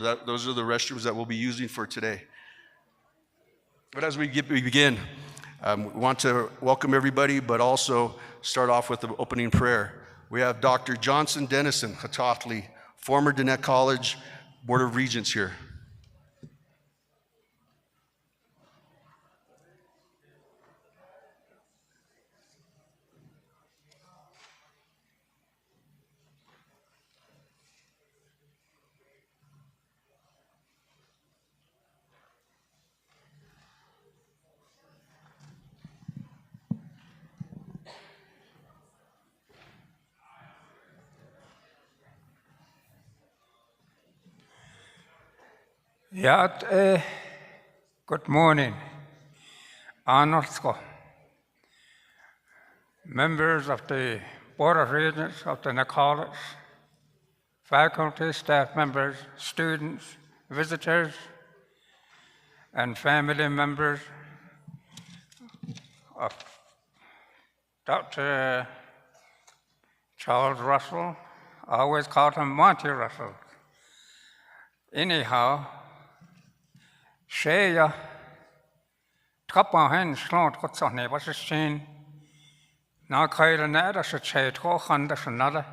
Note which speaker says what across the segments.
Speaker 1: Those are the restrooms that we'll be using for today. But as we begin, we want to welcome everybody, but also start off with the opening prayer. We have Dr. Johnson Dennison Hatatli, former Diné College Board of Regents here.
Speaker 2: Good morning, honored members of the Board of Regents of Diné College, faculty, staff members, students, visitors, and family members of Dr. Charles Roessel. I always called him Monty Roessel. Anyhow, Shea Trapahen Slot Kotsone was a chain. Now Kailana as a chat Hohan as another.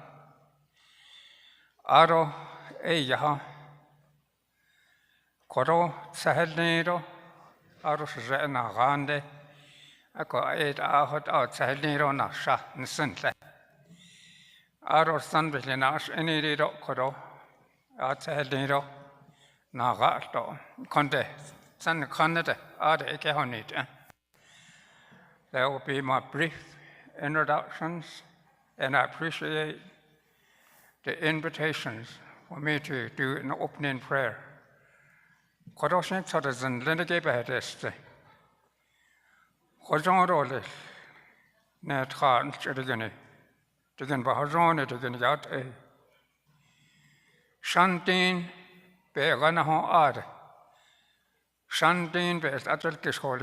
Speaker 2: Aro Eyaha Koro Tsaile Aro Zena Rande. I got 8 hours out Tsaile Nasha and Sintle. Aro Sunvillinash any redo Koro out Tsaile. Navajo, Conde, San Canada, There will be my brief introductions, and I appreciate the invitations for me to do an opening prayer. Kodoshin Tadazan Lenegate Badeste. Hojon Role, Net Khan Chidigani, Digan Bahazon, Digan Yat A. Shantin. Beganaho ad. Shandin best at the Kishol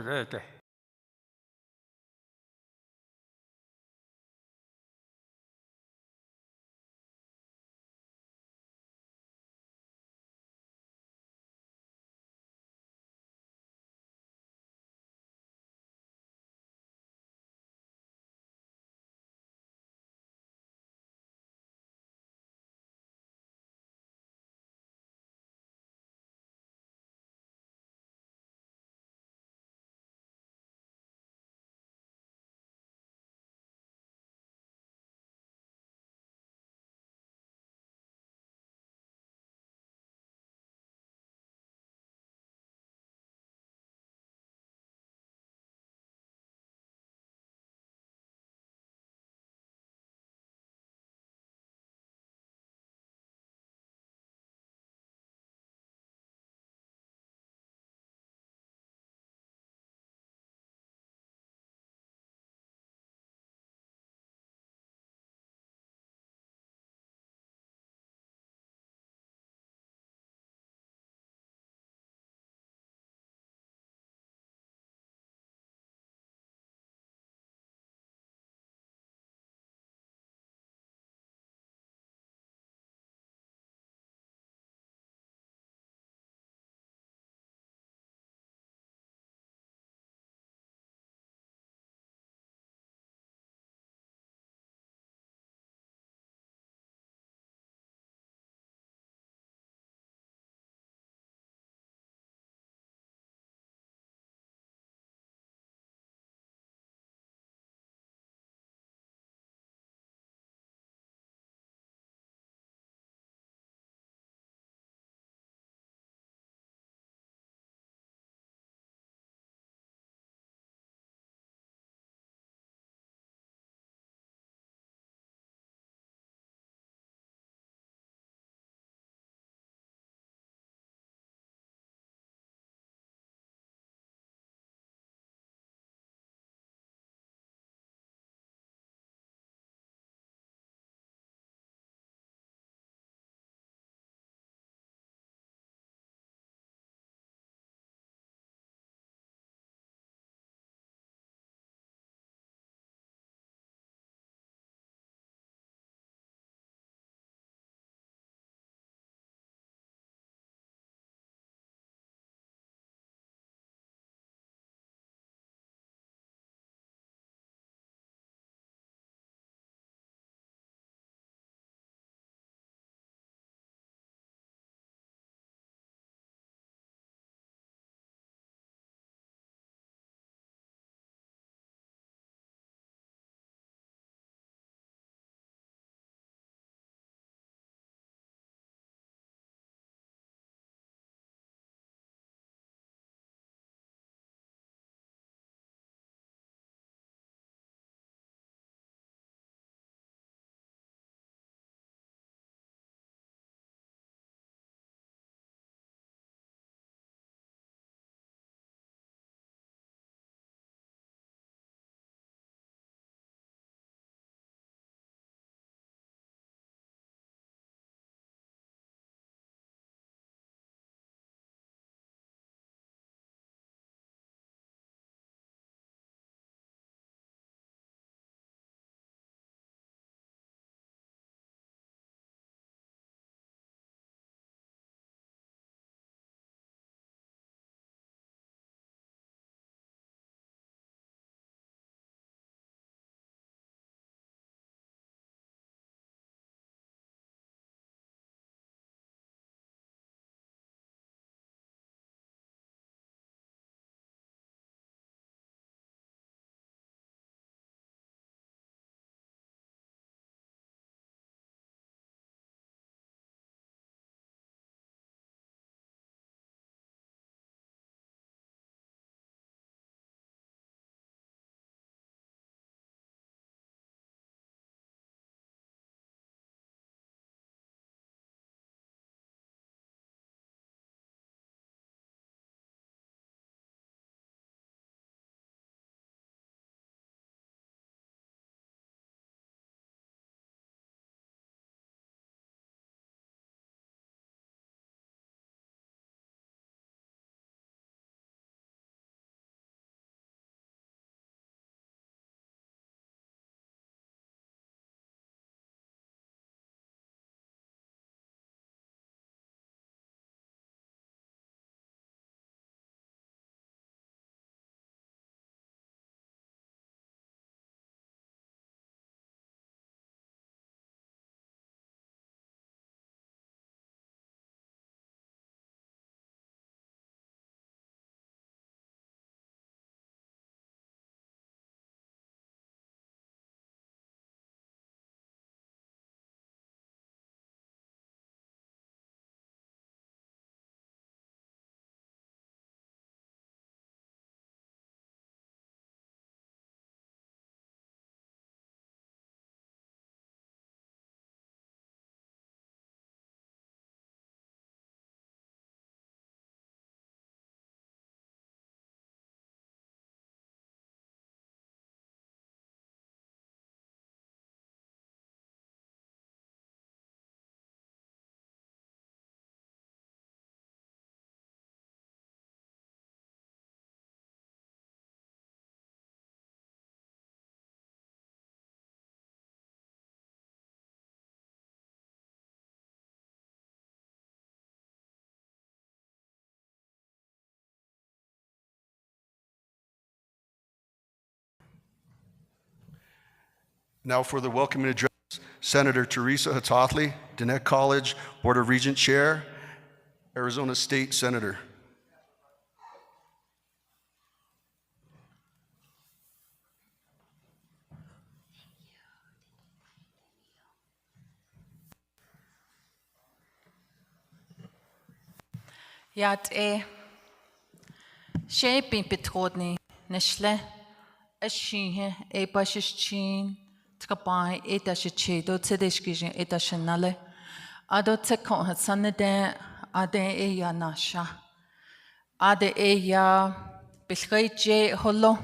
Speaker 1: Now for the welcoming address, Senator Teresa Hatathli, Diné College Board of Regents Chair, Arizona State Senator.
Speaker 3: Yat shaping Petrodni, Neshle, a she, a bashichin, Trabai, eta shichido, Tedeshkijin, eta shanale, Ado Tekon had Sanade, Ade eya Nasha, Ade eya, Bishreje holo,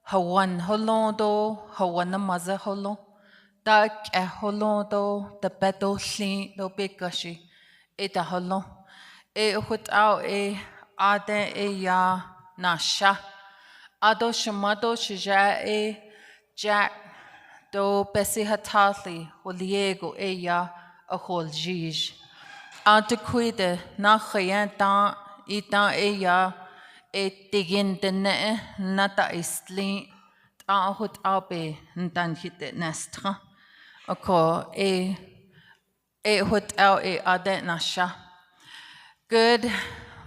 Speaker 3: Hawan holodo, Hawana maza holo, Dak a holodo, the bedo sli, do bikashi, eta holo. Hut out ade ya nasha ado shamado shija jack do besi hatali holiego ya a hol jij ade cuide na khayanta ita ya digin dene nata istli ta hut abe ndan hite nestra ako hut out ade nasha. Good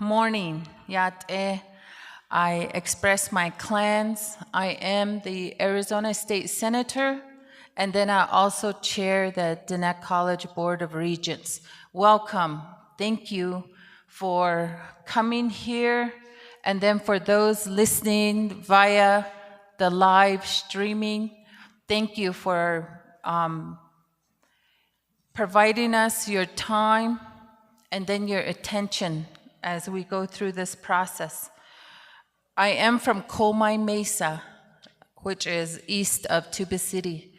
Speaker 3: morning, Yat. I express my clans. I am the Arizona State Senator, and then I also chair the Diné College Board of Regents. Welcome. Thank you for coming here, and then for those listening via the live streaming, thank you for providing us your time and then your attention as we go through this process. I am from Coal Mine Mesa, which is east of Tuba City,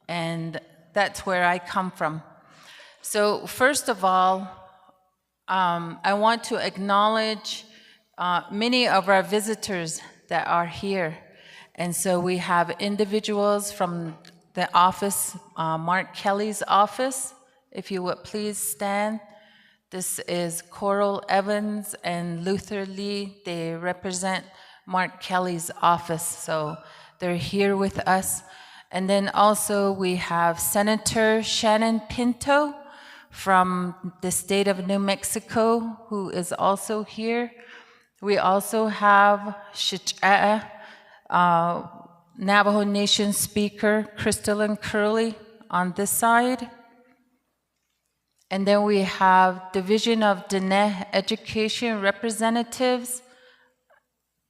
Speaker 3: and that's where I come from. So first of all, I want to acknowledge many of our visitors that are here. And so we have individuals from the office, Mark Kelly's office. If you would please stand. This is Coral Evans and Luther Lee. They represent Mark Kelly's office, so they're here with us. And then also we have Senator Shannon Pinto from the state of New Mexico, who is also here. We also have Navajo Nation speaker, Crystalline Curley, on this side. And then we have Division of Diné Education representatives.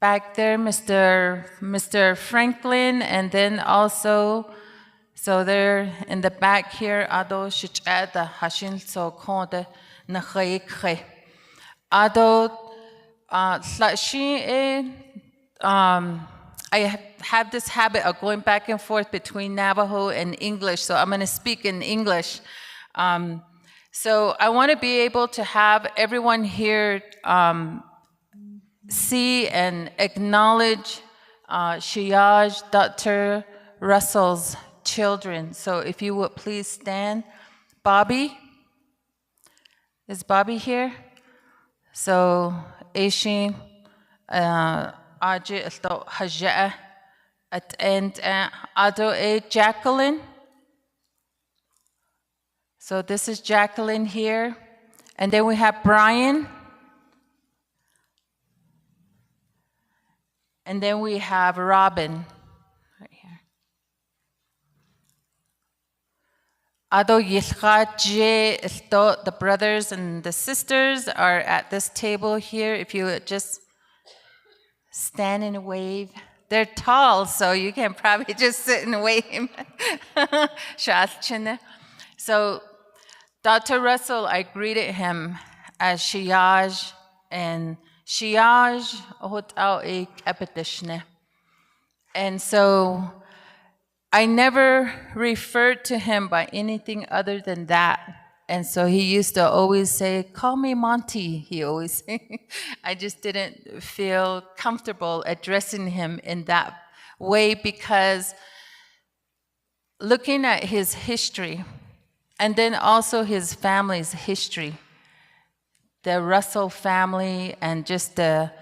Speaker 3: Back there, Mr. Franklin, and then also, so they're in the back here, Ado Shichada Hashin So Konde Nakhaikhe. Ado Slashi, I have this habit of going back and forth between Navajo and English, so I'm going to speak in English. So I want to be able to have everyone here see and acknowledge Shiyaj, Dr. Russell's children. So if you would please stand. Bobby? Is Bobby here? So Aishin, Aji Haja, and Ado Jacqueline. So this is Jacqueline here. And then we have Brian. And then we have Robin right here. Ado Yilcha, the brothers and the sisters are at this table here. If you would just stand and wave. They're tall, so you can probably just sit and wave. So Dr. Russell, I greeted him as Shiyaj, and Shiyaj hotao e kapetishne. And so I never referred to him by anything other than that. And so he used to always say, call me Monty, he always say. I just didn't feel comfortable addressing him in that way because looking at his history, and then also his family's history, the Roessel family, and just the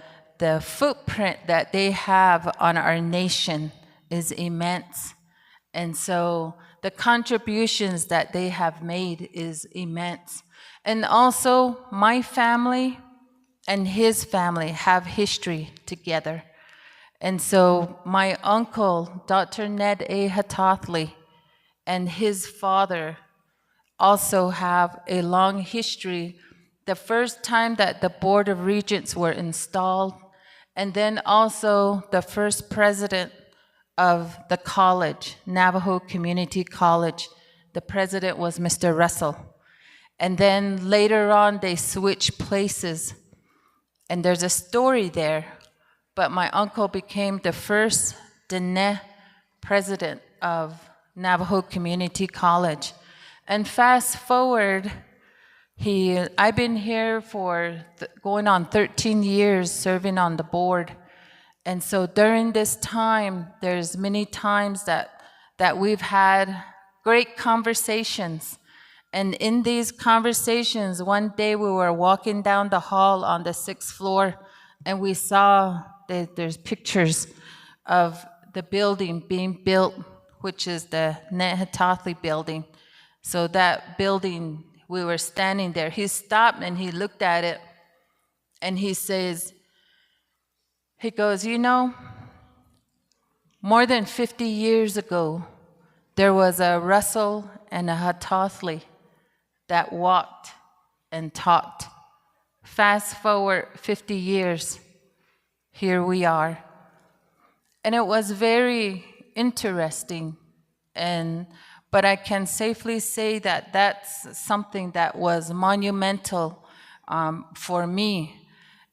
Speaker 3: footprint that they have on our nation is immense. And so the contributions that they have made is immense. And also, my family and his family have history together. And so my uncle, Dr. Ned A. Hatathli, and his father also have a long history. The first time that the Board of Regents were installed, and then also the first president of the college, Navajo Community College. The president was Mr. Roessel. And then later on, they switched places. And there's a story there, but my uncle became the first Diné president of Navajo Community College. And fast forward, I've been here for going on 13 years serving on the board. And so during this time, there's many times that we've had great conversations. And in these conversations, one day we were walking down the hall on the 6th floor, and we saw that there's pictures of the building being built, which is the Nehatathli building. So that building, we were standing there. He stopped and he looked at it, and he goes, you know, more than 50 years ago, there was a Roessel and a Hatathli that walked and talked. Fast forward 50 years, here we are. And it was very interesting, but I can safely say that that's something that was monumental for me.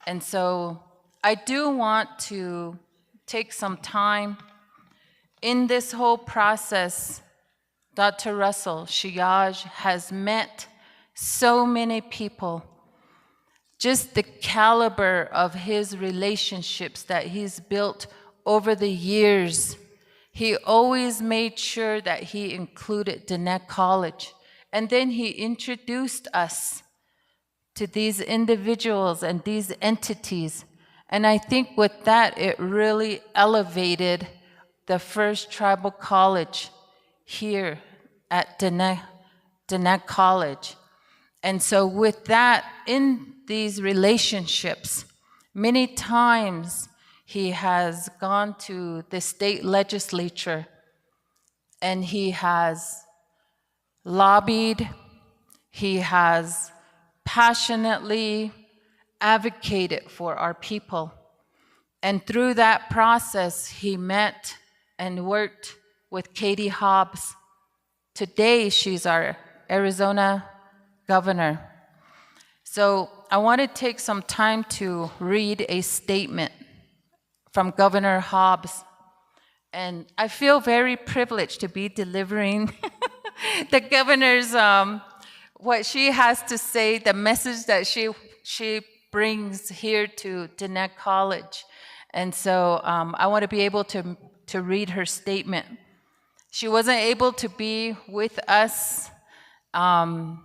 Speaker 3: And so I do want to take some time. In this whole process, Dr. Roessel Shiaj has met so many people. Just the caliber of his relationships that he's built over the years. He always made sure that he included Diné College. And then he introduced us to these individuals and these entities. And I think with that, it really elevated the first tribal college here at Diné College. And so with that, in these relationships, many times he has gone to the state legislature and he has lobbied, he has passionately advocated for our people. And through that process, he met and worked with Katie Hobbs. Today, she's our Arizona governor. So I want to take some time to read a statement from Governor Hobbs. And I feel very privileged to be delivering the governor's, what she has to say, the message that she brings here to Diné College. And so I want to be able to read her statement. She wasn't able to be with us and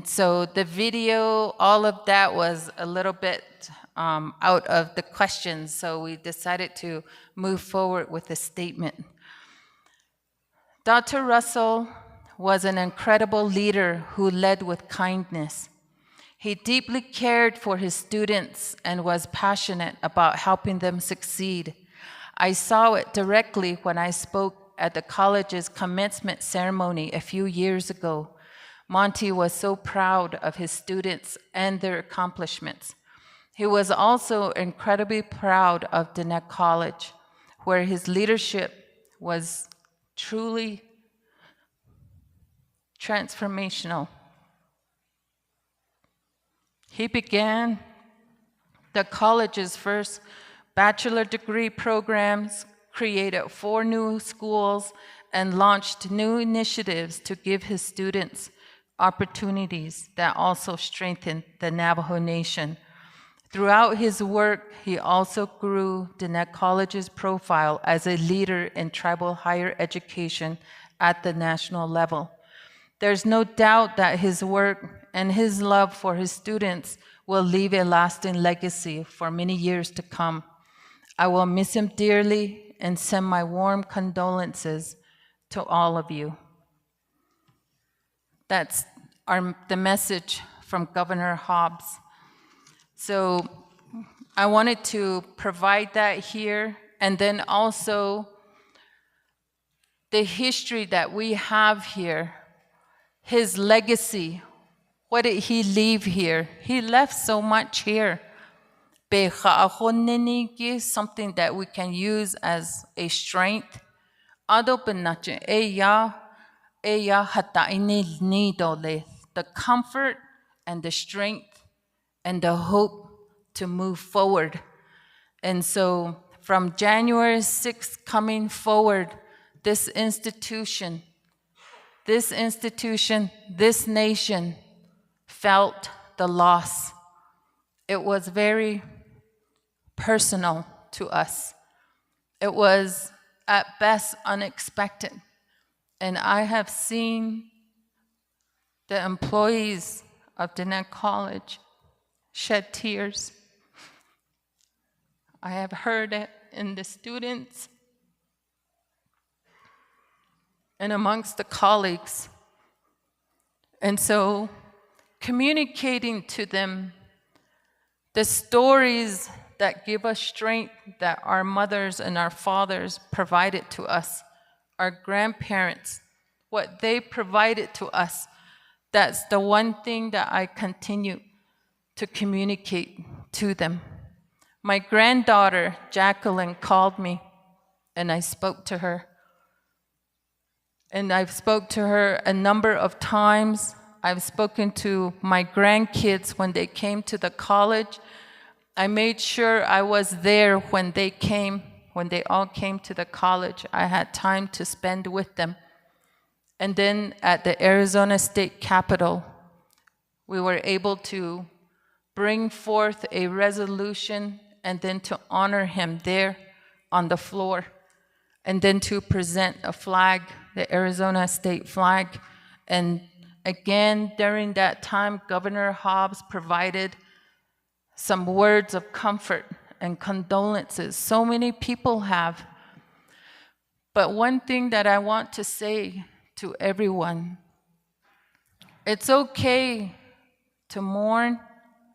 Speaker 3: so the video, all of that was a little bit out of the questions, so we decided to move forward with the statement. Dr. Roessel was an incredible leader who led with kindness. He deeply cared for his students and was passionate about helping them succeed. I saw it directly when I spoke at the college's commencement ceremony a few years ago. Monty was so proud of his students and their accomplishments. He was also incredibly proud of Diné College, where his leadership was truly transformational. He began the college's first bachelor degree programs, created 4 new schools, and launched new initiatives to give his students opportunities that also strengthened the Navajo Nation. Throughout his work, he also grew Diné College's profile as a leader in tribal higher education at the national level. There's no doubt that his work and his love for his students will leave a lasting legacy for many years to come. I will miss him dearly and send my warm condolences to all of you. That's the message from Governor Hobbs. So I wanted to provide that here, and then also the history that we have here, his legacy. What did he leave here? He left so much here. Something that we can use as a strength. The comfort and the strength and the hope to move forward. And so from January 6th coming forward, this institution, this nation felt the loss. It was very personal to us. It was at best unexpected. And I have seen the employees of Diné College shed tears. I have heard it in the students and amongst the colleagues. And so communicating to them the stories that give us strength that our mothers and our fathers provided to us, our grandparents, what they provided to us, that's the one thing that I continue to communicate to them. My granddaughter, Jacqueline, called me, and I spoke to her. And I've spoke to her a number of times. I've spoken to my grandkids when they came to the college. I made sure I was there when they all came to the college. I had time to spend with them. And then at the Arizona State Capitol, we were able to bring forth a resolution and then to honor him there on the floor, and then to present a flag, the Arizona state flag. And again, during that time, Governor Hobbs provided some words of comfort and condolences. So many people have. But one thing that I want to say to everyone, it's okay to mourn,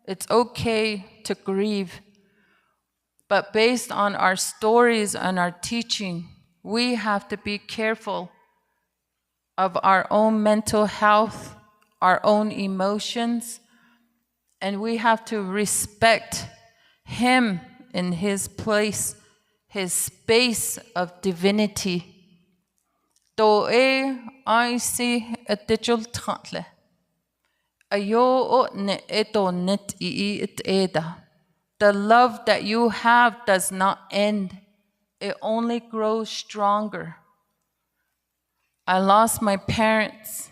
Speaker 3: it's okay to grieve, but based on our stories and our teaching, we have to be careful of our own mental health, our own emotions, and we have to respect him in his place, his space of divinity. Do e I see a digital Tsaile. Ayo o ne eto net I it eda. The love that you have does not end. It only grows stronger. I lost my parents.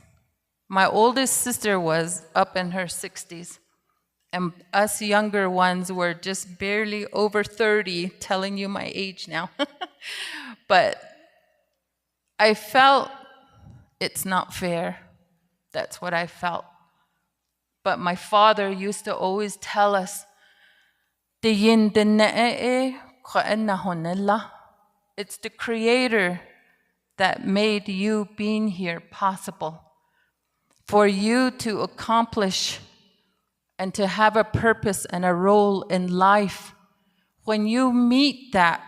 Speaker 3: My oldest sister was up in her 60s. And us younger ones were just barely over 30, telling you my age now. But I felt it's not fair. That's what I felt. But my father used to always tell us, it's the Creator that made you being here possible. For you to accomplish and to have a purpose and a role in life, when you meet that,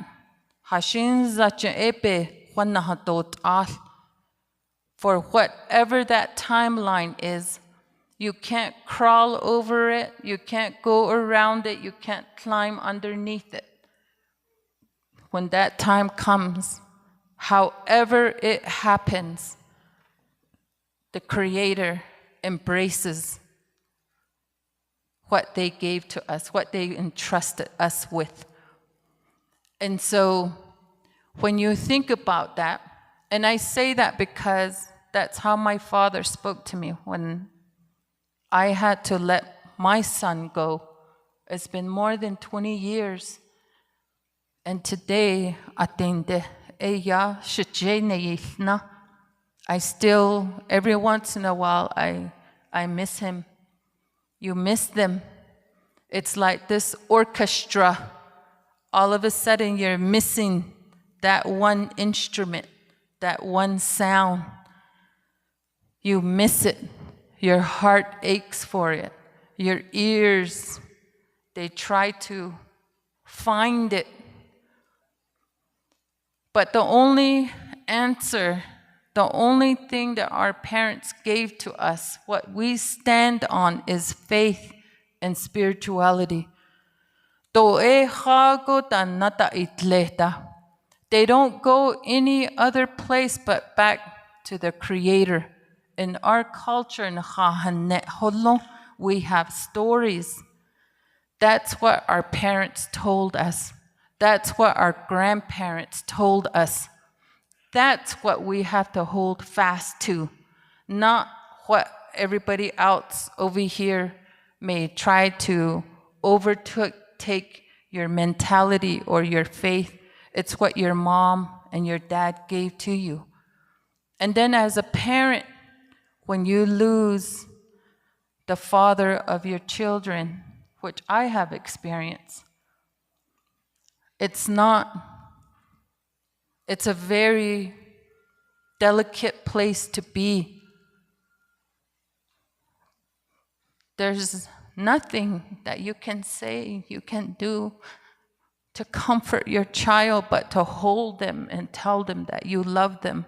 Speaker 3: for whatever that timeline is, you can't crawl over it, you can't go around it, you can't climb underneath it. When that time comes, however it happens, the Creator embraces what they gave to us, what they entrusted us with. And so when you think about that, and I say that because that's how my father spoke to me when I had to let my son go. It's been more than 20 years. And today, I still, every once in a while, I miss him. You miss them. It's like this orchestra. All of a sudden, you're missing that one instrument, that one sound. You miss it. Your heart aches for it. Your ears, they try to find it. But the only answer, the only thing that our parents gave to us, what we stand on, is faith and spirituality. They don't go any other place but back to the Creator. In our culture, we have stories. That's what our parents told us. That's what our grandparents told us. That's what we have to hold fast to, not what everybody else over here may try to overtake your mentality or your faith. It's what your mom and your dad gave to you. And then as a parent, when you lose the father of your children, which I have experienced, it's a very delicate place to be. There's nothing that you can say, you can do to comfort your child, but to hold them and tell them that you love them.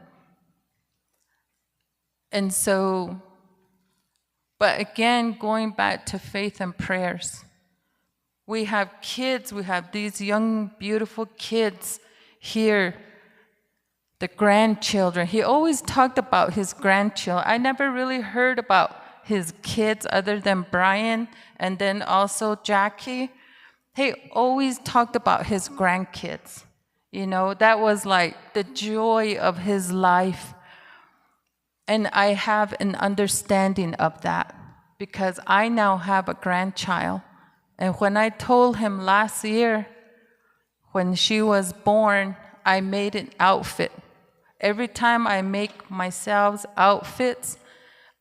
Speaker 3: And so, but again, going back to faith and prayers, we have kids, we have these young, beautiful kids here, the grandchildren. He always talked about his grandchildren. I never really heard about his kids other than Brian and then also Jackie. He always talked about his grandkids. You know, that was like the joy of his life. And I have an understanding of that because I now have a grandchild. And when I told him last year, when she was born, I made an outfit. Every time I make myself outfits,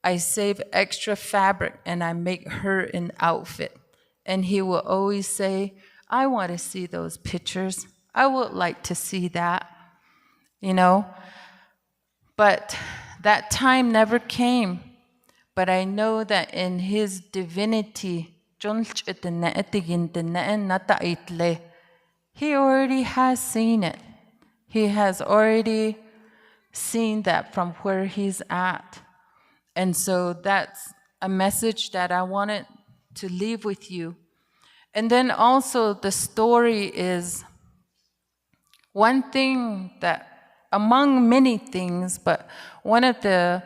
Speaker 3: I save extra fabric and I make her an outfit. And he will always say, I want to see those pictures. I would like to see that, you know. But that time never came. But I know that in his divinity, he already has seen it. He has already seen that from where he's at. And so that's a message that I wanted to leave with you. And then also the story is one thing that, among many things, but one of the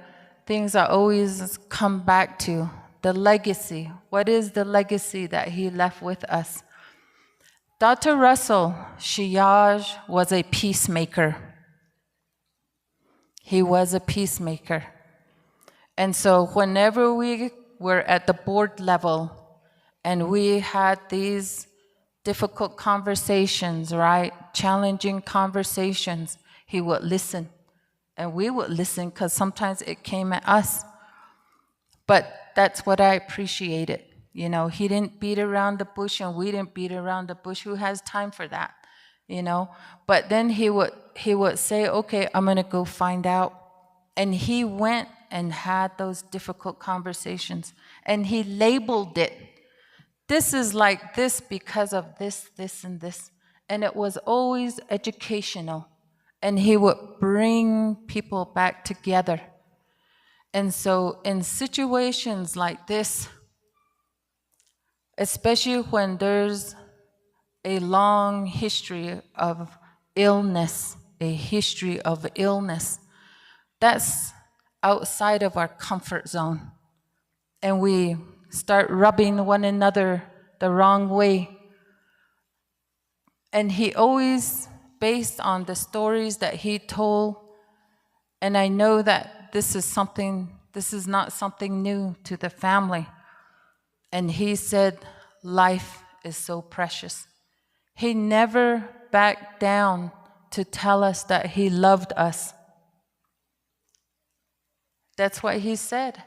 Speaker 3: things I always come back to, the legacy. What is the legacy that he left with us? Dr. Roessel was a peacemaker. He was a peacemaker. And so whenever we were at the board level and we had these difficult conversations, right? Challenging conversations, he would listen. And we would listen because sometimes it came at us. But that's what I appreciated. You know, he didn't beat around the bush and we didn't beat around the bush. Who has time for that? You know? But then he would say, okay, I'm going to go find out. And he went and had those difficult conversations. And he labeled it. This is like this because of this, this, and this. And it was always educational. And he would bring people back together. And so in situations like this, especially when there's a long history of illness, that's outside of our comfort zone. And we start rubbing one another the wrong way. And he always, based on the stories that he told, and I know that this is not something new to the family. And he said, life is so precious. He never backed down to tell us that he loved us. That's what he said.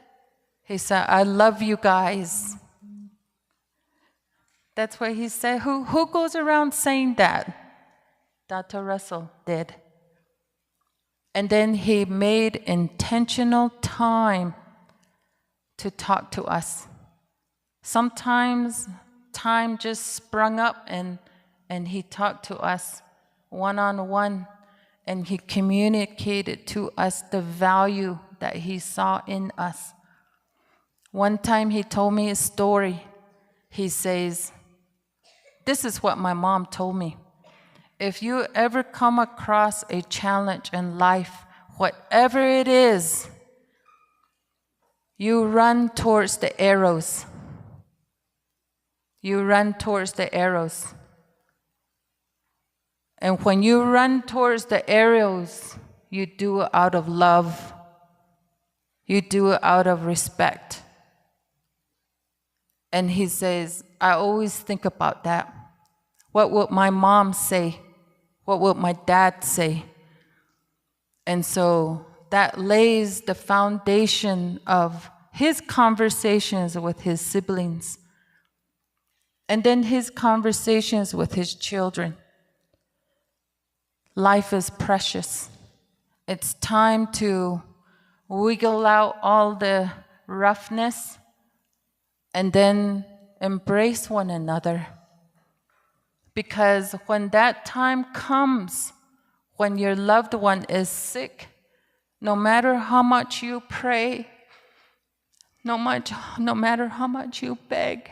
Speaker 3: He said, I love you guys. That's what he said. Who goes around saying that? Dr. Roessel did. And then he made intentional time to talk to us. Sometimes time just sprung up and he talked to us one-on-one, and he communicated to us the value that he saw in us. One time he told me a story. He says, this is what my mom told me. If you ever come across a challenge in life, whatever it is, you run towards the arrows. You run towards the arrows. And when you run towards the arrows, you do it out of love. You do it out of respect. And he says, I always think about that. What would my mom say? What would my dad say? And so that lays the foundation of his conversations with his siblings, and then his conversations with his children. Life is precious. It's time to wiggle out all the roughness and then embrace one another. Because when that time comes, when your loved one is sick, no matter how much you pray, no matter how much you beg,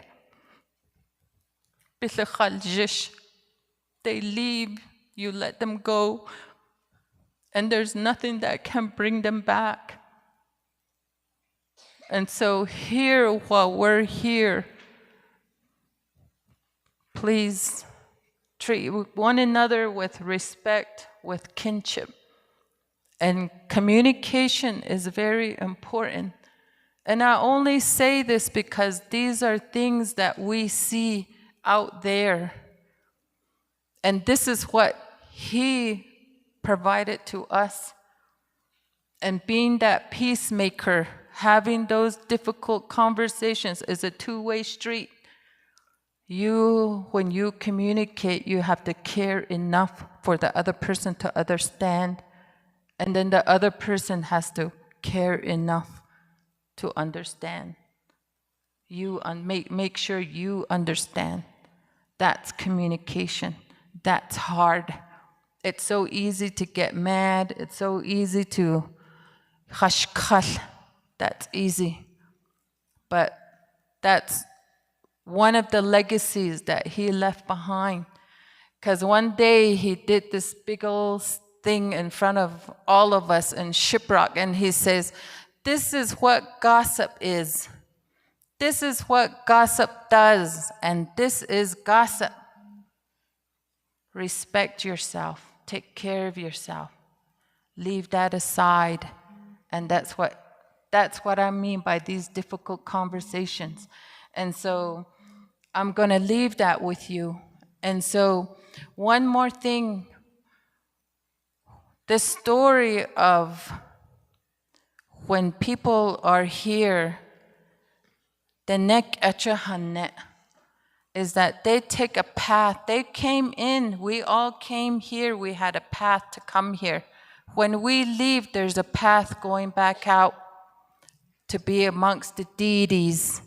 Speaker 3: they leave, you let them go, and there's nothing that can bring them back. And so here, while we're here, please treat one another with respect, with kinship. And communication is very important. And I only say this because these are things that we see out there. And this is what he provided to us. And being that peacemaker, having those difficult conversations is a two-way street. When you communicate, you have to care enough for the other person to understand. And then the other person has to care enough to understand. Make sure you understand. That's communication. That's hard. It's so easy to get mad. It's so easy to hashkal. That's easy. But that's one of the legacies that he left behind. Because one day he did this big old thing in front of all of us in Shiprock, and he says, this is what gossip is. This is what gossip does, and this is gossip. Respect yourself. Take care of yourself. Leave that aside. And that's what I mean by these difficult conversations. And so I'm going to leave that with you. And so one more thing. The story of when people are here, the nek echahanet, is that they take a path. They came in. We all came here. We had a path to come here. When we leave, there's a path going back out to be amongst the deities,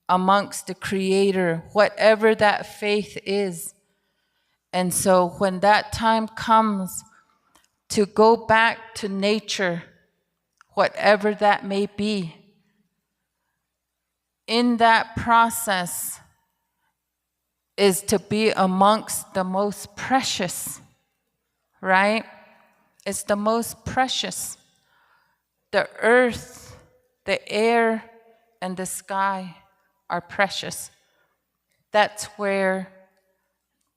Speaker 3: amongst the Creator, whatever that faith is. And so when that time comes to go back to nature, whatever that may be, in that process is to be amongst the most precious, right? It's the most precious. The earth, the air, and the sky are precious. That's where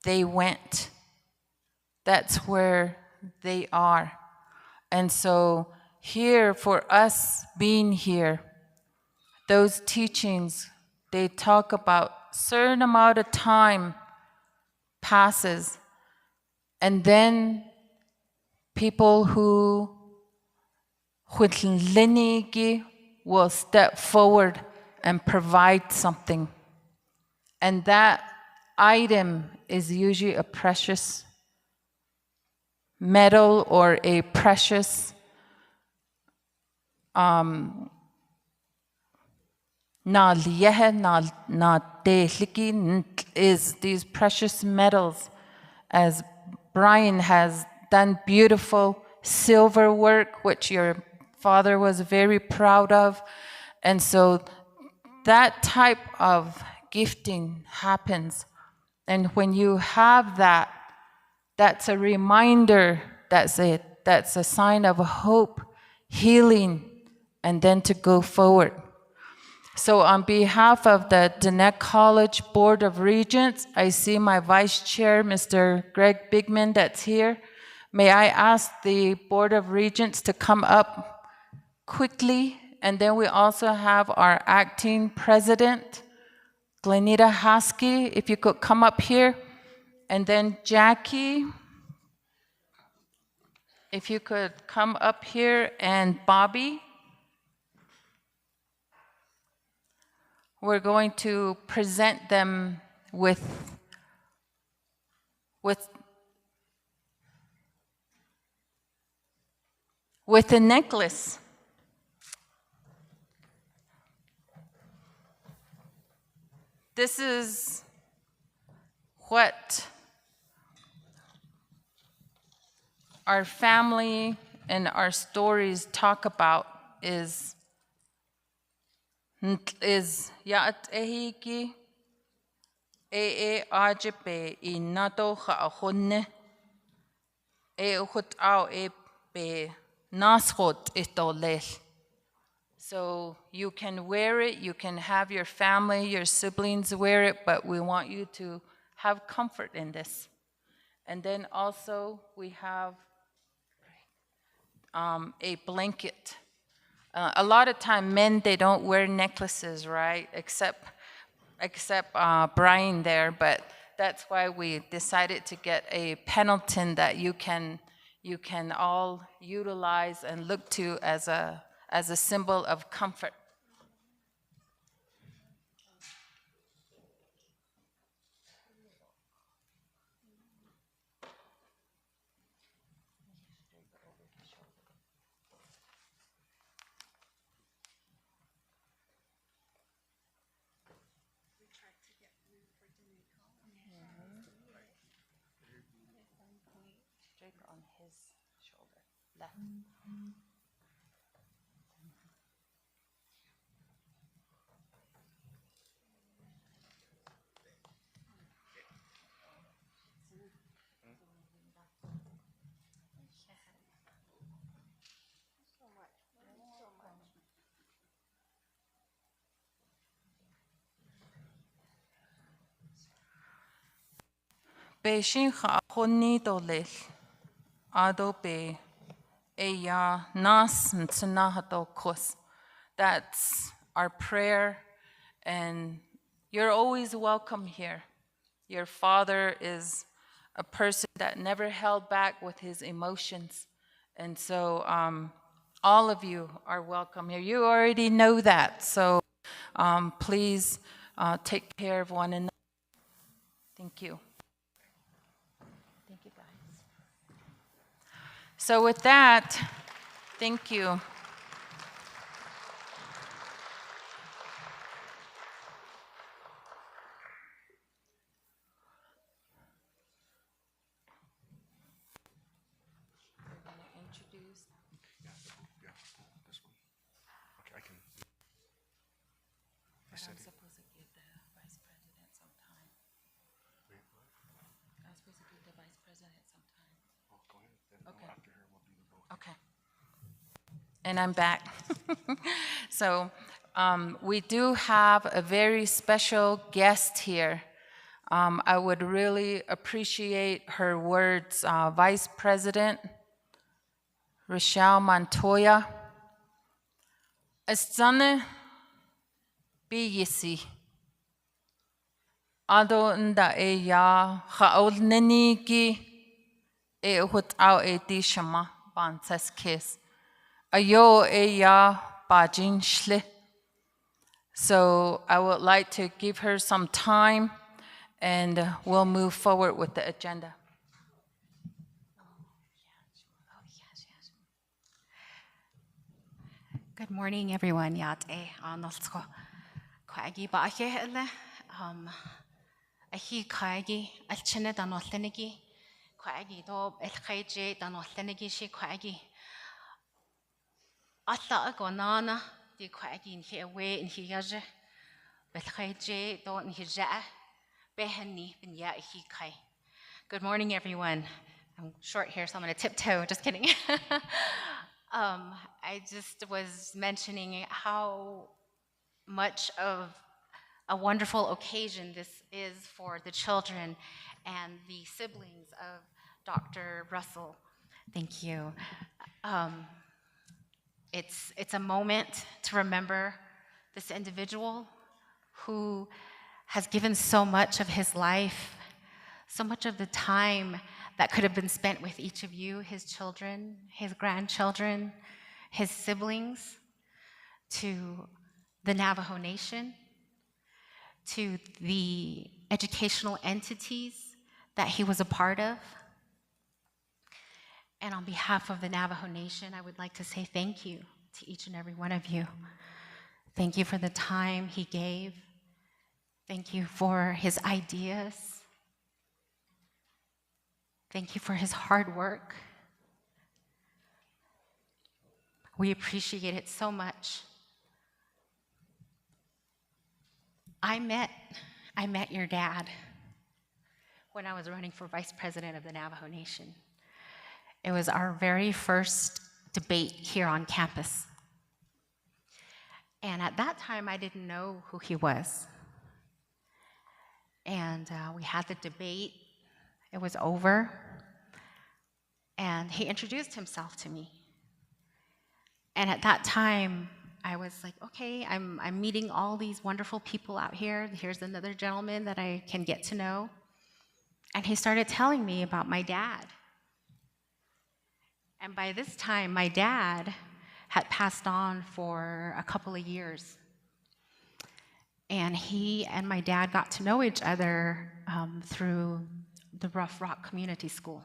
Speaker 3: they went. That's where they are. And so here, for us being here, those teachings, they talk about certain amount of time passes, and then people who will step forward and provide something. And that item is usually a precious metal or a precious na liehe na tehliki is these precious metals, as Brian has done beautiful silver work, which your father was very proud of. And so that type of gifting happens. And when you have that, that's a reminder, that's a sign of hope, healing, and then to go forward. So on behalf of the Diné College Board of Regents, I see my Vice Chair, Mr. Greg Bigman, that's here. May I ask the Board of Regents to come up quickly? And then we also have our acting president, Glenita Husky, if you could come up here. And then Jackie, if you could come up here, and Bobby. We're going to present them with a necklace. This is what our family and our stories talk about is yaat ehiki e ajepe I nato khahonne e ukhut au e be naschot itolel. So you can wear it, you can have your family, your siblings wear it, but we want you to have comfort in this. And then also we have a blanket. A lot of time men, they don't wear necklaces, right? Except Brian there, but that's why we decided to get a Pendleton that you can all utilize and look to as a symbol of comfort. On his shoulder, left. Beishin khoni dolel. Adobe eya nas ntnahato kos. That's our prayer, and you're always welcome here. Your father is a person that never held back with his emotions, and so all of you are welcome here. You already know that, so please take care of one another. Thank you. Thank you, guys. So with that, thank you. We're going to introduce.
Speaker 1: Yeah, this one. Okay, I can.
Speaker 3: I'm supposed to give the vice president some time.
Speaker 1: Wait, what?
Speaker 3: I'm supposed to give the vice president some time.
Speaker 1: Oh, go ahead. Then
Speaker 3: Okay.
Speaker 1: After her, we'll do the vote.
Speaker 3: Okay. And I'm back. So we do have a very special guest here. I would really appreciate her words. Vice President Roessel Montoya. Astsane biyisi. Ado nda e ya khaolneni ki e uhut au e di shama banses kes. Ayo e ya bajin shle. So I would like to give her some time, and we'll move forward with the agenda.
Speaker 4: Good morning, everyone. Yate anolsko kaagi baahe ele ahi kaagi alchene danollenegi kaagi do elkhaije danollenegi shi kaagi alla agonana di kaagi in here way in here belkhaije do in here behani bin ya ahi kai. Good morning, everyone. I'm short here, so I'm going to tiptoe. Just kidding. I just was mentioning how much of a wonderful occasion this is for the children and the siblings of Dr. Roessel. Thank you. It's a moment to remember this individual who has given so much of his life, so much of the time that could have been spent with each of you, his children, his grandchildren, his siblings, to the Navajo Nation, to the educational entities that he was a part of. And on behalf of the Navajo Nation, I would like to say thank you to each and every one of you. Thank you for the time he gave. Thank you for his ideas. Thank you for his hard work. We appreciate it so much. I met your dad when I was running for Vice President of the Navajo Nation. It was our very first debate here on campus. And at that time, I didn't know who he was. And we had the debate. It was over, and he introduced himself to me. And at that time, I was like, okay, I'm meeting all these wonderful people out here. Here's another gentleman that I can get to know. And he started telling me about my dad. And by this time, my dad had passed on for a couple of years. And he and my dad got to know each other through the Rough Rock Community School.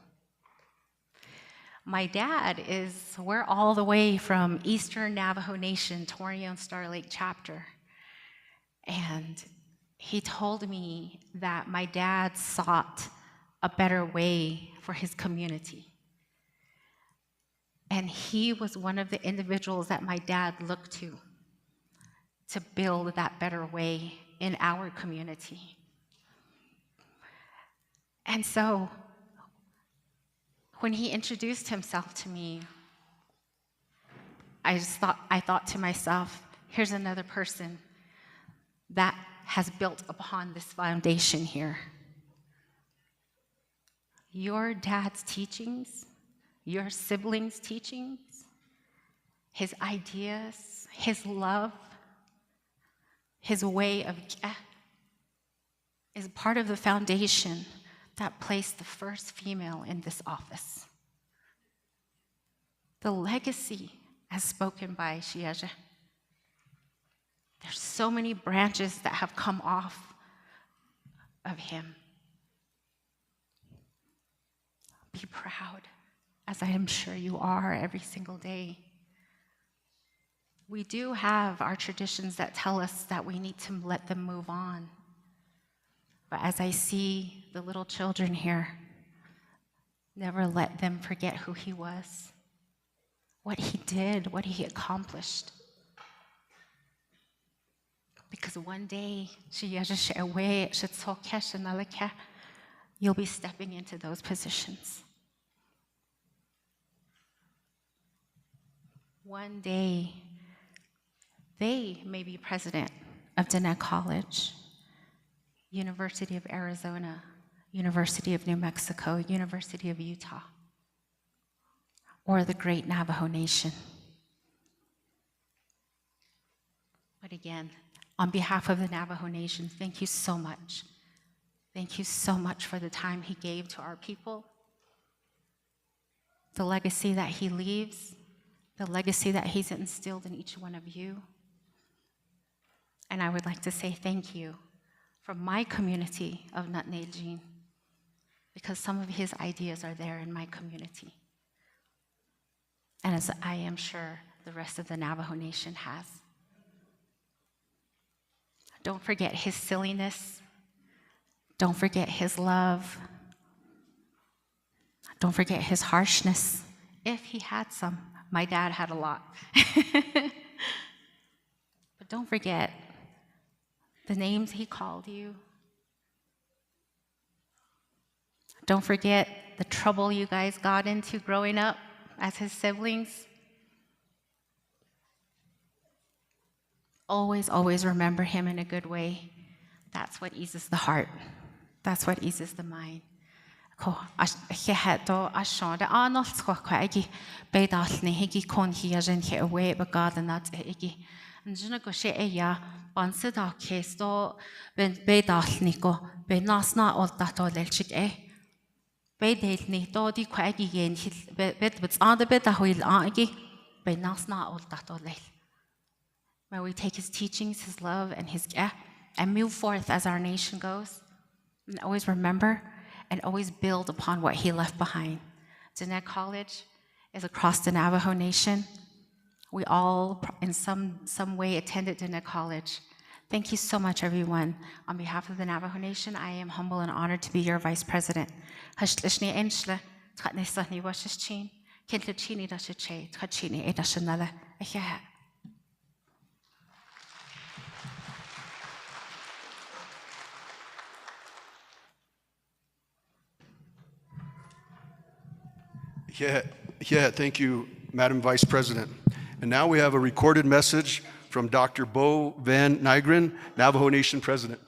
Speaker 4: My dad we're all the way from Eastern Navajo Nation, Torreon Star Lake chapter. And he told me that my dad sought a better way for his community. And he was one of the individuals that my dad looked to build that better way in our community. And so, when he introduced himself to me, I thought to myself, here's another person that has built upon this foundation here. Your dad's teachings, your siblings' teachings, his ideas, his love, his way of is part of the foundation that placed the first female in this office. The legacy, as spoken by Shiaja, there's so many branches that have come off of him. Be proud, as I am sure you are every single day. We do have our traditions that tell us that we need to let them move on. But as I see the little children here, never let them forget who he was, what he did, what he accomplished. Because one day, you'll be stepping into those positions. One day, they may be president of Diné College, University of Arizona, University of New Mexico, University of Utah, or the great Navajo Nation. But again, on behalf of the Navajo Nation, thank you so much. Thank you so much for the time he gave to our people, the legacy that he leaves, the legacy that he's instilled in each one of you. And I would like to say thank you from my community of Nutnejin, because some of his ideas are there in my community. And as I am sure the rest of the Navajo Nation has. Don't forget his silliness. Don't forget his love. Don't forget his harshness, if he had some. My dad had a lot. But don't forget the names he called you. Don't forget the trouble you guys got into growing up as his siblings. Always, always remember him in a good way. That's what eases the heart. That's what eases the mind. May we take his teachings, his love, and move forth as our nation goes. And always remember and always build upon what he left behind. Diné College is across the Navajo Nation. We all, in some way, attended Diné College. Thank you so much, everyone. On behalf of the Navajo Nation, I am humble and honored to be your vice president.
Speaker 1: Yeah, thank you, Madam Vice President. And now we have a recorded message from Dr. Bo Van Nygren, Navajo Nation President.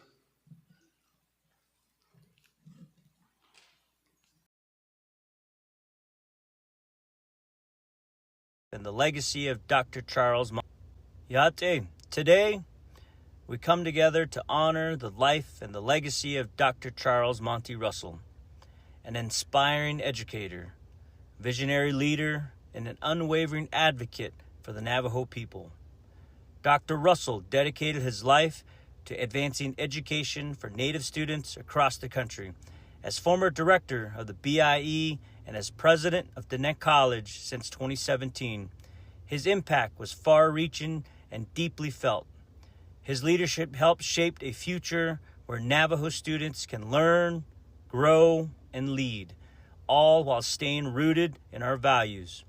Speaker 5: And the legacy of Dr. Charles Monty. Yate, today we come together to honor the life and the legacy of Dr. Charles Monty Roessel, an inspiring educator, visionary leader, and an unwavering advocate for the Navajo people. Dr. Roessel dedicated his life to advancing education for Native students across the country. As former director of the BIE and as president of Diné College since 2017, his impact was far-reaching and deeply felt. His leadership helped shape a future where Navajo students can learn, grow, and lead, all while staying rooted in our values.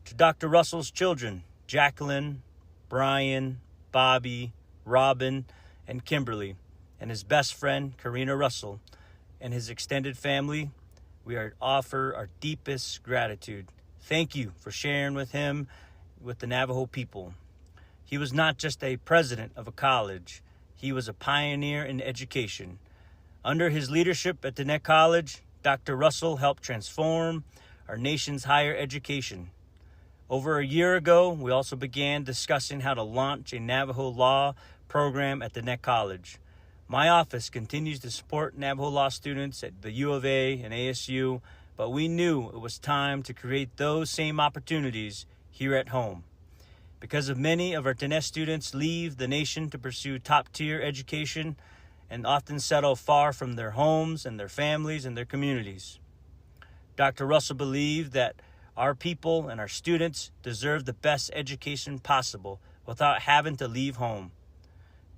Speaker 5: To Dr. Roessel's children, Jacqueline, Brian, Bobby, Robin, and Kimberly, and his best friend, Karina Roessel, and his extended family, we offer our deepest gratitude. Thank you for sharing with him, with the Navajo people. He was not just a president of a college, he was a pioneer in education. Under his leadership at Diné College, Dr. Roessel helped transform our nation's higher education. Over a year ago, we also began discussing how to launch a Navajo law program at Diné College. My office continues to support Navajo law students at the U of A and ASU, but we knew it was time to create those same opportunities here at home. Because of many of our Diné students leave the nation to pursue top-tier education and often settle far from their homes and their families and their communities. Dr. Roessel believed that our people and our students deserve the best education possible without having to leave home.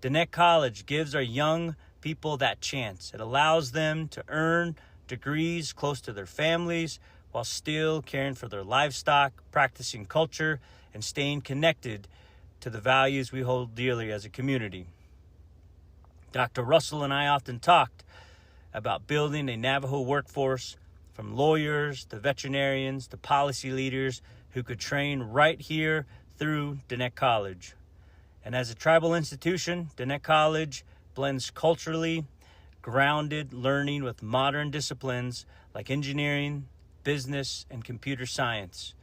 Speaker 5: Diné College gives our young people that chance. It allows them to earn degrees close to their families while still caring for their livestock, practicing culture, and staying connected to the values we hold dearly as a community. Dr. Roessel and I often talked about building a Navajo workforce, from lawyers to veterinarians to policy leaders who could train right here through Diné College. And as a tribal institution, Diné College blends culturally grounded learning with modern disciplines like engineering, business, and computer science.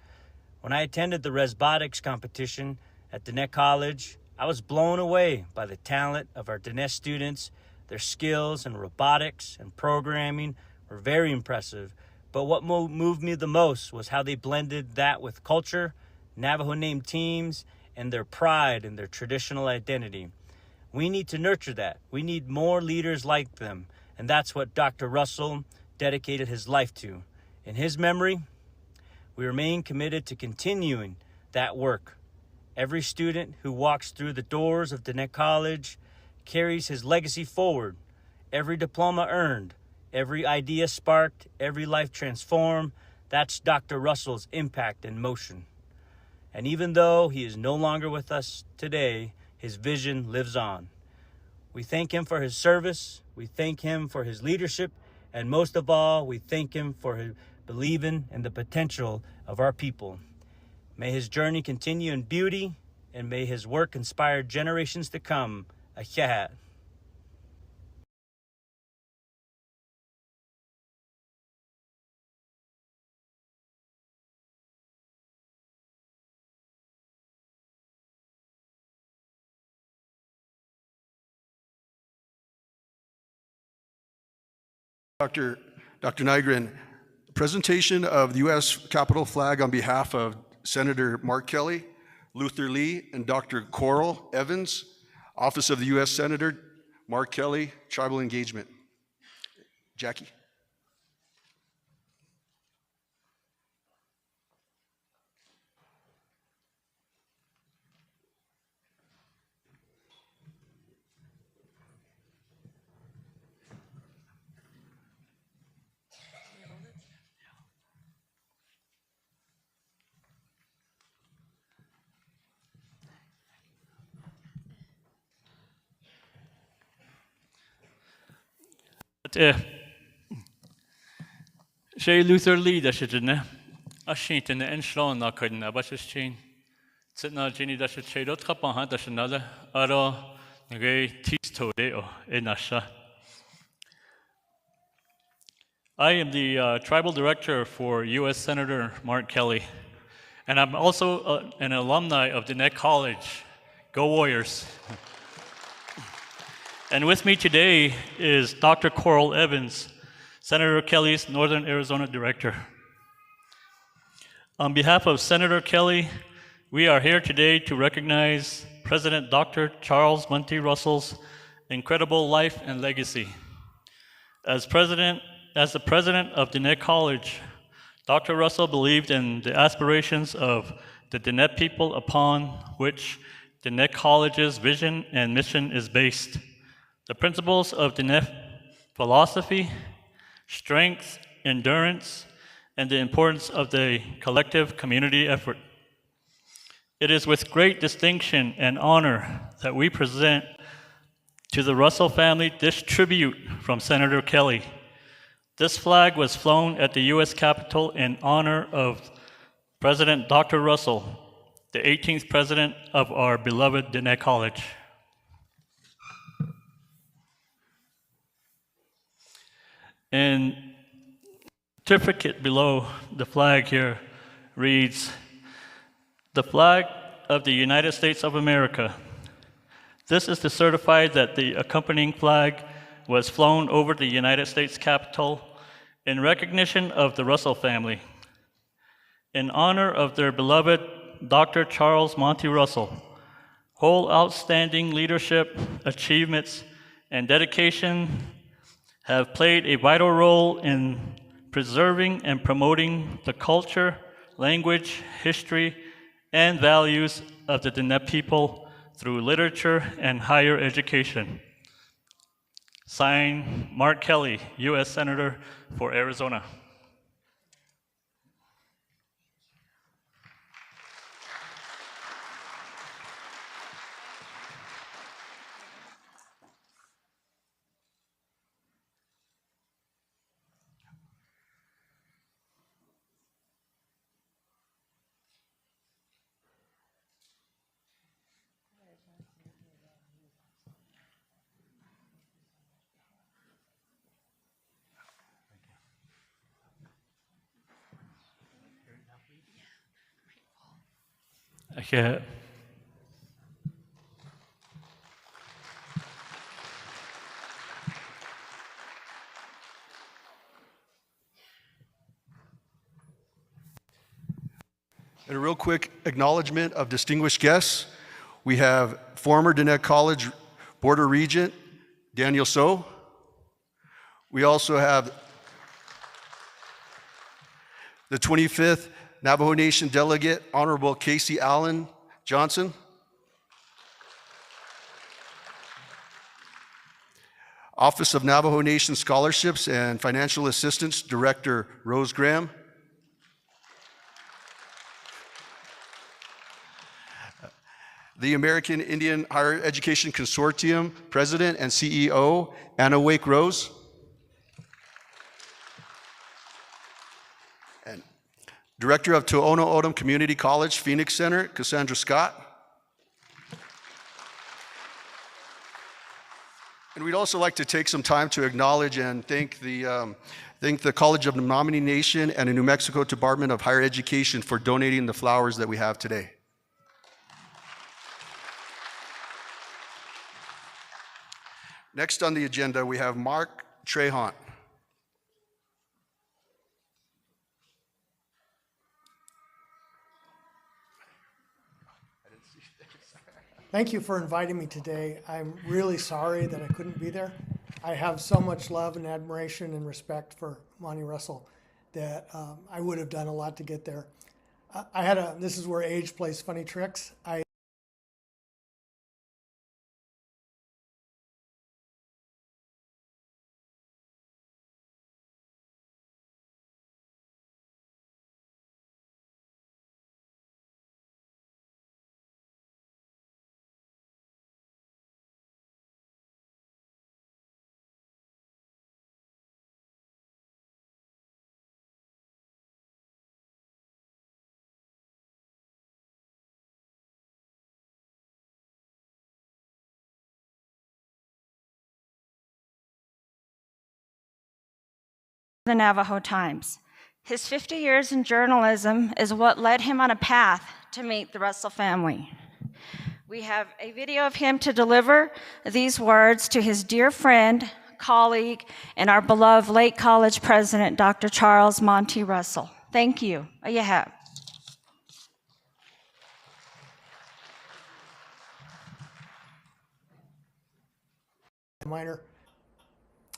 Speaker 5: When I attended the Resbotics competition at Diné College, I was blown away by the talent of our Diné students. Their skills in robotics and programming were very impressive, but what moved me the most was how they blended that with culture, Navajo named teams, and their pride in their traditional identity. We need to nurture that. We need more leaders like them. And that's what Dr. Roessel dedicated his life to. In his memory, we remain committed to continuing that work. Every student who walks through the doors of Diné College carries his legacy forward. Every diploma earned, every idea sparked, every life transformed, that's Dr. Roessel's impact in motion. And even though he is no longer with us today, his vision lives on. We thank him for his service, we thank him for his leadership, and most of all, we thank him for his believing in the potential of our people. May his journey continue in beauty, and may his work inspire generations to come. Ahiat.
Speaker 1: Dr. Nygren, presentation of the U.S. Capitol flag on behalf of Senator Mark Kelly, Luther Lee, and Dr. Coral Evans, Office of the U.S. Senator, Mark Kelly, Tribal Engagement. Jackie.
Speaker 6: Sé Luther Lee da sé dine, a sínt in in sláán ná chuid na bas is tín. Sit ná Jenny da sé chéad capán da sé nada, ará na gé tístó dé ó in asha. I am the tribal director for U.S. Senator Mark Kelly, and I'm also an alumni of Diné College. Go Warriors. And with me today is Dr. Coral Evans, Senator Kelly's Northern Arizona Director. On behalf of Senator Kelly, we are here today to recognize President Dr. Charles Monty Russell's incredible life and legacy. As the President of Diné College, Dr. Roessel believed in the aspirations of the Diné people upon which Diné College's vision and mission is based. The principles of Diné philosophy, strength, endurance, and the importance of the collective community effort. It is with great distinction and honor that we present to the Roessel family this tribute from Senator Kelly. This flag was flown at the U.S. Capitol in honor of President Dr. Roessel, the 18th president of our beloved Diné College. And certificate below the flag here reads, "The flag of the United States of America." This is to certify that the accompanying flag was flown over the United States Capitol in recognition of the Roessel family, in honor of their beloved Dr. Charles Monty Russell, whole outstanding leadership, achievements, and dedication have played a vital role in preserving and promoting the culture, language, history, and values of the Diné people through literature and higher education. Signed, Mark Kelly, U.S. Senator for Arizona. Okay.
Speaker 1: And a real quick acknowledgement of distinguished guests. We have former Diné College Border Regent Daniel So. We also have the 25th Navajo Nation Delegate, Honorable Casey Allen Johnson. Office of Navajo Nation Scholarships and Financial Assistance Director Rose Graham. The American Indian Higher Education Consortium President and CEO, Anna Wake Rose. And Director of Tohono O'odham Community College, Phoenix Center, Cassandra Scott. And we'd also like to take some time to acknowledge and thank the College of Menominee Nation and the New Mexico Department of Higher Education for donating the flowers that we have today. Next on the agenda, we have Mark Trehant.
Speaker 7: Thank you for inviting me today. I'm really sorry that I couldn't be there. I have so much love and admiration and respect for Monty Russell that I would have done a lot to get there. This is where age plays funny tricks.
Speaker 8: The Navajo Times. His 50 years in journalism is what led him on a path to meet the Roessel family. We have a video of him to deliver these words to his dear friend, colleague, and our beloved late college president, Dr. Charles Monty Russell. Thank you. You have.
Speaker 7: Minor.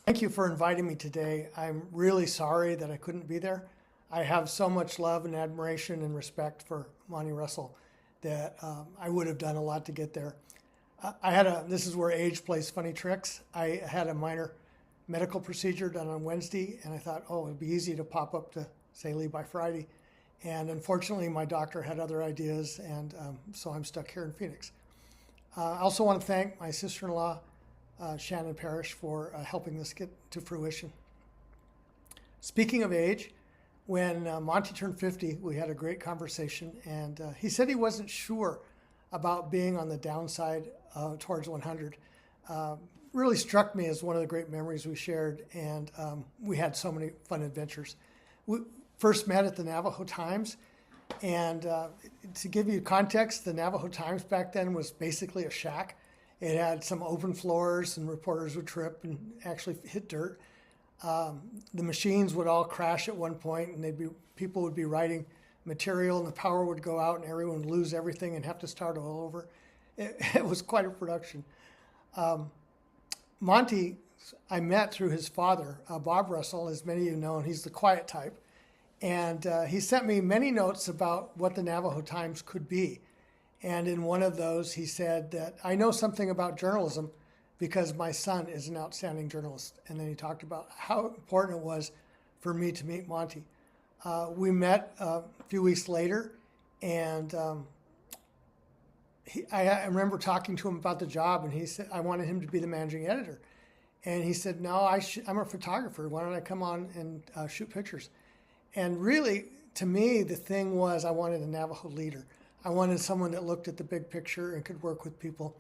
Speaker 7: Thank you for inviting me today. I'm really sorry that I couldn't be there. I have so much love and admiration and respect for Monty Russell that I would have done a lot to get there. This is where age plays funny tricks. I had a minor medical procedure done on Wednesday, and I thought, oh, it'd be easy to pop up to Tsaile by Friday. And unfortunately, my doctor had other ideas, and so I'm stuck here in Phoenix. I also want to thank my sister-in-law, Shannon Parrish, for helping this get to fruition. Speaking of age, when Monty turned 50, we had a great conversation, and he said he wasn't sure about being on the downside towards 100. Really struck me as one of the great memories we shared, and we had so many fun adventures. We first met at the Navajo Times, and to give you context, the Navajo Times back then was basically a shack. It had some open floors, and reporters would trip and actually hit dirt. The machines would all crash at one point, and people would be writing material, and the power would go out, and everyone would lose everything and have to start all over. It was quite a production. Monty, I met through his father, Bob Russell, as many of you know, and he's the quiet type. And he sent me many notes about what the Navajo Times could be. And in one of those, he said that I know something about journalism because my son is an outstanding journalist. And then he talked about how important it was for me to meet Monty. We met a few weeks later, and I remember talking to him about the job, and he said I wanted him to be the managing editor. And he said, no, I'm a photographer. Why don't I come on and shoot pictures? And really, to me, the thing was I wanted a Navajo leader. I wanted someone that looked at the big picture and could work with people.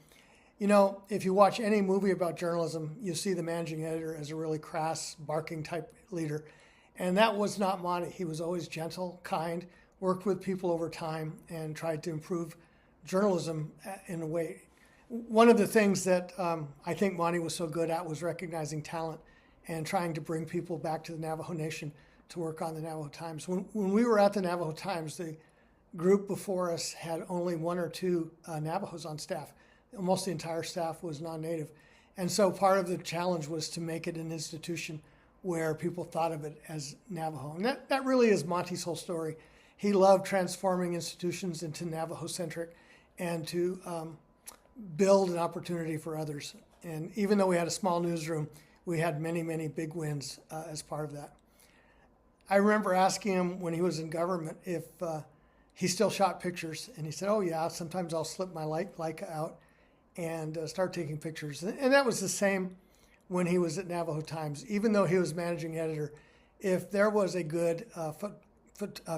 Speaker 7: You know, if you watch any movie about journalism, you see the managing editor as a really crass, barking type leader. And that was not Monty. He was always gentle, kind, worked with people over time, and tried to improve journalism in a way. One of the things that I think Monty was so good at was recognizing talent and trying to bring people back to the Navajo Nation to work on the Navajo Times. When we were at the Navajo Times, the group before us had only one or two Navajos on staff. Almost the entire staff was non-native. And so part of the challenge was to make it an institution where people thought of it as Navajo. And that really is Monty's whole story. He loved transforming institutions into Navajo-centric and to build an opportunity for others. And even though we had a small newsroom, we had many, many big wins as part of that. I remember asking him when he was in government if he still shot pictures, and he said, "Oh yeah, sometimes I'll slip my Leica out and start taking pictures." And that was the same when he was at Navajo Times. Even though he was managing editor, if there was a good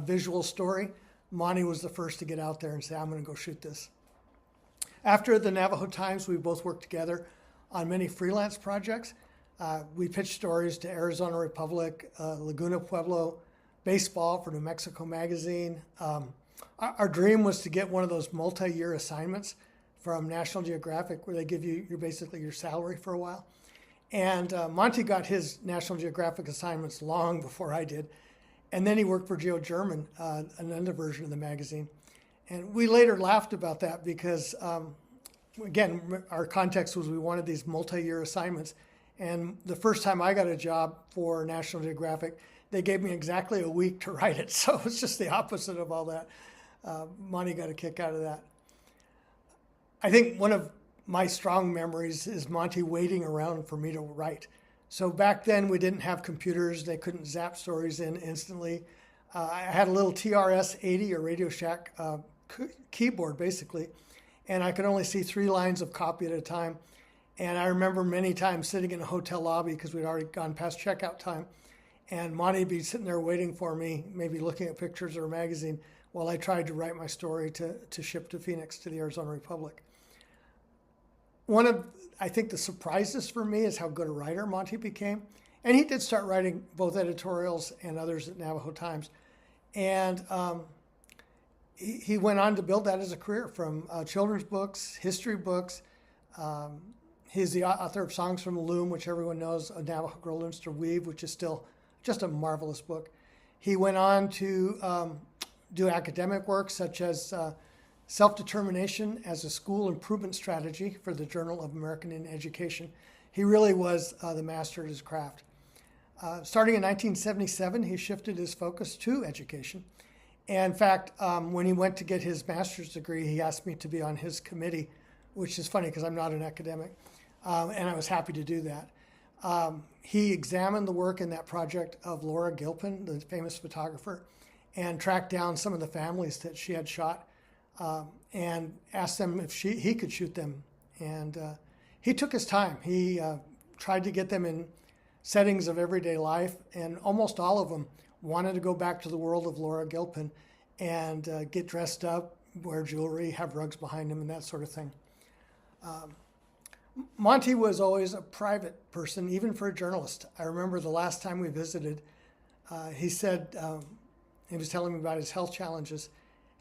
Speaker 7: visual story, Monty was the first to get out there and say, "I'm going to go shoot this." After the Navajo Times, we both worked together on many freelance projects. We pitched stories to Arizona Republic, Laguna Pueblo, baseball for New Mexico Magazine. Our dream was to get one of those multi-year assignments from National Geographic where they give you basically your salary for a while. And Monty got his National Geographic assignments long before I did. And then he worked for Geo German, another version of the magazine. And we later laughed about that because, again, our context was we wanted these multi-year assignments. And the first time I got a job for National Geographic, they gave me exactly a week to write it. So it's just the opposite of all that. Monty got a kick out of that. I think one of my strong memories is Monty waiting around for me to write. So back then we didn't have computers. They couldn't zap stories in instantly. I had a little TRS-80 or Radio Shack keyboard basically, and I could only see 3 lines of copy at a time. And I remember many times sitting in a hotel lobby because we'd already gone past checkout time, and Monty would be sitting there waiting for me, maybe looking at pictures or a magazine, while I tried to write my story to ship to Phoenix to the Arizona Republic. One of, I think, the surprises for me is how good a writer Monty became. And he did start writing both editorials and others at Navajo Times. And he went on to build that as a career, from children's books, history books. He's the author of Songs from the Loom, which everyone knows, A Navajo Girl Learns to Weave, which is still just a marvelous book. He went on to do academic work such as Self-Determination as a School Improvement Strategy for the Journal of American Indian Education. He really was the master at his craft. Starting in 1977, he shifted his focus to education. And in fact, when he went to get his master's degree, he asked me to be on his committee, which is funny because I'm not an academic, and I was happy to do that. He examined the work in that project of Laura Gilpin, the famous photographer, and tracked down some of the families that she had shot and asked them if he could shoot them. And he took his time. He tried to get them in settings of everyday life, and almost all of them wanted to go back to the world of Laura Gilpin and get dressed up, wear jewelry, have rugs behind them, and that sort of thing. Monty was always a private person, even for a journalist. I remember the last time we visited, he said, he was telling me about his health challenges,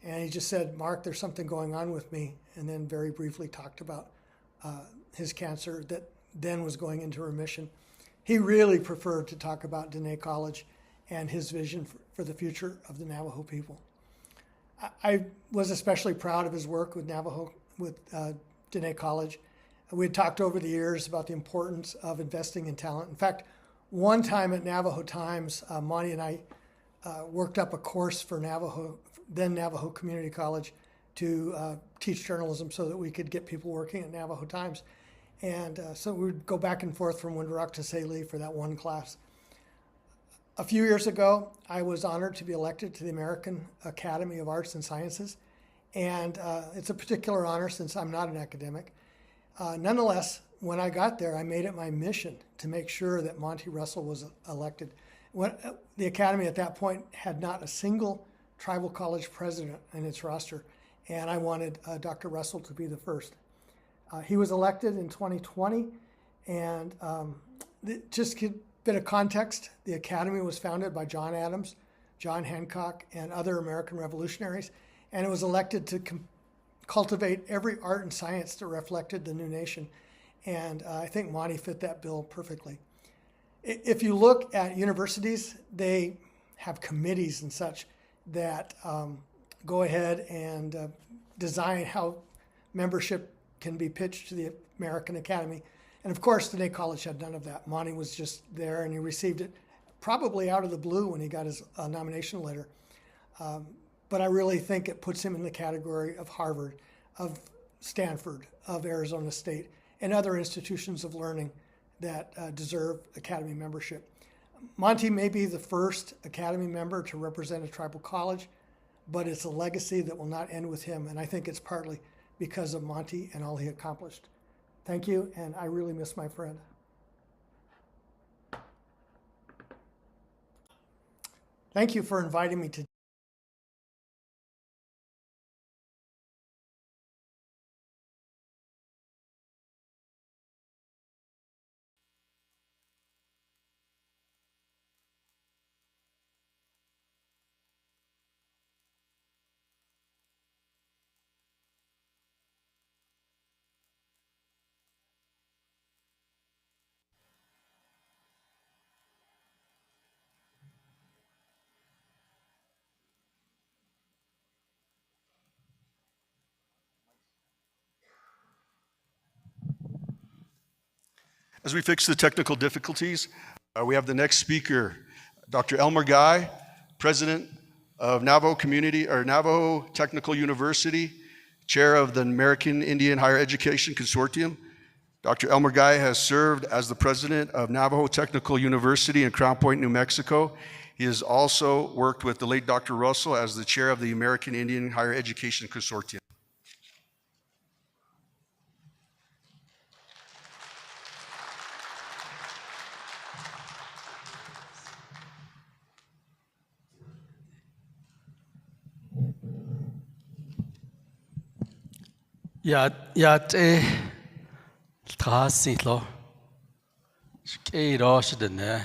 Speaker 7: and he just said, "Mark, there's something going on with me," and then very briefly talked about his cancer that then was going into remission. He really preferred to talk about Diné College and his vision for the future of the Navajo people. I was especially proud of his work with Diné College. We had talked over the years about the importance of investing in talent. In fact, one time at Navajo Times, Monty and I worked up a course for then Navajo Community College to teach journalism so that we could get people working at Navajo Times. And so we would go back and forth from Window Rock to Tsaile for that one class. A few years ago, I was honored to be elected to the American Academy of Arts and Sciences. And it's a particular honor since I'm not an academic. Nonetheless, when I got there, I made it my mission to make sure that Monty Russell was elected. The Academy at that point had not a single tribal college president in its roster, and I wanted Dr. Russell to be the first. He was elected in 2020, and just a bit of context, the Academy was founded by John Adams, John Hancock, and other American revolutionaries, and it was elected to cultivate every art and science that reflected the new nation. And I think Monty fit that bill perfectly. If you look at universities, they have committees and such that go ahead and design how membership can be pitched to the American Academy. And of course, Diné College had none of that. Monty was just there, and he received it probably out of the blue when he got his nomination letter. But I really think it puts him in the category of Harvard, of Stanford, of Arizona State, and other institutions of learning that deserve Academy membership. Monty may be the first Academy member to represent a tribal college, but it's a legacy that will not end with him, and I think it's partly because of Monty and all he accomplished. Thank you, and I really miss my friend. Thank you for inviting me to
Speaker 1: As we fix the technical difficulties, we have the next speaker, Dr. Elmer Guy, President of Navajo Technical University, Chair of the American Indian Higher Education Consortium. Dr. Elmer Guy has served as the President of Navajo Technical University in Crown Point, New Mexico. He has also worked with the late Dr. Roessel as the Chair of the American Indian Higher Education Consortium.
Speaker 9: Tsaile Tsaile Ariz Diné.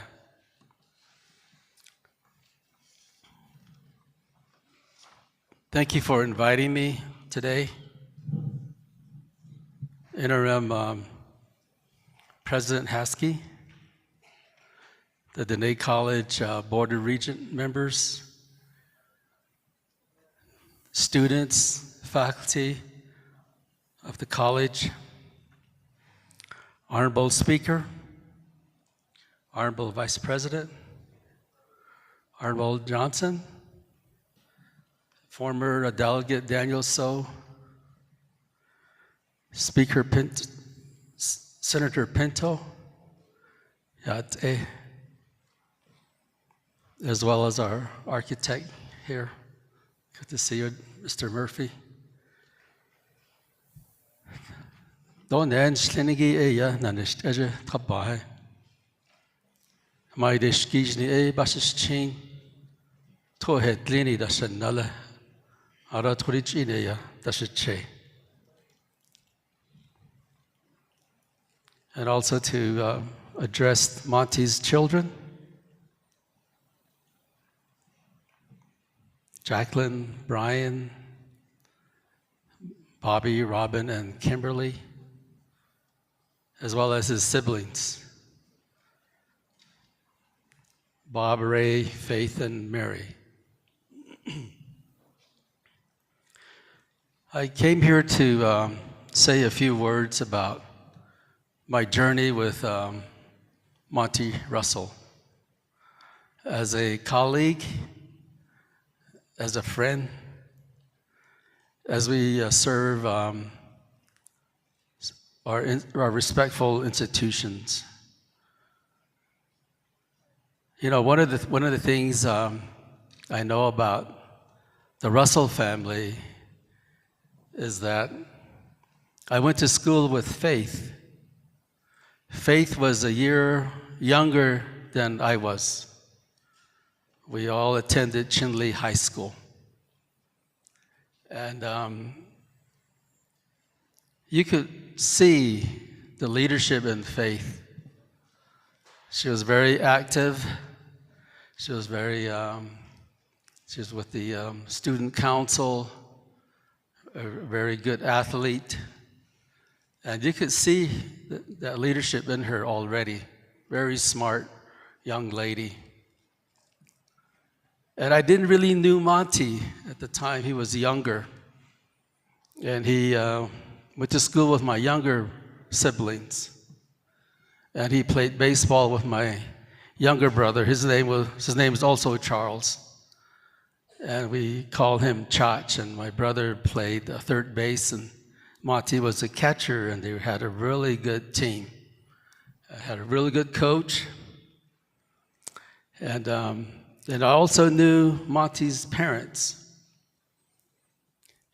Speaker 9: Thank you for inviting me today. Interim President Haskey, the Diné College Board of Regent members, students, faculty of the college, Honorable Speaker, Honorable Vice President, Honorable Johnson, former Delegate Daniel So, Speaker Senator Pinto, as well as our architect here. Good to see you, Mr. Murphy. Don't Slinigi Aya Nanish Eja Tabai. My Dishkijni A Basis Chin, Tohet Lini Dashanala, Aratorichineya Dashache. And also to address Monty's children, Jacqueline, Brian, Bobby, Robin, and Kimberly, as well as his siblings, Bob, Ray, Faith, and Mary. I came here to say a few words about my journey with Monty Russell. As a colleague, as a friend, as we serve our respectful institutions. You know, one of the things I know about the Roessel family is that I went to school with Faith. Faith was a year younger than I was. We all attended Chinle High School. And you could see the leadership in Faith. She was very active. She was she was with the student council, a very good athlete. And you could see that leadership in her already. Very smart young lady. And I didn't really knew Monty at the time. He was younger. And he went to school with my younger siblings. And he played baseball with my younger brother. His name is also Charles. And we called him Chach, and my brother played third base, and Monty was a catcher, and they had a really good team. Had a really good coach. And I also knew Monty's parents.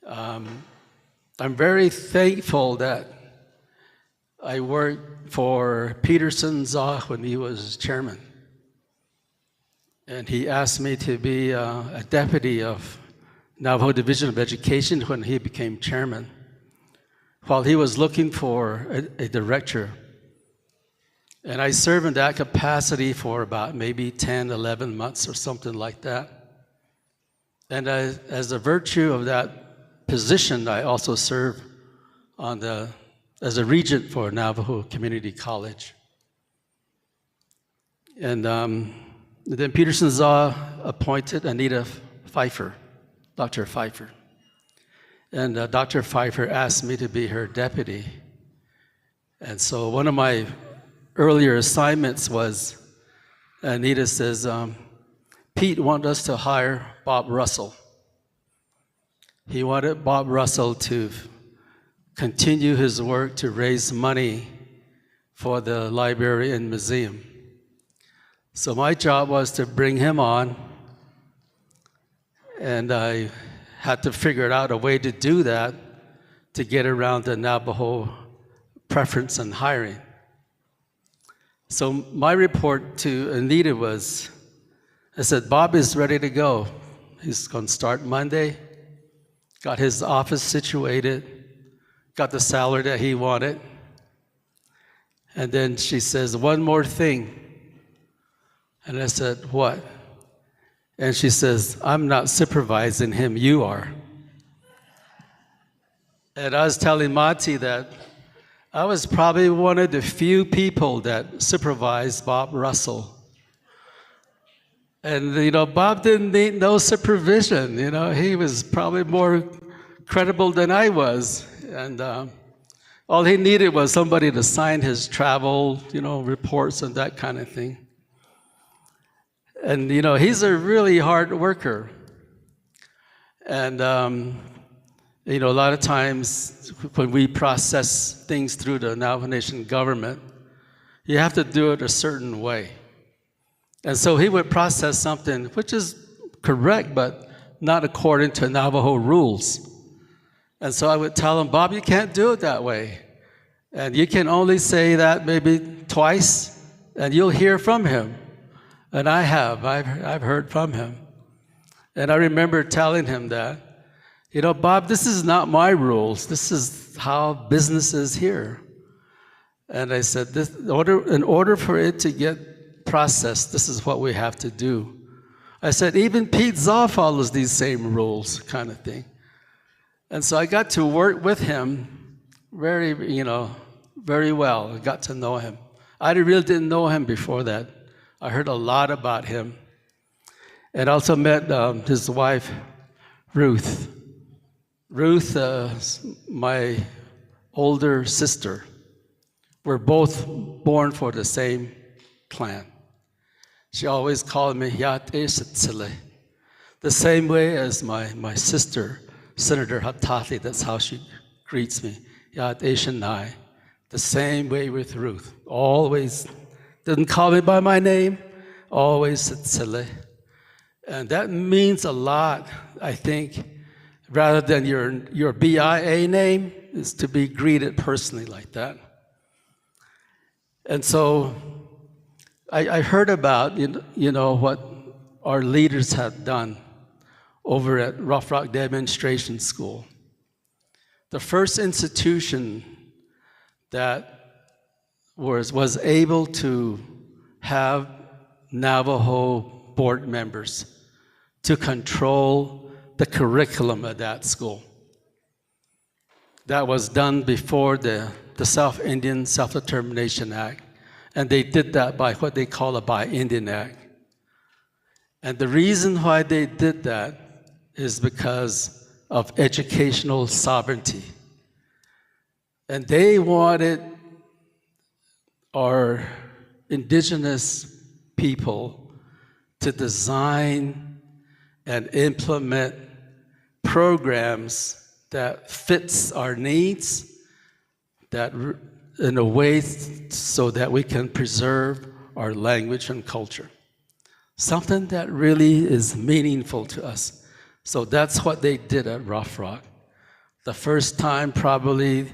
Speaker 9: I'm very thankful that I worked for Peterson Tsaile when he was chairman. And he asked me to be a deputy of Navajo Division of Education when he became chairman, while he was looking for a director. And I served in that capacity for about maybe 10, 11 months or something like that. And as a virtue of that position, I also served as a regent for Navajo Community College. And then Peterson Tsaile appointed Anita Pfeiffer, Dr. Pfeiffer. And Dr. Pfeiffer asked me to be her deputy. And so one of my earlier assignments was, Anita says, Pete wanted us to hire Bob Roessel. He wanted Bob Roessel to continue his work to raise money for the library and museum. So my job was to bring him on, and I had to figure out a way to do that to get around the Navajo preference on hiring. So my report to Anita was, I said, Bob is ready to go. He's going to start Monday, got his office situated, got the salary that he wanted. And then she says, one more thing. And I said, what? And she says, I'm not supervising him, you are. And I was telling Monty that I was probably one of the few people that supervised Bob Roessel. And, Bob didn't need no supervision. He was probably more credible than I was. And all he needed was somebody to sign his travel, reports and that kind of thing. And, he's a really hard worker. And, a lot of times when we process things through the Navajo Nation government, you have to do it a certain way. And so he would process something which is correct, but not according to Navajo rules. And so I would tell him, Bob, you can't do it that way. And you can only say that maybe twice, and you'll hear from him. And I've heard from him. And I remember telling him that, Bob, this is not my rules. This is how business is here. And I said, in order for it to get processed, this is what we have to do. I said, even Pete Tsaile follows these same rules, kind of thing. And so I got to work with him very well. I got to know him. I really didn't know him before that. I heard a lot about him. And also met his wife, Ruth. Ruth, my older sister. We're both born for the same clan. She always called me Tsaile, the same way as my sister, Senator Hatati. That's how she greets me, Shanai. The same way with Ruth. Always didn't call me by my name, always Tsaile. And that means a lot, I think, rather than your BIA name, is to be greeted personally like that. And so I heard about what our leaders had done over at Rough Rock Demonstration School. The first institution that was able to have Navajo board members to control the curriculum at that school. That was done before the South Indian Self-Determination Act, and they did that by what they call a Bi-Indian Act. And the reason why they did that is because of educational sovereignty. And they wanted our indigenous people to design and implement programs that fits our needs, that in a way so that we can preserve our language and culture. Something that really is meaningful to us. So that's what they did at Rough Rock. The first time probably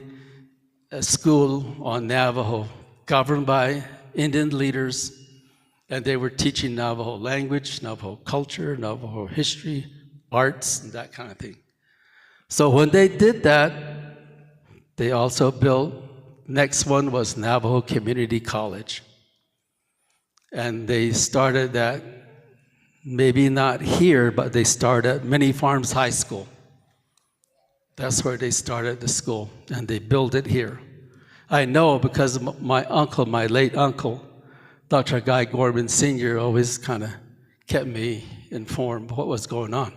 Speaker 9: a school on Navajo, governed by Indian leaders, and they were teaching Navajo language, Navajo culture, Navajo history, arts, and that kind of thing. So when they did that, they also built, next one was Navajo Community College. And they started that, maybe not here, but they started at Many Farms High School. That's where they started the school, and they built it here. I know because my uncle, my late uncle, Dr. Guy Gorman Sr., always kind of kept me informed of what was going on.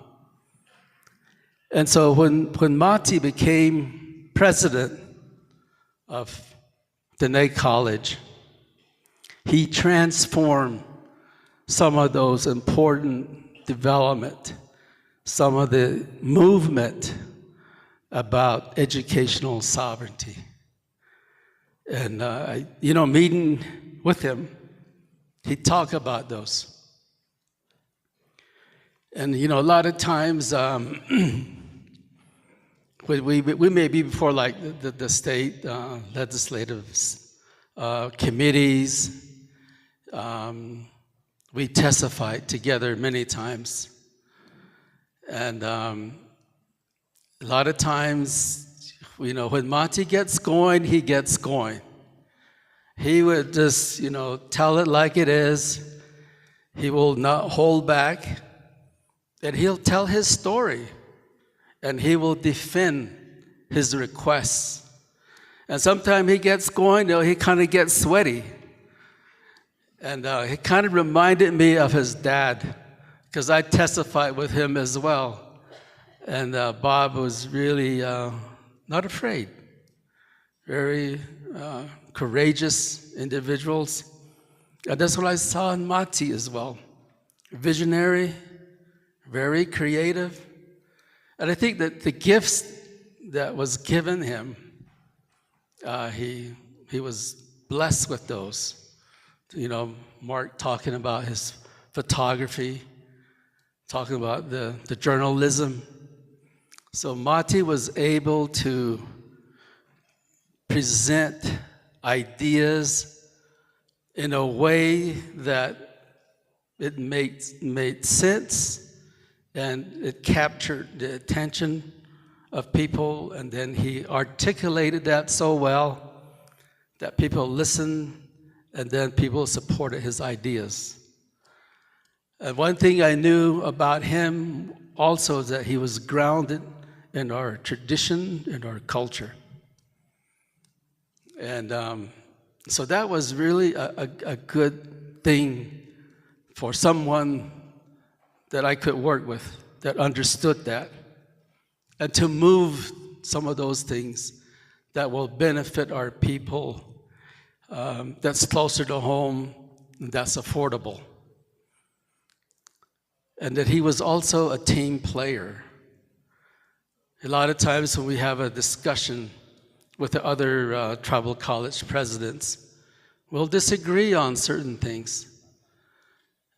Speaker 9: And so when Monty became president of Diné College, he transformed some of those important development, some of the movement about educational sovereignty. And, meeting with him, he talked about those. And, a lot of times, we may be before like the state legislative committees. We testified together many times. And a lot of times, when Monty gets going, he gets going. He would just, tell it like it is. He will not hold back. And he'll tell his story. And he will defend his requests. And sometimes he gets going, he kind of gets sweaty. And he kind of reminded me of his dad, because I testified with him as well. And Bob was really not afraid. Very courageous individuals. And that's what I saw in Monty as well. Visionary, very creative. And I think that the gifts that was given him, he was blessed with those. Mark talking about his photography, talking about the journalism. So Monty was able to present ideas in a way that it made sense, and it captured the attention of people, and then he articulated that so well that people listened, and then people supported his ideas. And one thing I knew about him also is that he was grounded in our tradition, in our culture. And so that was really a good thing for someone that I could work with, that understood that, and to move some of those things that will benefit our people, that's closer to home, that's affordable. And that he was also a team player. A lot of times when we have a discussion with the other tribal college presidents, we'll disagree on certain things.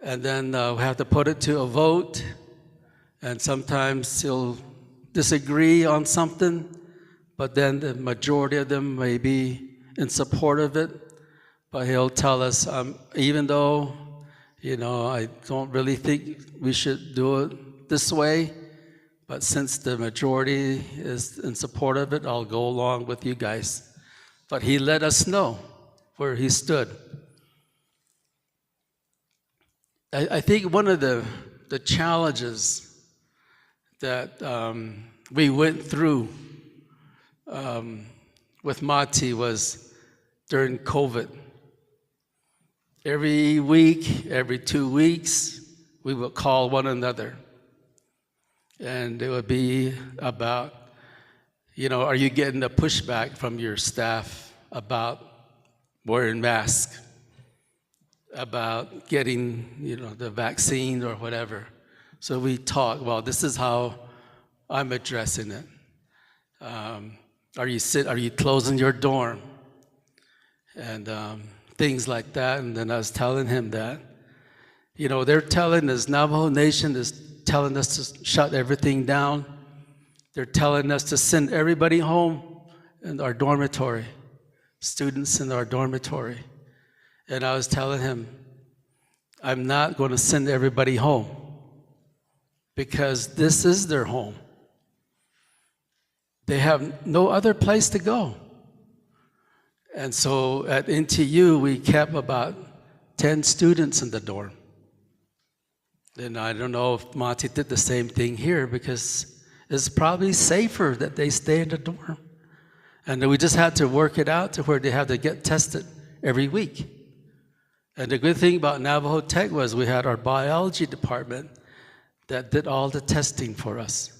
Speaker 9: And then we have to put it to a vote, and sometimes he'll disagree on something, but then the majority of them may be in support of it. But he'll tell us, even though, I don't really think we should do it this way, but since the majority is in support of it, I'll go along with you guys. But he let us know where he stood. I think one of the challenges that we went through with Monty was during COVID. Every week, every 2 weeks, we would call one another. And it would be about, Are you getting a pushback from your staff about wearing masks, about getting, the vaccine or whatever? So we talk, well, this is how I'm addressing it. Are you closing your dorm? And things like that. And then I was telling him that, they're telling us, Navajo Nation is telling us to shut everything down. They're telling us to send everybody home in our dormitory, students in our dormitory. And I was telling him, I'm not going to send everybody home because this is their home. They have no other place to go. And so at NTU, we kept about 10 students in the dorm. And I don't know if Monty did the same thing here because it's probably safer that they stay in the dorm. And we just had to work it out to where they have to get tested every week. And the good thing about Navajo Tech was we had our biology department that did all the testing for us.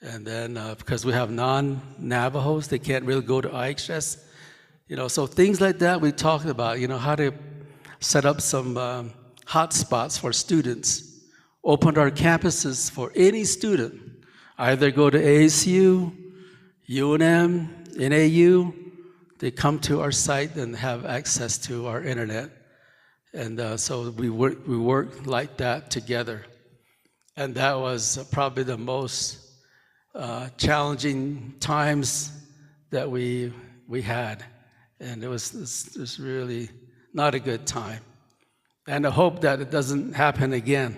Speaker 9: And then because we have non-Navajos, they can't really go to IHS. So things like that we talked about, how to set up some hot spots for students, opened our campuses for any student, either go to ASU, UNM, NAU, they come to our site and have access to our internet. And so we worked like that together. And that was probably the most challenging times that we had. And it was really not a good time. And I hope that it doesn't happen again.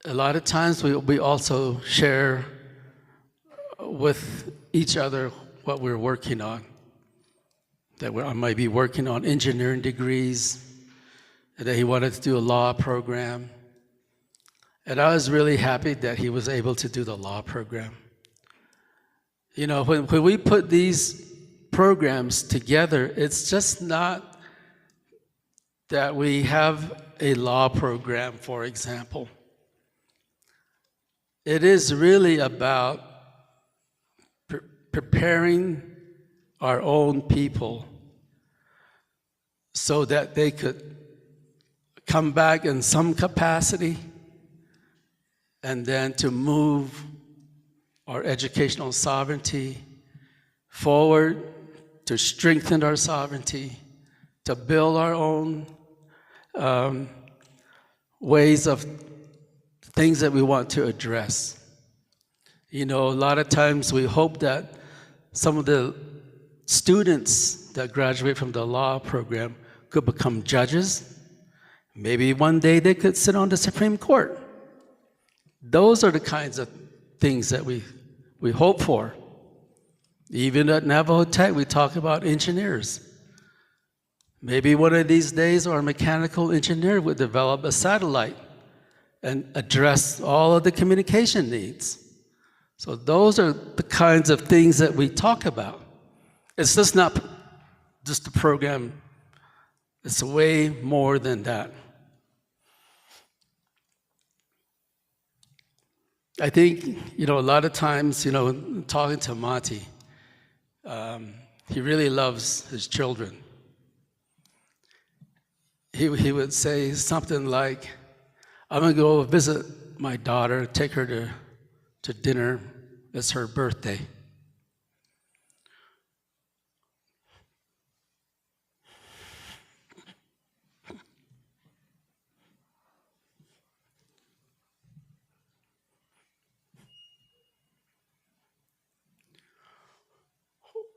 Speaker 9: A lot of times we also share with each other what we're working on. I might be working on engineering degrees, and that he wanted to do a law program. And I was really happy that he was able to do the law program. When we put these programs together, it's just not that we have a law program, for example. It is really about preparing our own people so that they could come back in some capacity and then to move our educational sovereignty forward, to strengthen our sovereignty, to build our own ways of things that we want to address. A lot of times we hope that some of the students that graduate from the law program could become judges. Maybe one day they could sit on the Supreme Court. Those are the kinds of things that we hope for. Even at Navajo Tech, we talk about engineers. Maybe one of these days our mechanical engineer would develop a satellite and address all of the communication needs. So those are the kinds of things that we talk about. It's just not just a program. It's way more than that. I think, a lot of times, talking to Monty, he really loves his children. He would say something like, I'm going to go visit my daughter, take her to dinner. It's her birthday.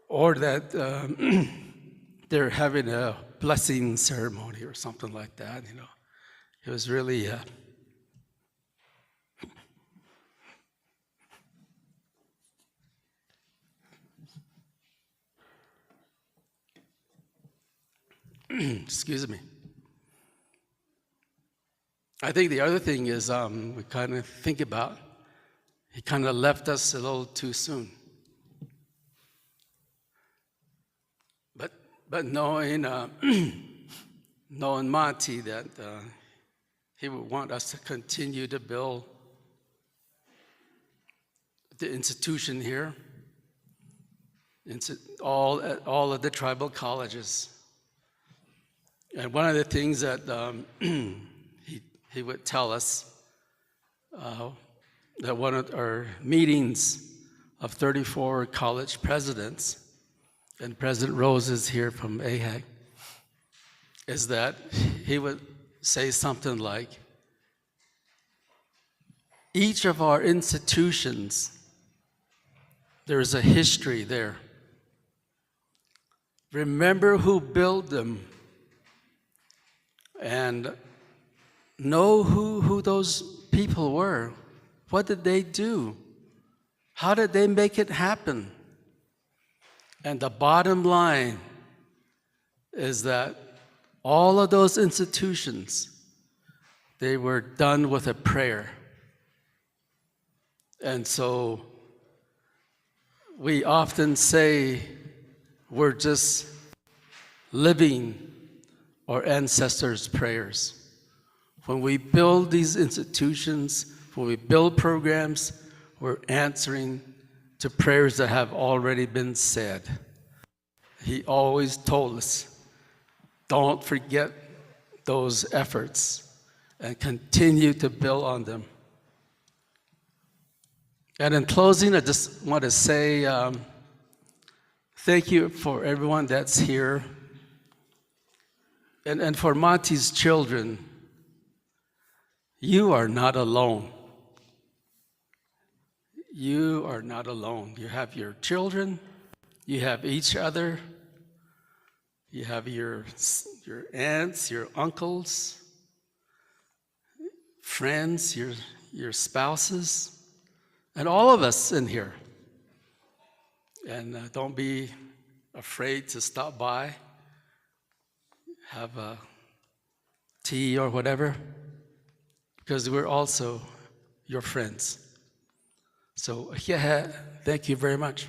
Speaker 9: Or that they're having a blessing ceremony or something like that, It was really excuse me. I think the other thing is we kind of think about, he kind of left us a little too soon. But knowing Monty, that he would want us to continue to build the institution here, all of the tribal colleges. And one of the things that he would tell us, that one of our meetings of 34 college presidents, and President Rose is here from AHAC, is that he would say something like, each of our institutions, there is a history there. Remember who built them and know who those people were. What did they do? How did they make it happen? And the bottom line is that all of those institutions, they were done with a prayer. And so we often say we're just living our ancestors' prayers. When we build these institutions, when we build programs, we're answering to prayers that have already been said. He always told us, don't forget those efforts and continue to build on them. And in closing, I just want to say thank you for everyone that's here. And for Monty's children, you are not alone. You are not alone. You have your children, you have each other, you have your aunts, your uncles, friends, your spouses, and all of us in here. And don't be afraid to stop by, have a tea or whatever, because we're also your friends. So, yeah, thank you very much.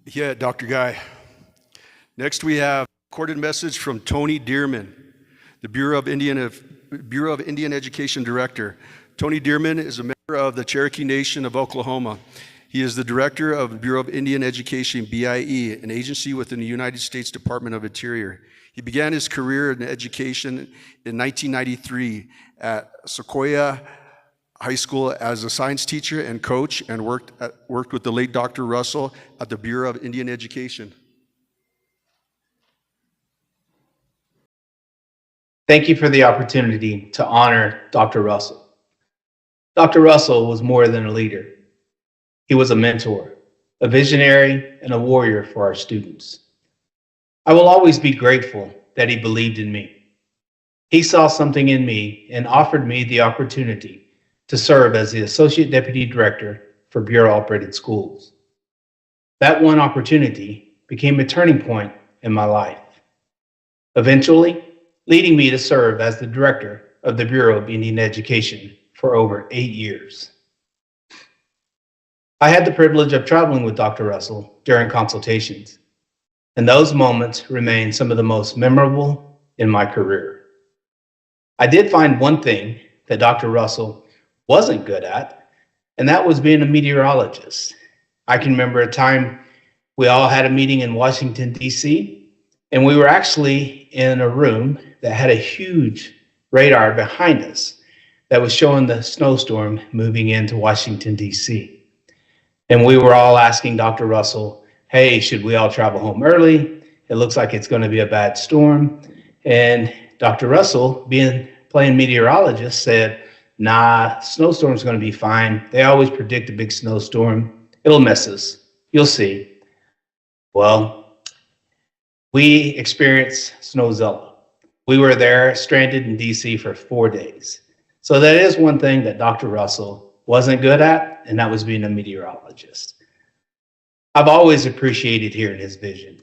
Speaker 1: Yeah, Dr. Guy. Next, we have a recorded message from Tony Dearman, the Bureau of Indian Education Director. Tony Dearman is a member of the Cherokee Nation of Oklahoma. He is the director of the Bureau of Indian Education, BIE, an agency within the United States Department of Interior. He began his career in education in 1993 at Sequoia High School as a science teacher and coach, and worked with the late Dr. Roessel at the Bureau of Indian Education.
Speaker 10: Thank you for the opportunity to honor Dr. Roessel. Dr. Roessel was more than a leader. He was a mentor, a visionary, and a warrior for our students. I will always be grateful that he believed in me. He saw something in me and offered me the opportunity to serve as the Associate Deputy Director for Bureau-operated schools. That one opportunity became a turning point in my life, eventually leading me to serve as the Director of the Bureau of Indian Education for over 8 years. I had the privilege of traveling with Dr. Roessel during consultations, and those moments remain some of the most memorable in my career. I did find one thing that Dr. Roessel wasn't good at, and that was being a meteorologist. I can remember a time we all had a meeting in Washington, D.C., and we were actually in a room that had a huge radar behind us that was showing the snowstorm moving into Washington, D.C. And we were all asking Dr. Roessel, hey, should we all travel home early? It looks like it's going to be a bad storm. And Dr. Roessel, playing meteorologist, said, nah, snowstorm's going to be fine. They always predict a big snowstorm. It'll miss us. You'll see. Well, we experienced Snowzilla. We were there stranded in DC for 4 days. So that is one thing that Dr. Roessel wasn't good at, and that was being a meteorologist. I've always appreciated hearing his vision,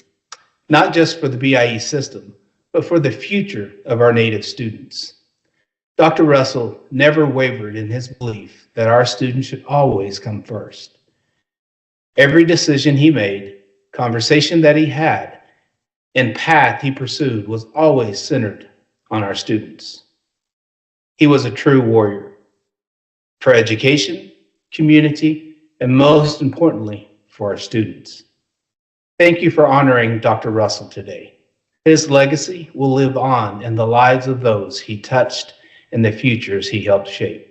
Speaker 10: not just for the BIE system, but for the future of our Native students. Dr. Roessel never wavered in his belief that our students should always come first. Every decision he made, conversation that he had, and path he pursued was always centered on our students. He was a true warrior for education, community, and most importantly, for our students. Thank you for honoring Dr. Roessel today. His legacy will live on in the lives of those he touched and the futures he helped shape.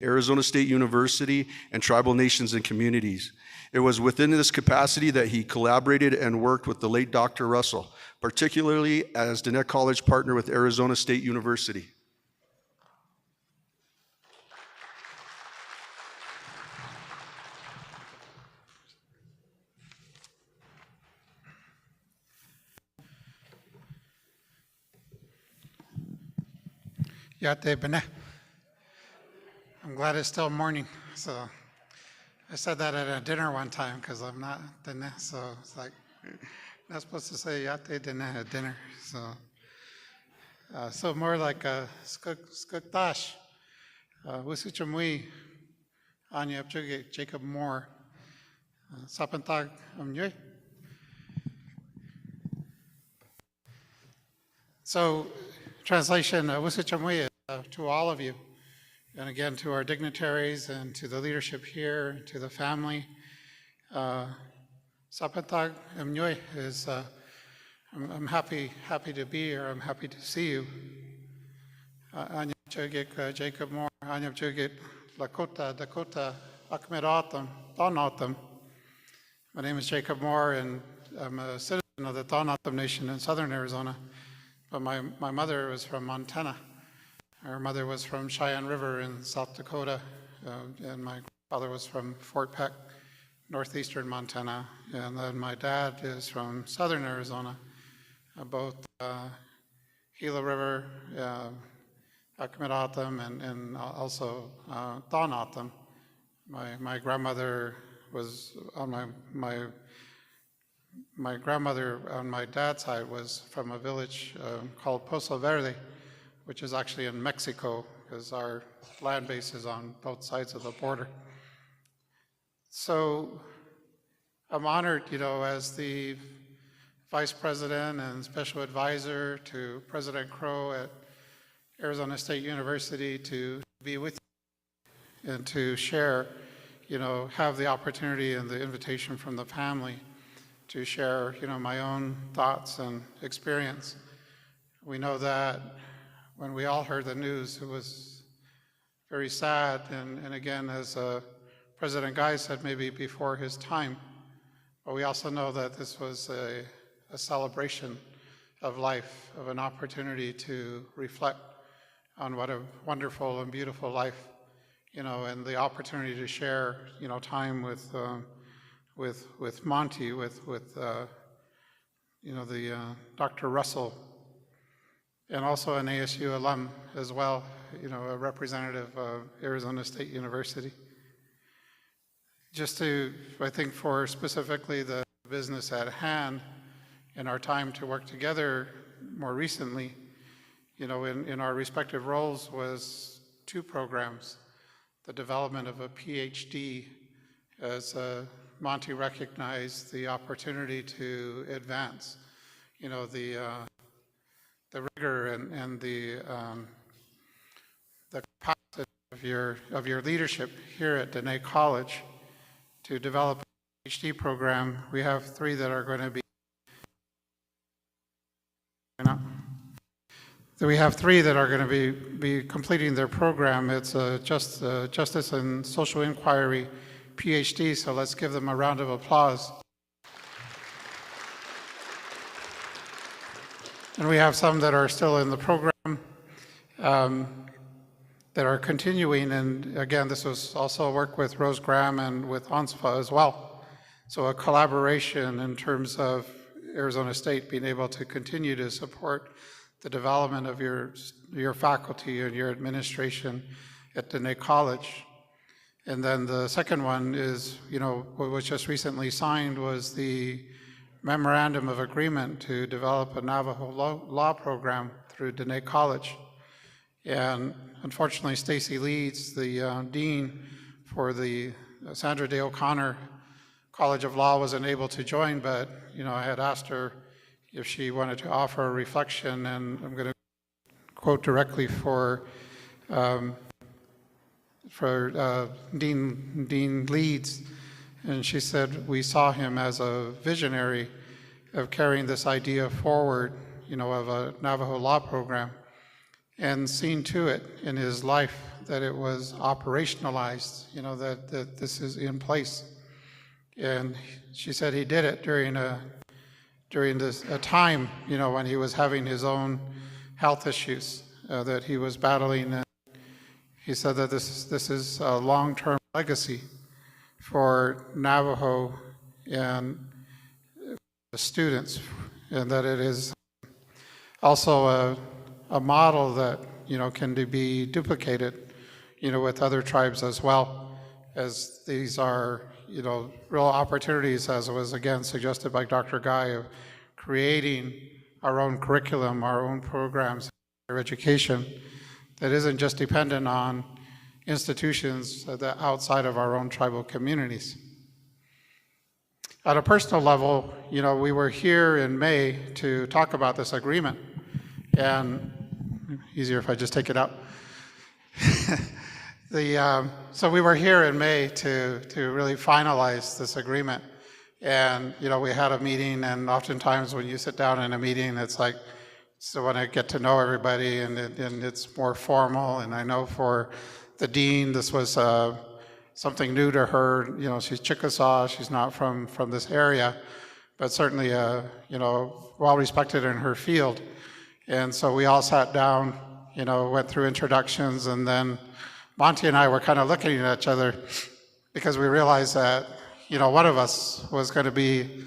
Speaker 1: Arizona State University, and tribal nations and communities. It was within this capacity that he collaborated and worked with the late Dr. Roessel, particularly as Diné College partner with Arizona State University.
Speaker 11: Yate Bene. I'm glad it's still morning. So I said that at a dinner one time because I'm not Diné, so it's like not supposed to say Yate Diné at dinner. So more like a skuktash. Wisuchamui Anya Jacob Moore. Sapantag Amnye. So translation, Wisuchamui to all of you. And again, to our dignitaries and to the leadership here, to the family. Sapantag Mnyoy is, I'm happy to be here. I'm happy to see you. Anyam Chugik Jacob Moore, Anyam Chugik Lakota, Dakota, Akmeratam, Donatam. My name is Jacob Moore, and I'm a citizen of the Donatam Nation in southern Arizona. But my mother was from Montana. Her mother was from Cheyenne River in South Dakota, and my father was from Fort Peck, northeastern Montana. And then my dad is from southern Arizona, both Gila River, Akmeratam, and also Donatam. My grandmother was on my grandmother on my dad's side was from a village called Pozo Verde, which is actually in Mexico, because our land base is on both sides of the border. So I'm honored, as the Vice President and Special Advisor to President Crow at Arizona State University to be with you and to share, have the opportunity and the invitation from the family to share, my own thoughts and experience. We know that when we all heard the news, it was very sad, and again, as President Guy said, maybe before his time, but we also know that this was a celebration of life, of an opportunity to reflect on what a wonderful and beautiful life, and the opportunity to share, time with Monty, with the Dr. Roessel, and also an ASU alum as well, a representative of Arizona State University. Just to, I think, for specifically the business at hand and our time to work together more recently, in our respective roles was 2 programs. The development of a PhD, as Monty recognized the opportunity to advance, the rigor and the capacity of your leadership here at Diné College to develop a PhD program. We have 3 that are going to be. We have 3 that are going to be completing their program. It's Justice and Social Inquiry PhD. So let's give them a round of applause. And we have some that are still in the program. that are continuing. And again, this was also work with Rose Graham and with ONSFA as well. So a collaboration in terms of Arizona State being able to continue to support the development of your faculty and your administration at Diné College. And then the second one is, what was just recently signed was the memorandum of agreement to develop a Navajo law program through Diné College. And unfortunately, Stacy Leeds, the dean for the Sandra Day O'Connor College of Law, wasn't able to join, but I had asked her if she wanted to offer a reflection, and I'm going to quote directly for Dean Leeds, and she said, we saw him as a visionary of carrying this idea forward, of a Navajo law program, and seen to it in his life that it was operationalized, that this is in place. And she said he did it during a time, when he was having his own health issues that he was battling. And he said that this is a long-term legacy for Navajo and the students, and that it is also a model that can be duplicated, with other tribes as well, as these are real opportunities, as was again suggested by Dr. Guy, of creating our own curriculum, our own programs, our education that isn't just dependent on institutions that outside of our own tribal communities. At a personal level, we were here in May to talk about this agreement, and easier if I just take it out. So we were here in May to really finalize this agreement, and we had a meeting, and oftentimes when you sit down in a meeting, it's like, so when I get to know everybody, and it's more formal. And I know for the dean, this was something new to her. She's Chickasaw, she's not from this area, but certainly well respected in her field. And so we all sat down, went through introductions, and then Monty and I were kind of looking at each other because we realized that, one of us was going to be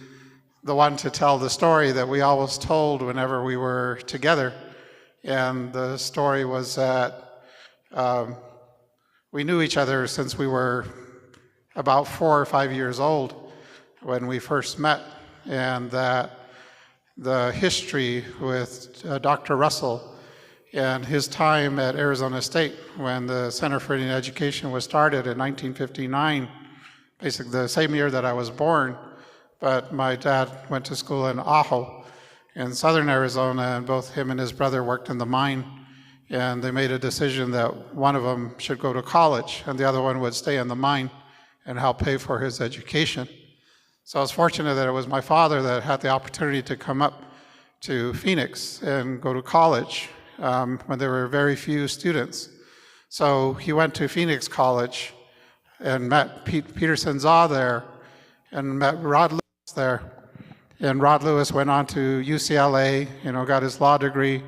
Speaker 11: the one to tell the story that we always told whenever we were together. And the story was that we knew each other since we were about 4 or 5 years old when we first met, and that the history with Dr. Roessel and his time at Arizona State when the Center for Indian Education was started in 1959, basically the same year that I was born. But my dad went to school in Ajo in southern Arizona, and both him and his brother worked in the mine, and they made a decision that one of them should go to college and the other one would stay in the mine and help pay for his education. So I was fortunate that it was my father that had the opportunity to come up to Phoenix and go to college when there were very few students. So he went to Phoenix College and met Peterson Tsaile there, and met Rod Lewis there. And Rod Lewis went on to UCLA, got his law degree,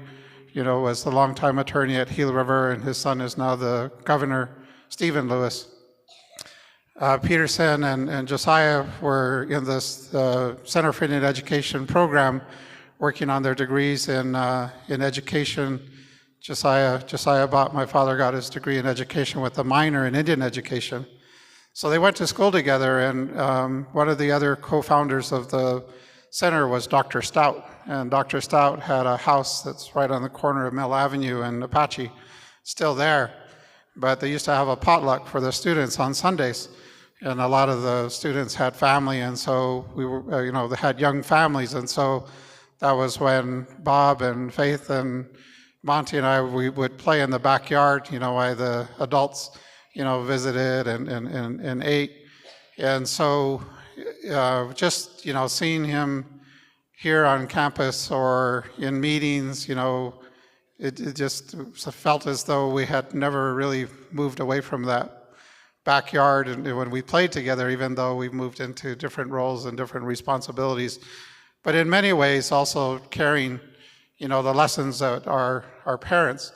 Speaker 11: was the longtime attorney at Gila River, and his son is now the governor, Stephen Lewis. Peterson and Josiah were in this Center for Indian Education program, working on their degrees in education. My father got his degree in education with a minor in Indian education. So they went to school together, and one of the other co-founders of the center was Dr. Stout. And Dr. Stout had a house that's right on the corner of Mill Avenue and Apache, still there. But they used to have a potluck for the students on Sundays. And a lot of the students had family, and so we were, they had young families. And so that was when Bob and Faith and Monty and I, we would play in the backyard, while the adults visited and ate. And so just, seeing him here on campus or in meetings, it just felt as though we had never really moved away from that backyard and when we played together, even though we've moved into different roles and different responsibilities. But in many ways also carrying, the lessons that our parents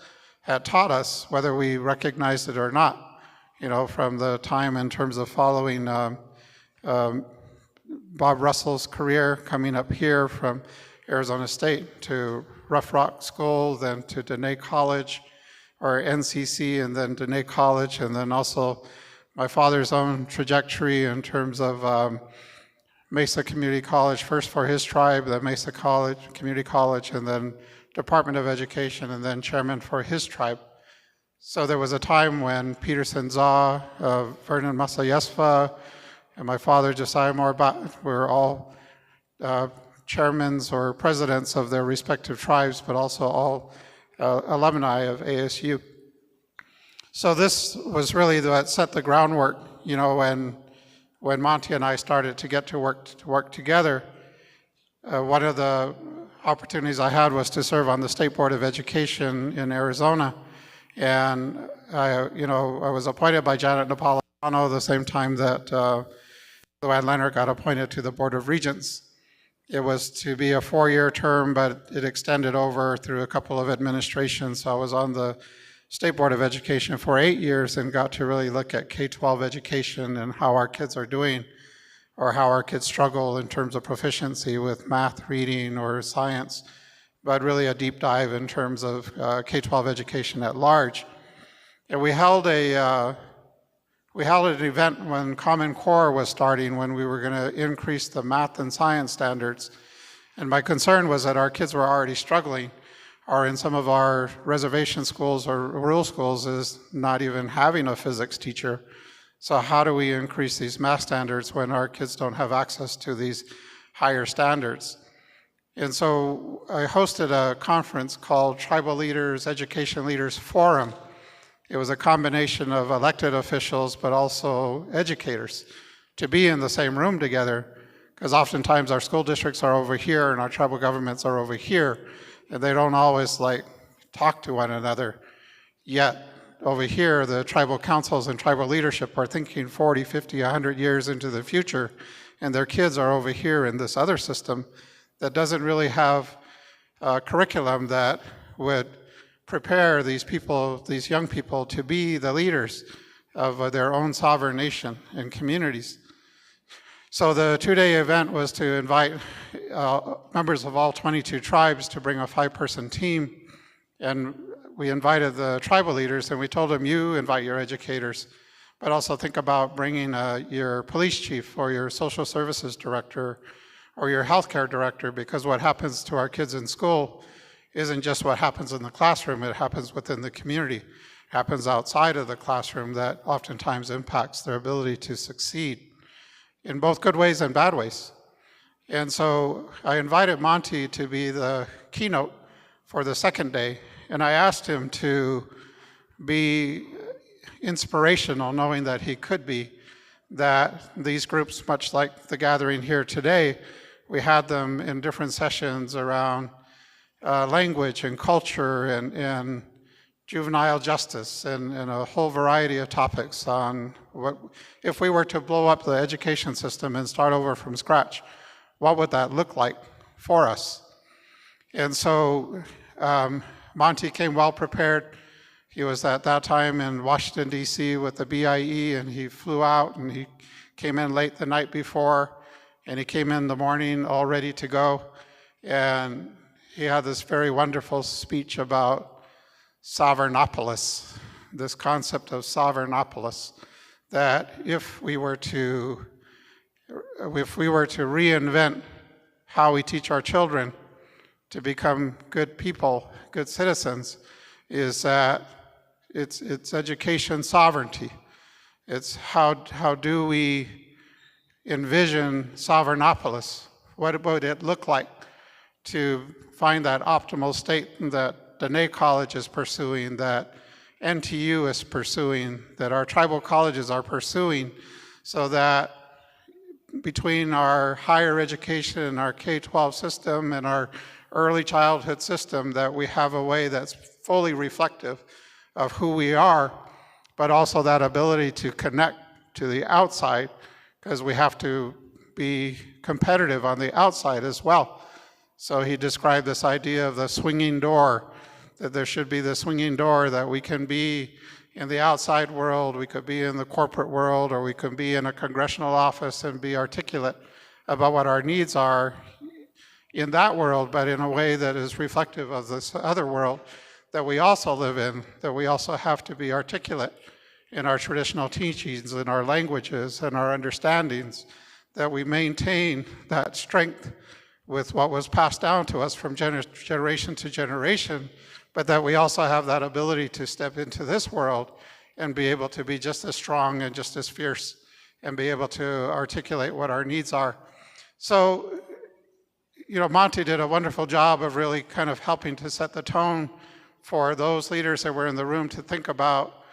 Speaker 11: had taught us, whether we recognized it or not, from the time in terms of following Bob Russell's career, coming up here from Arizona State to Rough Rock School, then to Diné College, or NCC, and then Diné College, and then also my father's own trajectory in terms of Mesa Community College, first for his tribe, then Mesa College, Community College, and then Department of Education, and then chairman for his tribe. So there was a time when Peterson Zaw, Vernon Masayesfa, and my father, Josiah Morbat, were all chairmen or presidents of their respective tribes, but also all alumni of ASU. So this was really what set the groundwork, when Monty and I started to get to work together. One of the opportunities I had was to serve on the State Board of Education in Arizona, and I was appointed by Janet Napolitano the same time that Luann Leonard got appointed to the Board of Regents. It was to be a 4-year term, but it extended over through a couple of administrations. So I was on the State Board of Education for 8 years and got to really look at K-12 education and how our kids are doing, or how our kids struggle in terms of proficiency with math, reading, or science, but really a deep dive in terms of K-12 education at large. And we held an event when Common Core was starting, when we were going to increase the math and science standards. And my concern was that our kids were already struggling, or in some of our reservation schools or rural schools is not even having a physics teacher. So how do we increase these math standards when our kids don't have access to these higher standards? And so I hosted a conference called Tribal Leaders, Education Leaders Forum. It was a combination of elected officials, but also educators, to be in the same room together, because oftentimes our school districts are over here and our tribal governments are over here, and they don't always talk to one another. Yet over here, the tribal councils and tribal leadership are thinking 40, 50, 100 years into the future, and their kids are over here in this other system that doesn't really have a curriculum that would prepare these people, these young people, to be the leaders of their own sovereign nation and communities. So the 2-day event was to invite members of all 22 tribes to bring a 5-person team. And we invited the tribal leaders and we told them, you invite your educators, but also think about bringing your police chief or your social services director or your healthcare director, because what happens to our kids in school isn't just what happens in the classroom, it happens within the community. It happens outside of the classroom that oftentimes impacts their ability to succeed in both good ways and bad ways. And so I invited Monty to be the keynote for the second day, and I asked him to be inspirational, knowing that he could be, that these groups, much like the gathering here today, we had them in different sessions around language and culture and juvenile justice and a whole variety of topics on what, if we were to blow up the education system and start over from scratch, what would that look like for us? And so Monty came well prepared. He was at that time in Washington, D.C. with the BIE, and he flew out and he came in late the night before, and he came in the morning all ready to go. And he had this very wonderful speech about sovereignopolis, this concept of sovereignopolis, that if we were to reinvent how we teach our children to become good people, good citizens, is that it's education sovereignty. It's how do we envision sovereignopolis? What would it look like to find that optimal state that Diné College is pursuing, that NTU is pursuing, that our tribal colleges are pursuing, so that between our higher education and our K-12 system and our early childhood system, that we have a way that's fully reflective of who we are, but also that ability to connect to the outside, because we have to be competitive on the outside as well. So he described this idea of the swinging door, that there should be the swinging door, that we can be in the outside world, we could be in the corporate world, or we could be in a congressional office and be articulate about what our needs are in that world, but in a way that is reflective of this other world that we also live in, that we also have to be articulate in our traditional teachings, in our languages, and our understandings, that we maintain that strength with what was passed down to us from generation to generation, but that we also have that ability to step into this world and be able to be just as strong and just as fierce and be able to articulate what our needs are. So, Monty did a wonderful job of really kind of helping to set the tone for those leaders that were in the room to think about,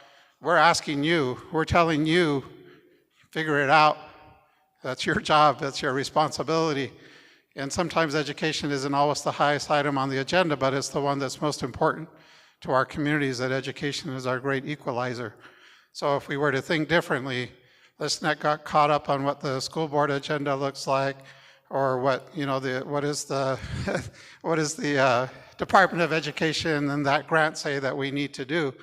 Speaker 11: we're asking you, we're telling you, figure it out. That's your job, that's your responsibility. And sometimes education isn't always the highest item on the agenda, but it's the one that's most important to our communities, that education is our great equalizer. So if we were to think differently, let's not get caught up on what the school board agenda looks like, or what is the Department of Education and that grant say that we need to do,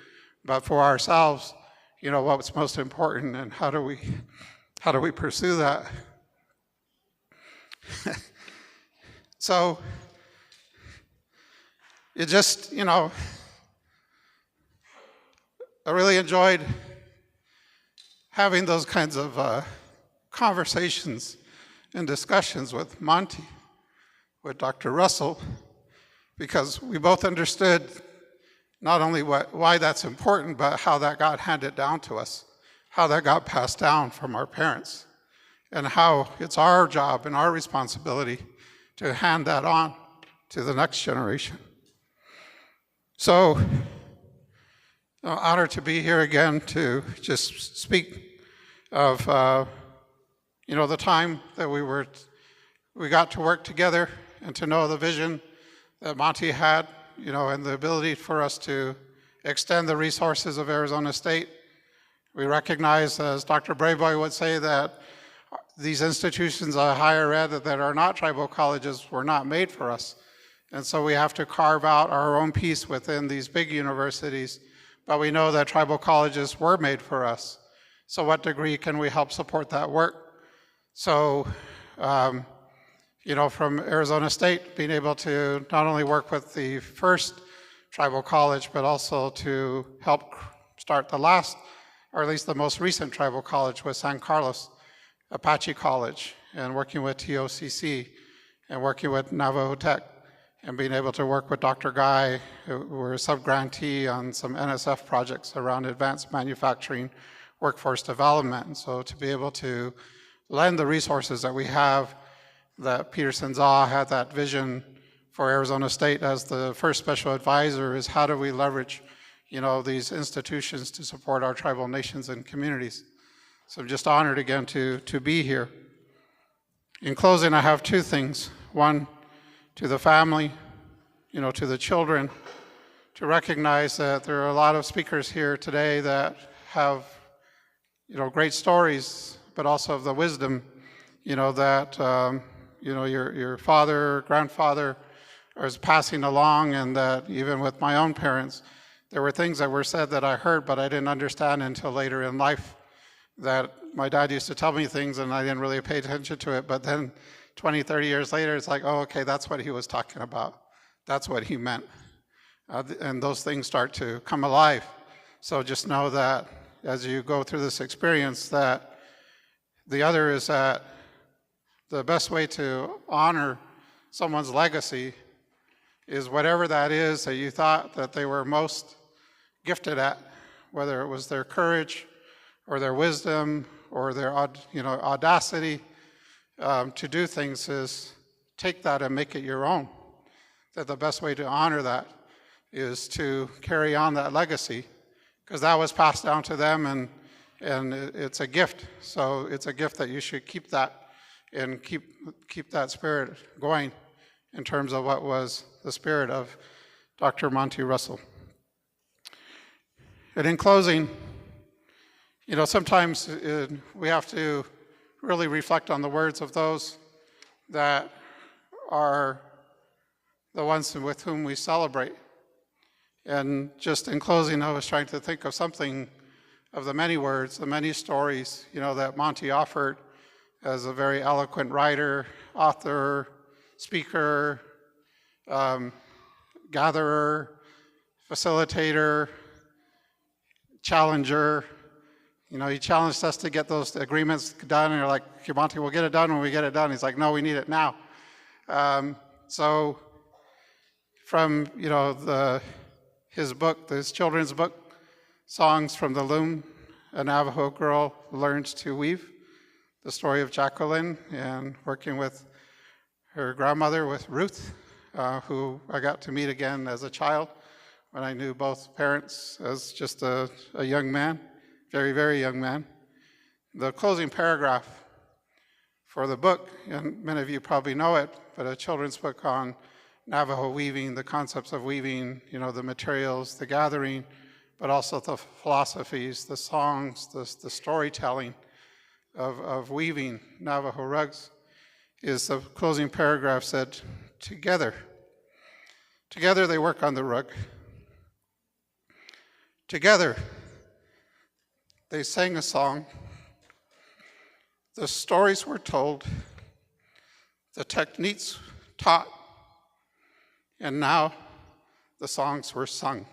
Speaker 11: but for ourselves, what's most important and how do we pursue that? So it just, I really enjoyed having those kinds of conversations and discussions with Monty, with Dr. Roessel, because we both understood not only why that's important, but how that got handed down to us, how that got passed down from our parents, and how it's our job and our responsibility to hand that on to the next generation. So, I'm honored to be here again to just speak of the time that we got to work together and to know the vision that Monty had, and the ability for us to extend the resources of Arizona State. We recognize, as Dr. Brayboy would say, that these institutions of higher ed that are not tribal colleges were not made for us. And so we have to carve out our own piece within these big universities, but we know that tribal colleges were made for us. So what degree can we help support that work? So, from Arizona State, being able to not only work with the first tribal college, but also to help start the last, or at least the most recent tribal college with San Carlos Apache College, and working with TOCC, and working with Navajo Tech, and being able to work with Dr. Guy, who were a sub-grantee on some NSF projects around advanced manufacturing, workforce development. And so to be able to lend the resources that we have, that Peterson Zaw had that vision for Arizona State as the first special advisor, is how do we leverage, these institutions to support our tribal nations and communities. So I'm just honored again to be here. In closing, I have two things. One, to the family, to the children, to recognize that there are a lot of speakers here today that have, great stories, but also of the wisdom, that, your father, grandfather is passing along, and that even with my own parents, there were things that were said that I heard, but I didn't understand until later in life. That my dad used to tell me things and I didn't really pay attention to it, but then 20, 30 years later, it's like, oh, okay, that's what he was talking about. That's what he meant. And those things start to come alive. So just know that as you go through this experience, that the other is that the best way to honor someone's legacy is whatever that is that you thought that they were most gifted at, whether it was their courage, or their wisdom, or their audacity to do things, is take that and make it your own. That the best way to honor that is to carry on that legacy, because that was passed down to them, and it's a gift. So it's a gift that you should keep that, and keep that spirit going in terms of what was the spirit of Dr. Monty Roessel. And in closing, sometimes we have to really reflect on the words of those that are the ones with whom we celebrate. And just in closing, I was trying to think of something of the many words, the many stories, that Monty offered as a very eloquent writer, author, speaker, gatherer, facilitator, challenger. He challenged us to get those agreements done, and you're like, okay, Monty, we'll get it done when we get it done. He's like, no, we need it now. So from, his book, his children's book, Songs from the Loom, a Navajo girl learns to weave, the story of Jacqueline, and working with her grandmother, with Ruth, who I got to meet again as a child when I knew both parents as just a young man, very, very young man. The closing paragraph for the book, and many of you probably know it, but a children's book on Navajo weaving, the concepts of weaving, the materials, the gathering, but also the philosophies, the songs, the storytelling of weaving Navajo rugs, is the closing paragraph said, together they work on the rug. Together, they sang a song. The stories were told, the techniques taught, and now the songs were sung.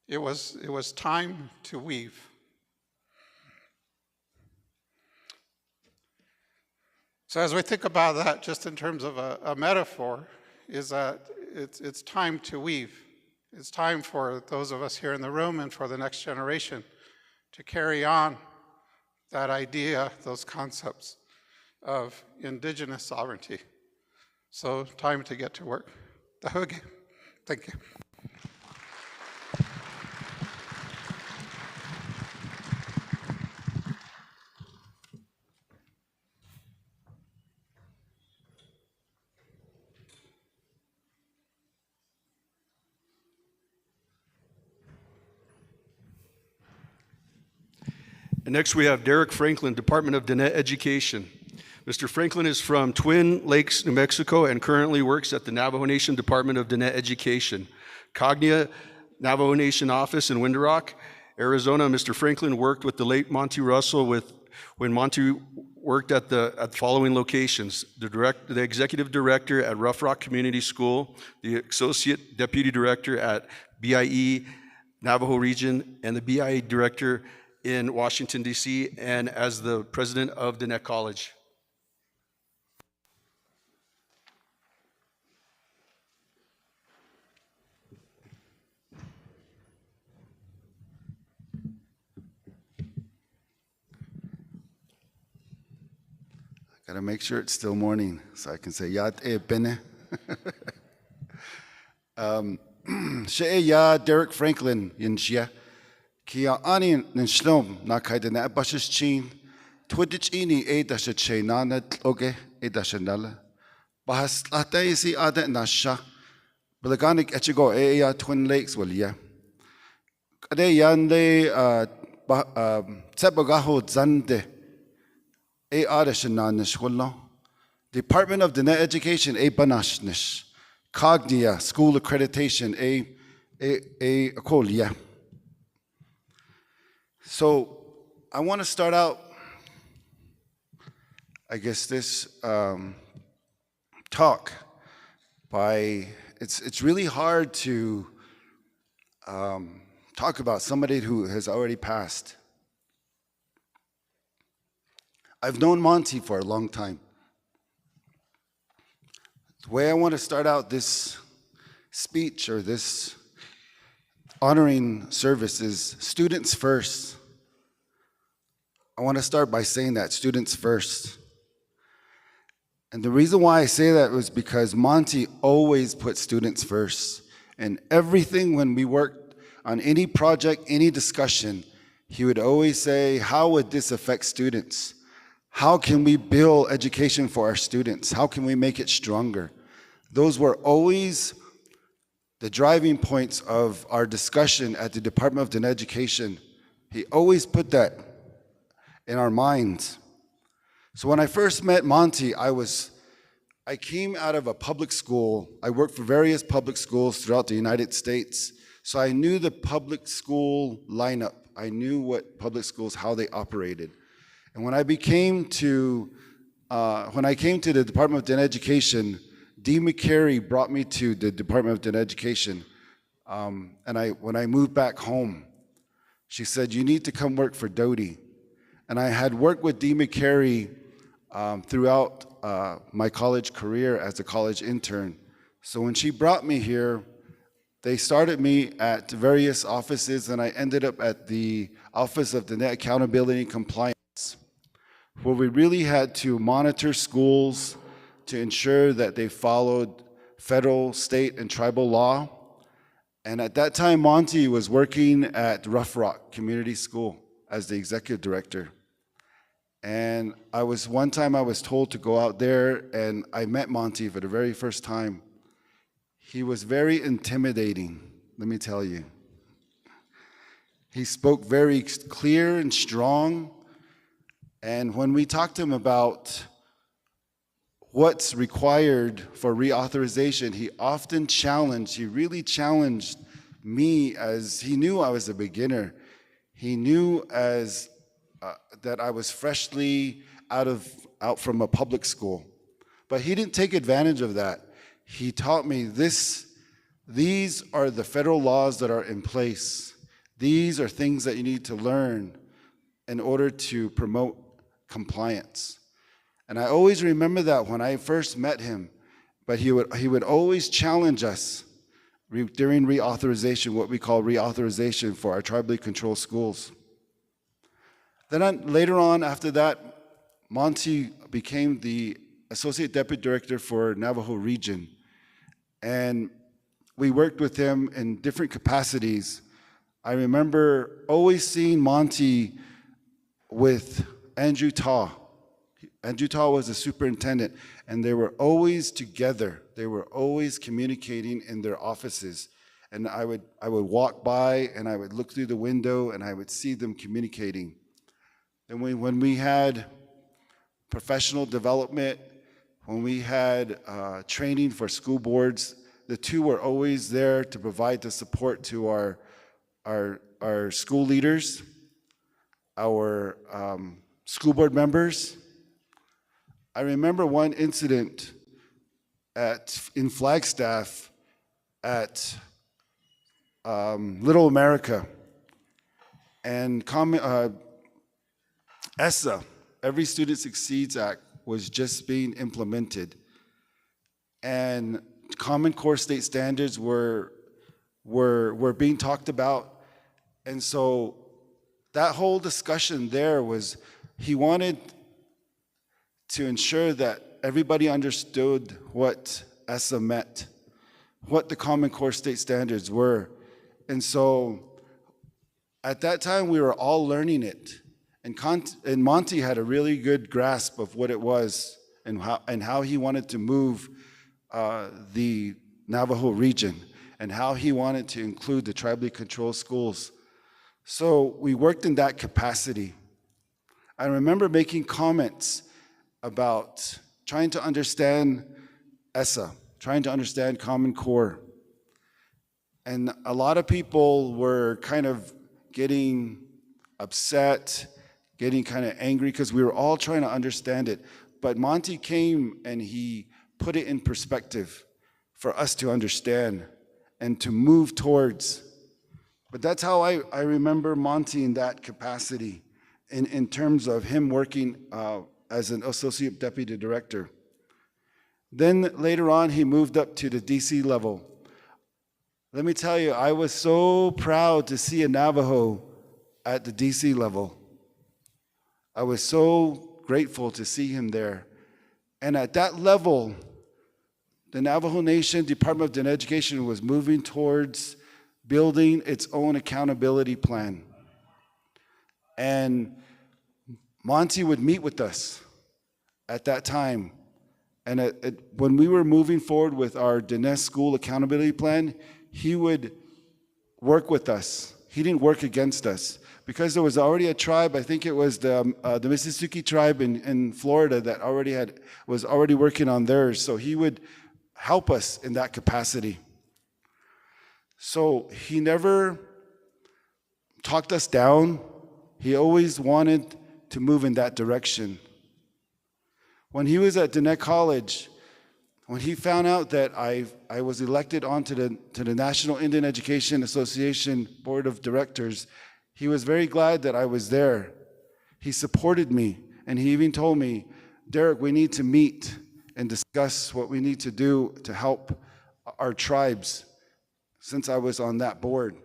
Speaker 11: It was time to weave. So as we think about that, just in terms of a metaphor, is that it's time to weave. It's time for those of us here in the room and for the next generation to carry on that idea, those concepts of indigenous sovereignty. So time to get to work. Thank you.
Speaker 1: And next we have Derek Franklin, Department of Diné Education. Mr. Franklin is from Twin Lakes, New Mexico, and currently works at the Navajo Nation Department of Diné Education. Cognia Navajo Nation office in Window Rock, Arizona. Mr. Franklin worked with the late Monty Russell when Monty worked at the following locations: the executive director at Rough Rock Community School, the associate deputy director at BIE Navajo Region, and the BIE director in Washington, D.C., and as the president of Diné College.
Speaker 12: Gotta make sure it's still morning so I can say Yat e Bene. She ya Derek Franklin Yinjia. Kia ani nslom na kaida na bashis chin. Twidich ini e dasha chenana oge e dasha nala. Bahas isi ada nasha. Belaganic echigo e ya Twin Lakes walia. Kade yande tsebagaho zande. Department of Diné Education, a banashnish. Cognia, school accreditation, a kolia. So I want to start out, I guess, this talk by, it's really hard to talk about somebody who has already passed. I've known Monty for a long time. The way I want to start out this speech or this honoring service is students first. I want to start by saying that, students first. And the reason why I say that was because Monty always put students first. And everything when we worked on any project, any discussion, he would always say, how would this affect students? How can we build education for our students? How can we make it stronger? Those were always the driving points of our discussion at the Department of Diné Education. He always put that in our minds. So when I first met Monty, I was I came out of a public school. I worked for various public schools throughout the United States. So I knew the public school lineup. I knew what public schools, how they operated. And when I came to the Department of Diné Education, Dee McCary brought me to the Department of Diné Education. When I moved back home, she said, "You need to come work for Dodie." And I had worked with Dee McCary throughout my college career as a college intern. So when she brought me here, they started me at various offices, and I ended up at the Office of Diné Accountability and Compliance, where we really had to monitor schools to ensure that they followed federal, state, and tribal law. And at that time, Monty was working at Rough Rock Community School as the executive director. And one time I was told to go out there, and I met Monty for the very first time. He was very intimidating, let me tell you. He spoke very clear and strong. And when we talked to him about what's required for reauthorization, he really challenged me, as he knew I was a beginner. He knew that I was freshly out from a public school. But he didn't take advantage of that. He taught me these are the federal laws that are in place. These are things that you need to learn in order to promote compliance. And I always remember that when I first met him. But he would always challenge us during reauthorization, what we call reauthorization for our tribally controlled schools. Then later on, after that, Monty became the Associate Deputy Director for Navajo region. And we worked with him in different capacities. I remember always seeing Monty with Andrew Taw. Andrew Taw was the superintendent, and they were always together. They were always communicating in their offices. And I would walk by, and I would look through the window, and I would see them communicating. And when we had professional development, when we had training for school boards, the two were always there to provide the support to our school leaders, our school board members. I remember one incident in Flagstaff at Little America, and ESSA, Every Student Succeeds Act, was just being implemented, and Common Core state standards were being talked about. And so that whole discussion there was, he wanted to ensure that everybody understood what ESSA meant, what the Common Core state standards were. And so at that time, we were all learning it. And Monty had a really good grasp of what it was and how he wanted to move the Navajo region, and how he wanted to include the tribally controlled schools. So we worked in that capacity. I remember making comments about trying to understand ESSA, trying to understand Common Core. And a lot of people were kind of getting upset, getting kind of angry, because we were all trying to understand it. But Monty came and he put it in perspective for us to understand and to move towards. But that's how I remember Monty in that capacity, in terms of him working as an associate deputy director. Then later on, he moved up to the DC level. Let me tell you, I was so proud to see a Navajo at the DC level. I was so grateful to see him there. And at that level, the Navajo Nation Department of Diné Education was moving towards building its own accountability plan. And Monty would meet with us at that time. And when we were moving forward with our Diné School accountability plan, he would work with us. He didn't work against us, because there was already a tribe, I think it was the Mississippi tribe in Florida that was already working on theirs. So he would help us in that capacity. So he never talked us down. He always wanted to move in that direction. When he was at Diné College, when he found out that I was elected onto the National Indian Education Association Board of Directors, he was very glad that I was there. He supported me, and he even told me, Derek, we need to meet and discuss what we need to do to help our tribes, since I was on that board.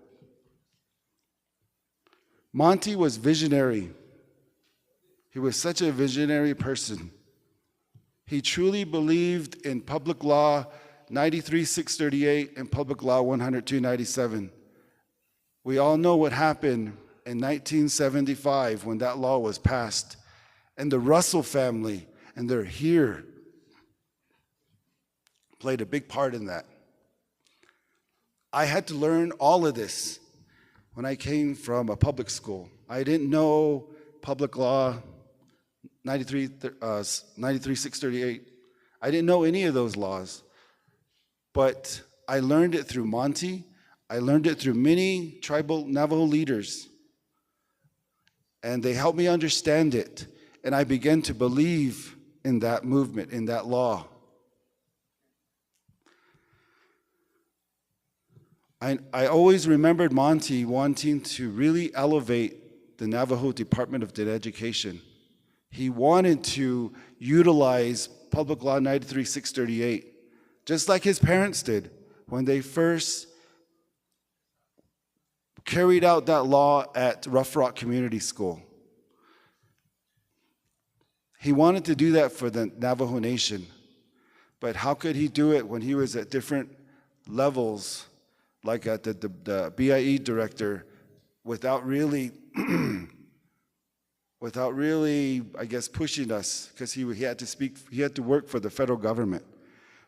Speaker 12: Monty was visionary. He was such a visionary person. He truly believed in Public Law 93-638 and Public Law 102-97. We all know what happened in 1975 when that law was passed. And the Roessel family, and they're here, played a big part in that. I had to learn all of this when I came from a public school. I didn't know Public Law 93-638. I didn't know any of those laws. But I learned it through Monty. I learned it through many tribal Navajo leaders. And they helped me understand it. And I began to believe in that movement, in that law. I always remembered Monty wanting to really elevate the Navajo Department of Education. He wanted to utilize Public Law 93-638, just like his parents did when they first carried out that law at Rough Rock Community School. He wanted to do that for the Navajo Nation, but how could he do it when he was at different levels, like at the BIE director, without really, I guess, pushing us, because he had to work for the federal government.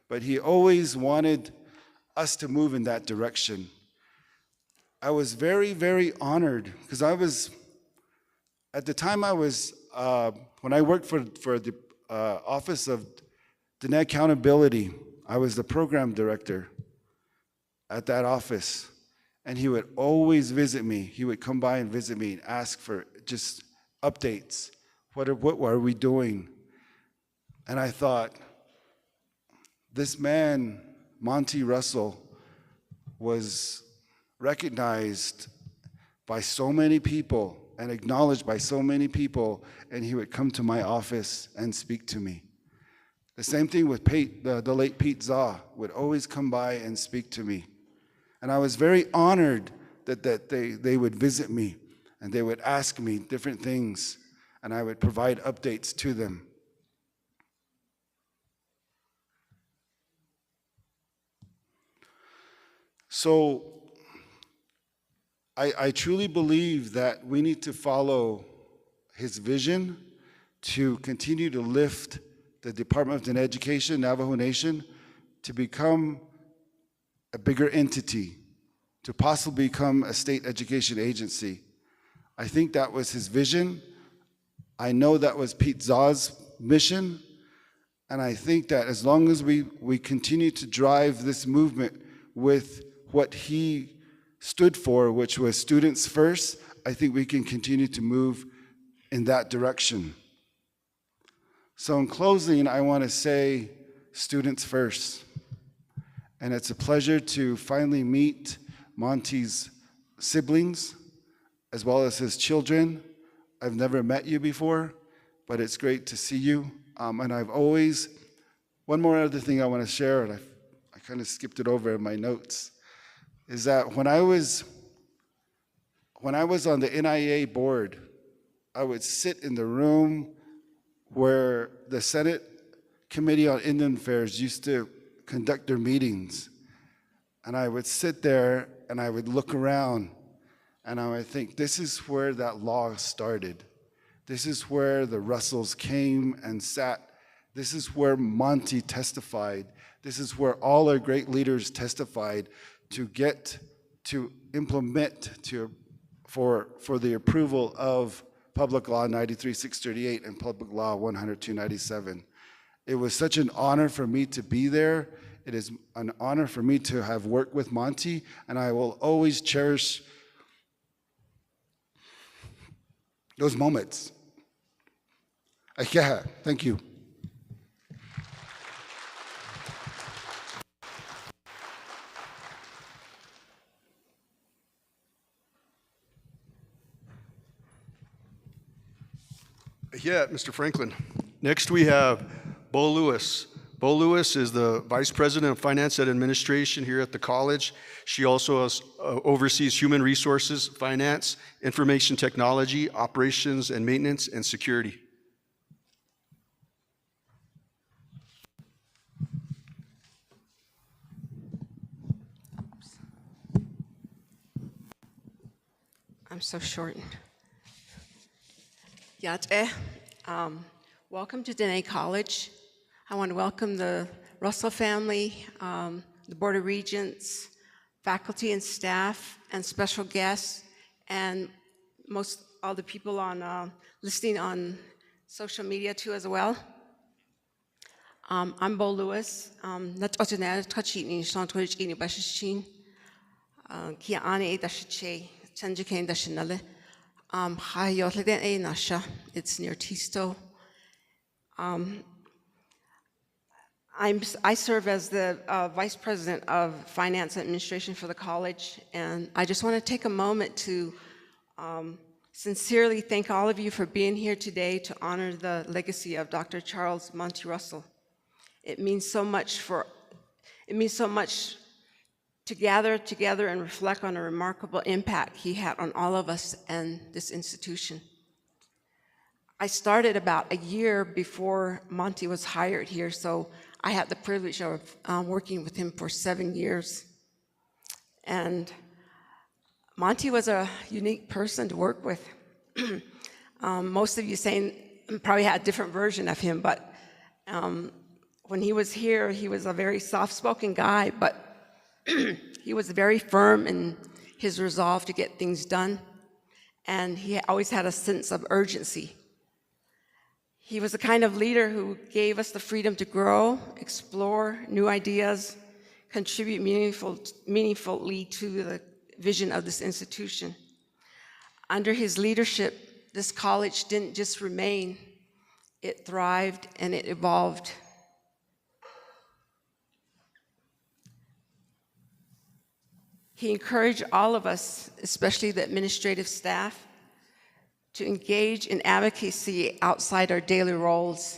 Speaker 12: But he always wanted us to move in that direction. I was very, very honored, because at the time when I worked for the Office of Diné Accountability, I was the program director at that office. And he would always visit me. He would come by and visit me and ask for just updates. What are we doing? And I thought, this man, Monty Roessel, was recognized by so many people and acknowledged by so many people, and he would come to my office and speak to me. The same thing with the late Pete Tsaile would always come by and speak to me. And I was very honored that they would visit me and they would ask me different things, and I would provide updates to them. So I truly believe that we need to follow his vision to continue to lift the Department of Education, Navajo Nation, to become a bigger entity, to possibly become a state education agency. I think that was his vision. I know that was Pete Tsaile's mission. And I think that as long as we continue to drive this movement with what he stood for, which was students first, I think we can continue to move in that direction. So in closing, I want to say students first. And it's a pleasure to finally meet Monty's siblings, as well as his children. I've never met you before, but it's great to see you. And I've always, one more other thing I want to share, and I kind of skipped it over in my notes, is that when I was on the NIA board, I would sit in the room where the Senate Committee on Indian Affairs used to conduct their meetings. And I would sit there and I would look around and I would think, this is where that law started. This is where the Roessels came and sat. This is where Monty testified. This is where all our great leaders testified to get to implement, to for the approval of Public Law 93-638 and Public Law 100-297. It was such an honor for me to be there. It is an honor for me to have worked with Monty, and I will always cherish those moments. Yeah, thank you.
Speaker 1: Yeah, Mr. Franklin. Next we have Bo Lewis. Bo Lewis is the Vice President of Finance and Administration here at the college. She also oversees human resources, finance, information technology, operations and maintenance, and security.
Speaker 13: I'm so shortened. Yate, welcome to Diné College. I want to welcome the Roessel family, the Board of Regents, faculty and staff, and special guests, and most all the people on listening on social media too as well. I'm Bo Lewis. It's near Tisto. I serve as the Vice President of Finance and Administration for the college, and I just want to take a moment to sincerely thank all of you for being here today to honor the legacy of Dr. Charles Monty Russell. It means so much to gather together and reflect on a remarkable impact he had on all of us and this institution. I started about a year before Monty was hired here, so I had the privilege of working with him for 7 years. And Monty was a unique person to work with. Most of you probably had a different version of him, but when he was here, he was a very soft-spoken guy, but he was very firm in his resolve to get things done, and he always had a sense of urgency. He was the kind of leader who gave us the freedom to grow, explore new ideas, contribute meaningfully to the vision of this institution. Under his leadership, this college didn't just remain, it thrived and it evolved. He encouraged all of us, especially the administrative staff, to engage in advocacy outside our daily roles.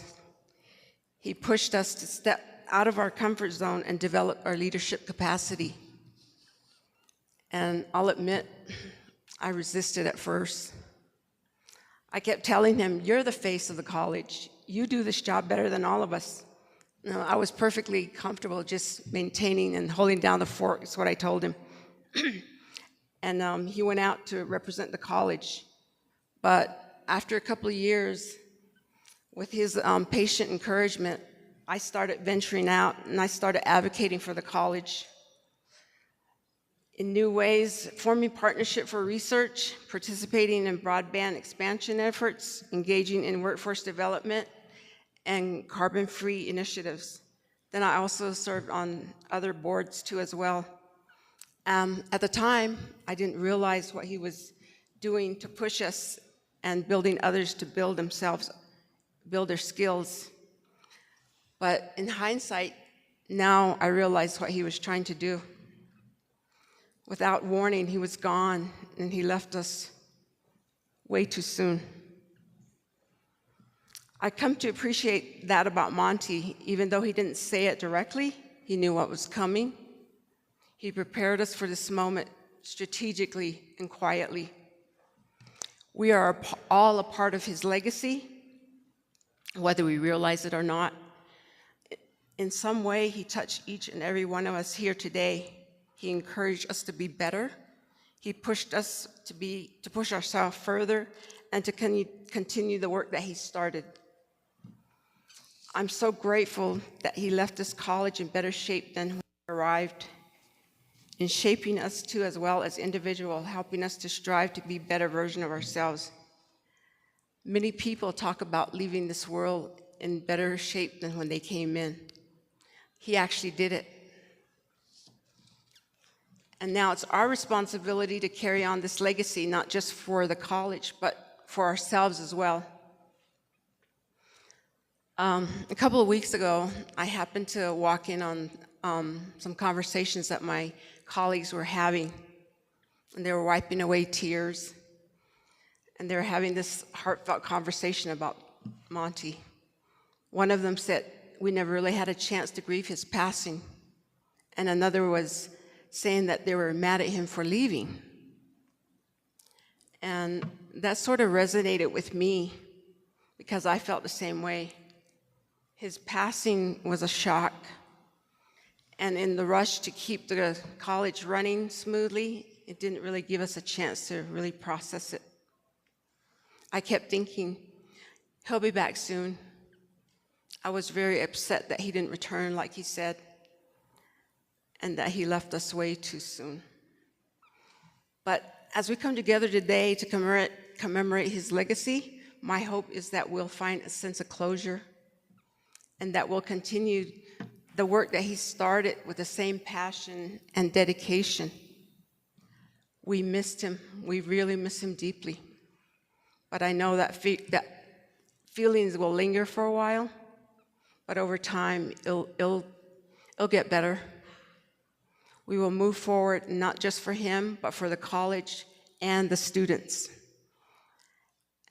Speaker 13: He pushed us to step out of our comfort zone and develop our leadership capacity. And I'll admit, I resisted at first. I kept telling him, "You're the face of the college. You do this job better than all of us." No, I was perfectly comfortable just maintaining and holding down the fort, is what I told him. And he went out to represent the college. But after a couple of years, with his patient encouragement, I started venturing out and I started advocating for the college in new ways, forming partnership for research, participating in broadband expansion efforts, engaging in workforce development, and carbon-free initiatives. Then I also served on other boards too as well. At the time, I didn't realize what he was doing to push us and building others to build themselves, build their skills. But in hindsight, now I realize what he was trying to do. Without warning, he was gone, and he left us way too soon. I come to appreciate that about Monty. Even though he didn't say it directly, he knew what was coming. He prepared us for this moment strategically and quietly. We are all a part of his legacy, whether we realize it or not. In some way, he touched each and every one of us here today. He encouraged us to be better. He pushed us to push ourselves further and to continue the work that he started. I'm so grateful that he left this college in better shape than when he arrived. in shaping us too, as well as individuals, helping us to strive to be a better version of ourselves. Many people talk about leaving this world in better shape than when they came in. He actually did it. And now it's our responsibility to carry on this legacy, not just for the college, but for ourselves as well. A couple of weeks ago, I happened to walk in on some conversations that my colleagues were having, and they were wiping away tears, and they were having this heartfelt conversation about Monty. One of them said, "We never really had a chance to grieve his passing," and another was saying that they were mad at him for leaving. And that sort of resonated with me because I felt the same way. His passing was a shock. And in the rush to keep the college running smoothly, it didn't really give us a chance to really process it. I kept thinking, he'll be back soon. I was very upset that he didn't return like he said, and that he left us way too soon. But as we come together today to commemorate his legacy, my hope is that we'll find a sense of closure and that we'll continue the work that he started with the same passion and dedication. We missed him. We really miss him deeply. But I know that feelings will linger for a while, but over time, it'll get better. We will move forward, not just for him, but for the college and the students.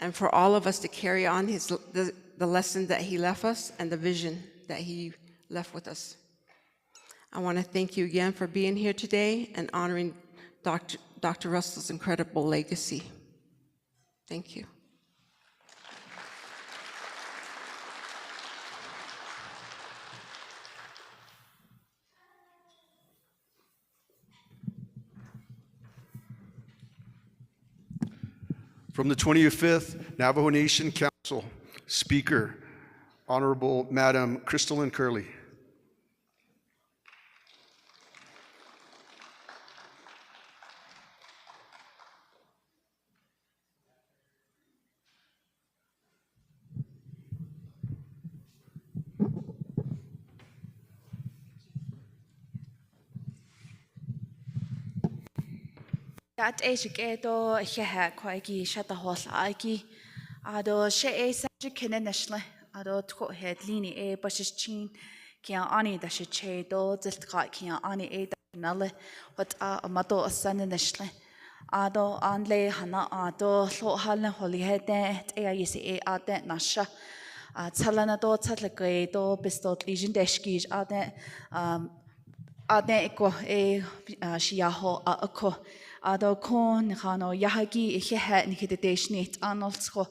Speaker 13: And for all of us to carry on the lesson that he left us and the vision that he left with us. I want to thank you again for being here today and honoring Dr. Russell's incredible legacy. Thank you.
Speaker 1: From the 25th Navajo Nation Council, Speaker, Honorable Madam Crystalline Curley.
Speaker 14: That educator here quite shut the horse aiki. Ado she a such a national. Ado to head lini a bushes chin. Kian ani da she che do just got kian ani a nulle. What a mato a son national. Ado anle hana ado so halne holy head a is a ate nasha. Tsalana do tsatlake do pistot legion deshkish ade eko a shiaho a ko. Ado kon hano yahagi ihe nikideshnit anolsko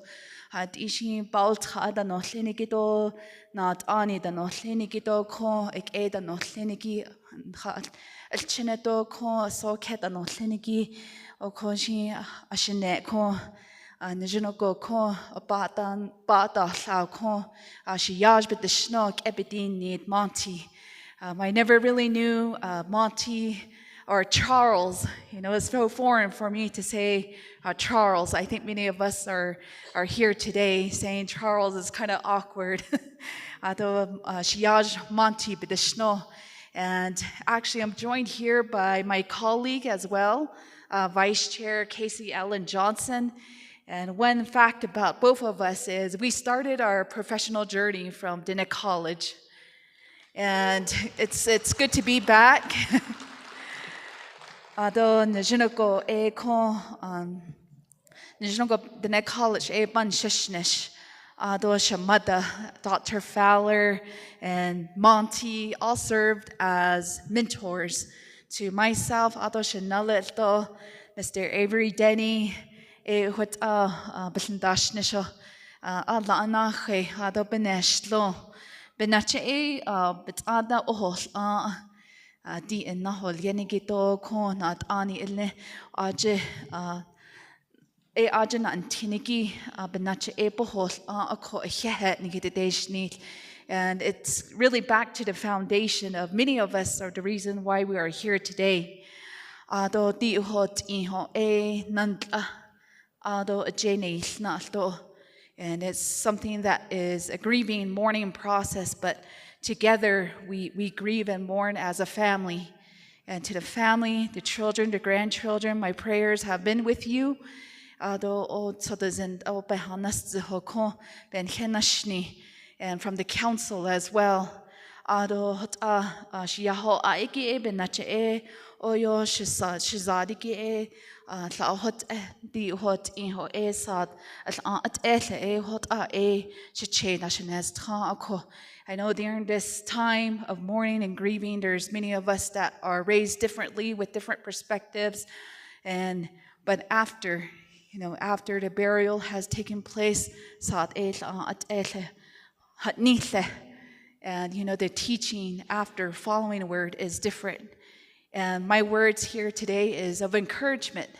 Speaker 14: had ishi balt hada no linigido not ani da no linigido ko ek eda no linigi el chinedo ko so keta no linigi o ko shi ashine ko nijinogo ko bata lao ko she yaj bit the snog ebedin need Monty. I never really knew Monty or Charles. You know, it's so foreign for me to say Charles. I think many of us are here today saying Charles is kind of awkward. Shiyaj Monty b'dishno. And actually, I'm joined here by my colleague as well, Vice Chair Casey Ellen Johnson. And one fact about both of us is we started our professional journey from Diné College. And it's good to be back. Ado nijinoko e ko nijinoko Diné College e ban shishnish. Ado Shamada, Dr. Fowler, and Monty all served as mentors to myself. Ado Shanalito, Mr. Avery Denny, e what bisindashnisho Allah anache ado beneshlo benache e bitada ohos di innahol yenigito kon at ani ilne aje e aje na antiniki benache e bohol ako hehe nigideshni. And it's really back to the foundation of many of us are the reason why we are here today. ado di uhot iho e nantla ado ajene nalto. And it's something that is a grieving, mourning process, but together we grieve and mourn as a family. And to the family, the children, the grandchildren, my prayers have been with you. And from the council as well. I know during this time of mourning and grieving, there's many of us that are raised differently with different perspectives, but after the burial has taken place, and the teaching after following the word is different. And my words here today is of encouragement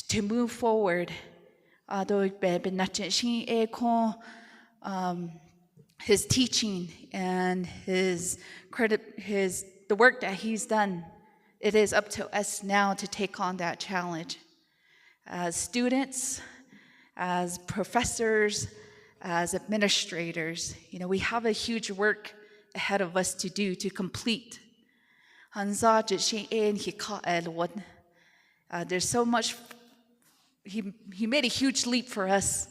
Speaker 14: to move forward. His teaching and the work that he's done, it is up to us now to take on that challenge. As students, as professors, as administrators, we have a huge work ahead of us to do, to complete. There's so much, he made a huge leap for us.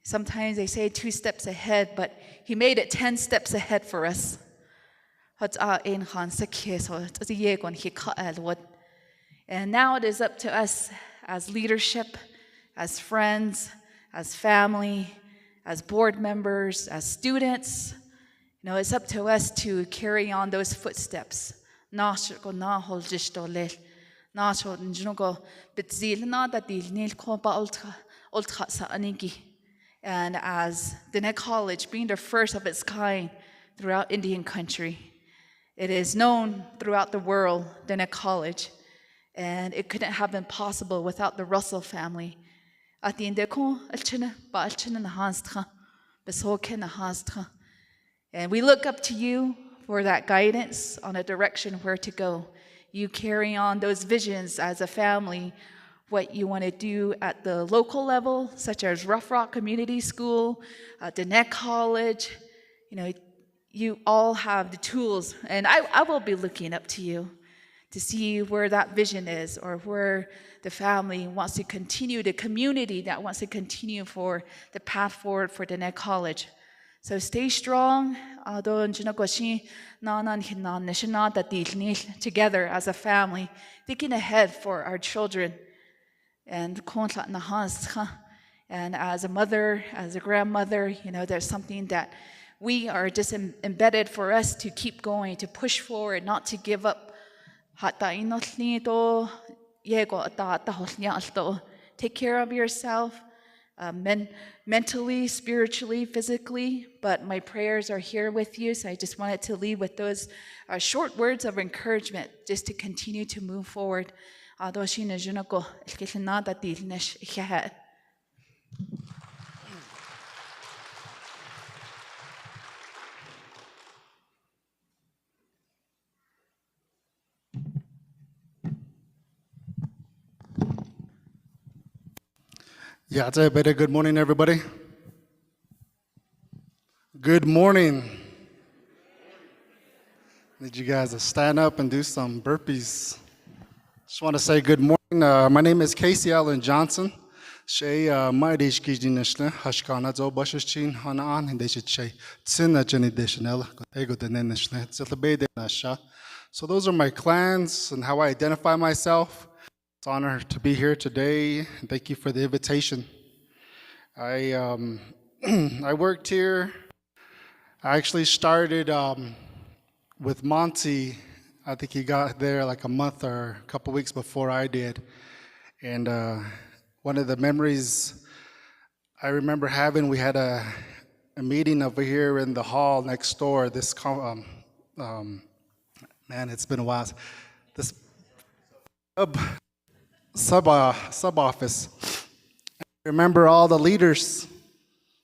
Speaker 14: Sometimes they say 2 steps ahead, but he made it 10 steps ahead for us. And now it is up to us as leadership, as friends, as family, as board members, as students. It's up to us to carry on those footsteps. And as Diné College, being the first of its kind throughout Indian country, it is known throughout the world, Diné College, and it couldn't have been possible without the Roessel family. And we look up to you for that guidance on a direction where to go. You carry on those visions as a family, what you want to do at the local level, such as Rough Rock Community School, Diné College. You all have the tools, and I will be looking up to you to see where that vision is, or where the family wants to continue, the community that wants to continue for the path forward for Diné College. So stay strong. Together as a family, thinking ahead for our children. And as a mother, as a grandmother, there's something that we are just embedded for us to keep going, to push forward, not to give up. Take care of yourself, mentally, spiritually, physically, but my prayers are here with you, so I just wanted to leave with those short words of encouragement, just to continue to move forward.
Speaker 11: Yeah, good morning, everybody. Good morning. Need you guys to stand up and do some burpees. Just want to say good morning. My name is Casey Allen Johnson. Shay Maidish Kijinishla, Hashkana Zo Bashachin Hanan, and they should say Tsina Jenny Dishnell, Ego the Nenishla, Zilabede Nasha. So those are my clans and how I identify myself. It's an honor to be here today, and thank you for the invitation. I worked here. I actually started with Monty. I think he got there like a month or a couple weeks before I did. And one of the memories I remember having, we had a meeting over here in the hall next door. This, man, it's been a while. This sub office. I remember all the leaders,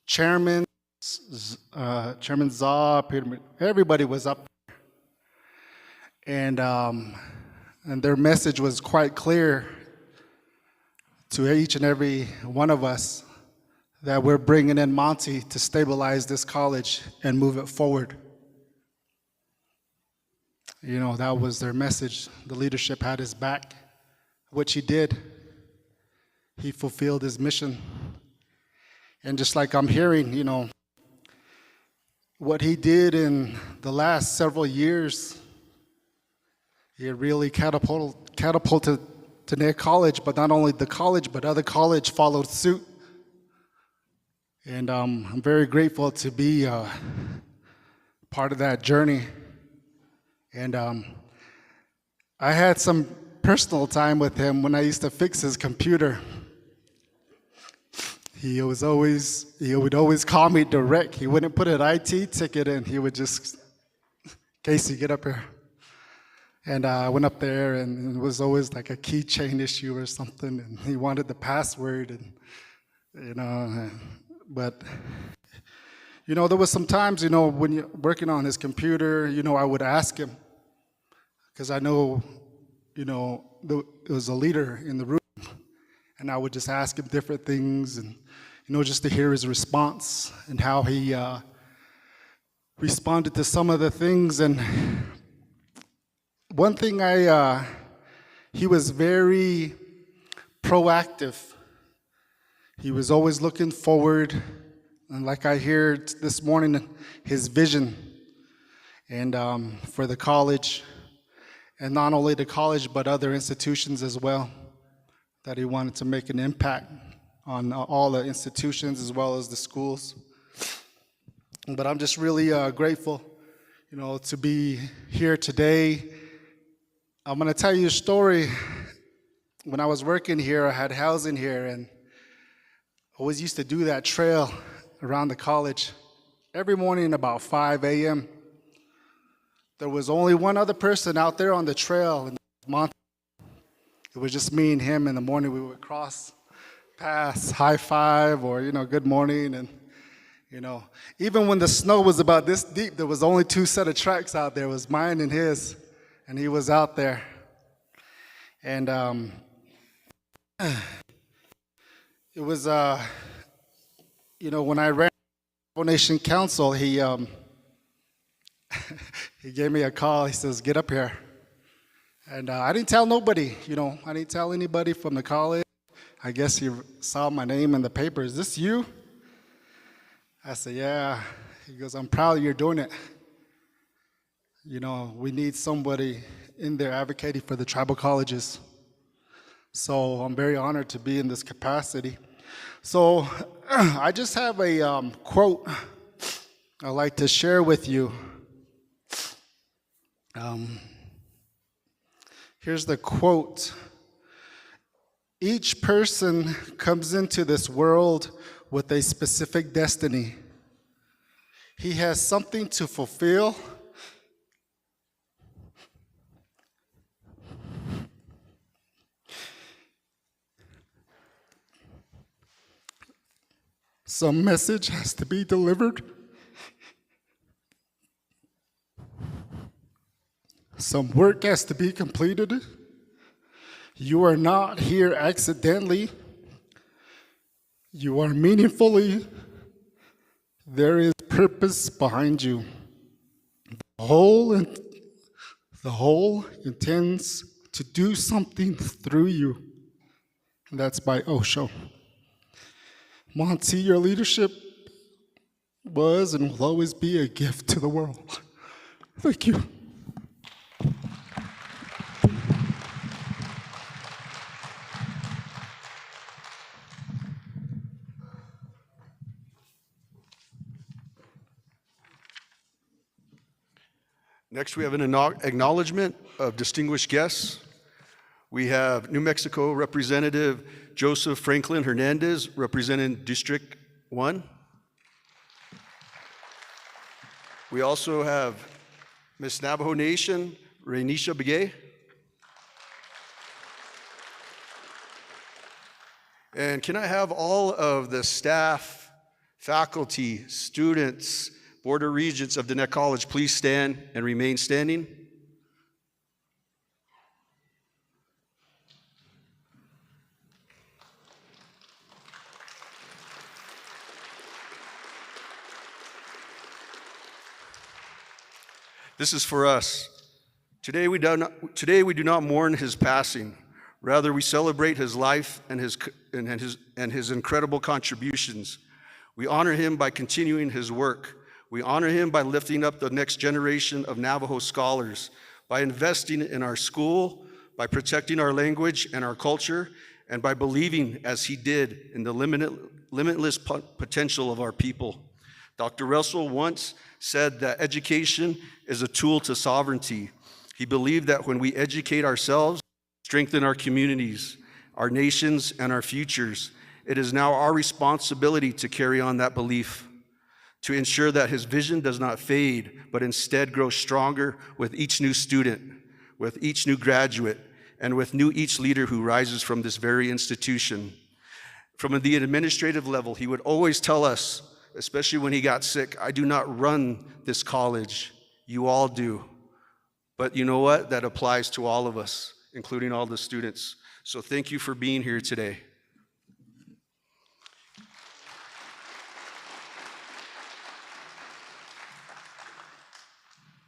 Speaker 11: Chairman Zaw, everybody was up. And And their message was quite clear to each and every one of us that we're bringing in Monty to stabilize this college and move it forward. You know, that was their message. The leadership had his back, which he did. He fulfilled his mission. And just like I'm hearing, you know, what he did in the last several years, it really catapulted Diné College, but not only the college, but other college followed suit. And I'm very grateful to be part of that journey. And I had some personal time with him when I used to fix his computer. He would always call me direct. He wouldn't put an IT ticket in. He would just, Casey, get up here. And I went up there, and it was always like a keychain issue or something, and he wanted the password, and you know. But you know, there was some times, you know, when you're working on his computer, you know, I would ask him, because I know, you know, it was a leader in the room, and I would just ask him different things, and you know, just to hear his response and how he responded to some of the things. And one thing he was very proactive. He was always looking forward, and like I heard this morning, his vision and for the college, and not only the college, but other institutions as well, that he wanted to make an impact on all the institutions as well as the schools. But I'm just really grateful, you know, to be here today. I'm gonna tell you a story. When I was working here, I had housing here, and I always used to do that trail around the college every morning about 5 a.m. There was only one other person out there on the trail, and Monty. It was just me and him. In the morning we would cross paths, high five, or, you know, good morning. And, you know, even when the snow was about this deep, there was only 2 set of tracks out there. It was mine and his, and he was out there. And it was, you know, when I ran Navajo Nation Council, he he gave me a call. He says, "Get up here." And I didn't tell nobody, you know. I didn't tell anybody from the college. I guess he saw my name in the paper. "Is this you?" I said, "Yeah." He goes, "I'm proud you're doing it. You know, we need somebody in there advocating for the tribal colleges." So I'm very honored to be in this capacity. So I just have a quote I'd like to share with you. Here's the quote. "Each person comes into this world with a specific destiny. He has something to fulfill. Some message has to be delivered. Some work has to be completed. You are not here accidentally. You are meaningfully. There is purpose behind you. The whole intends to do something through you." And that's by Osho. Monty, your leadership was and will always be a gift to the world. Thank you.
Speaker 1: Next, we have an acknowledgement of distinguished guests. We have New Mexico Representative Joseph Franklin Hernandez, representing District 1. We also have Miss Navajo Nation, Rainisha Begay. And can I have all of the staff, faculty, students, Board of Regents of Diné College please stand and remain standing? This is for us. Today we do not mourn his passing. Rather, we celebrate his life and his incredible contributions. We honor him by continuing his work. We honor him by lifting up the next generation of Navajo scholars, by investing in our school, by protecting our language and our culture, and by believing, as he did, in the limitless potential of our people. Dr. Roessel once said that education is a tool to sovereignty. He believed that when we educate ourselves, strengthen our communities, our nations, and our futures, it is now our responsibility to carry on that belief, to ensure that his vision does not fade, but instead grows stronger with each new student, with each new graduate, and with each leader who rises from this very institution. From the administrative level, he would always tell us, especially when he got sick, I do not run this college, you all do. But you know what? That applies to all of us, including all the students. So thank you for being here today.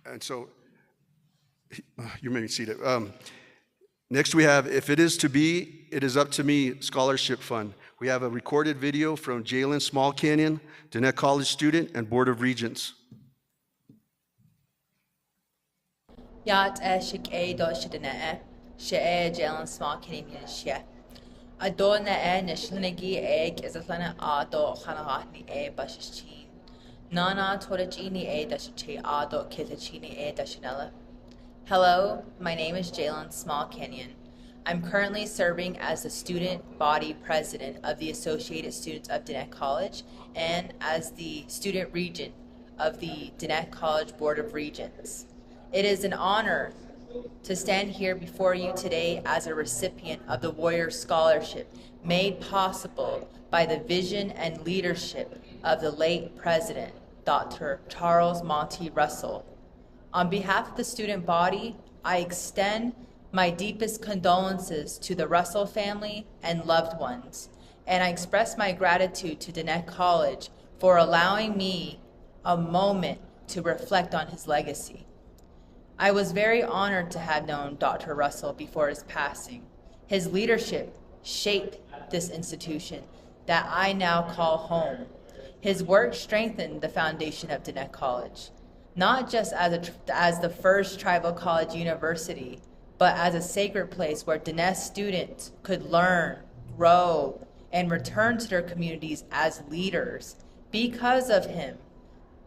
Speaker 1: And so, you may be seated. Next we have, If It Is To Be, It Is Up To Me Scholarship Fund. We have a recorded video from Jalen Small Canyon, Diné College student and Board of Regents.
Speaker 15: Yat shik do shidene she Jalen Small Canyon she. Adona nishnigi izatlana ado hanahni bashichin. Nana torachini dashichi ado kitachini dashinella. Hello, my name is Jalen Small Canyon. I'm currently serving as the student body president of the Associated Students of Diné College and as the student regent of the Diné College Board of Regents. It is an honor to stand here before you today as a recipient of the Warrior Scholarship made possible by the vision and leadership of the late President, Dr. Charles Monty Roessel. On behalf of the student body, I extend my deepest condolences to the Roessel family and loved ones, and I express my gratitude to Diné College for allowing me a moment to reflect on his legacy. I was very honored to have known Dr. Roessel before his passing. His leadership shaped this institution that I now call home. His work strengthened the foundation of Diné College, not just as the first tribal college university, but as a sacred place where Diné students could learn, grow, and return to their communities as leaders. Because of him,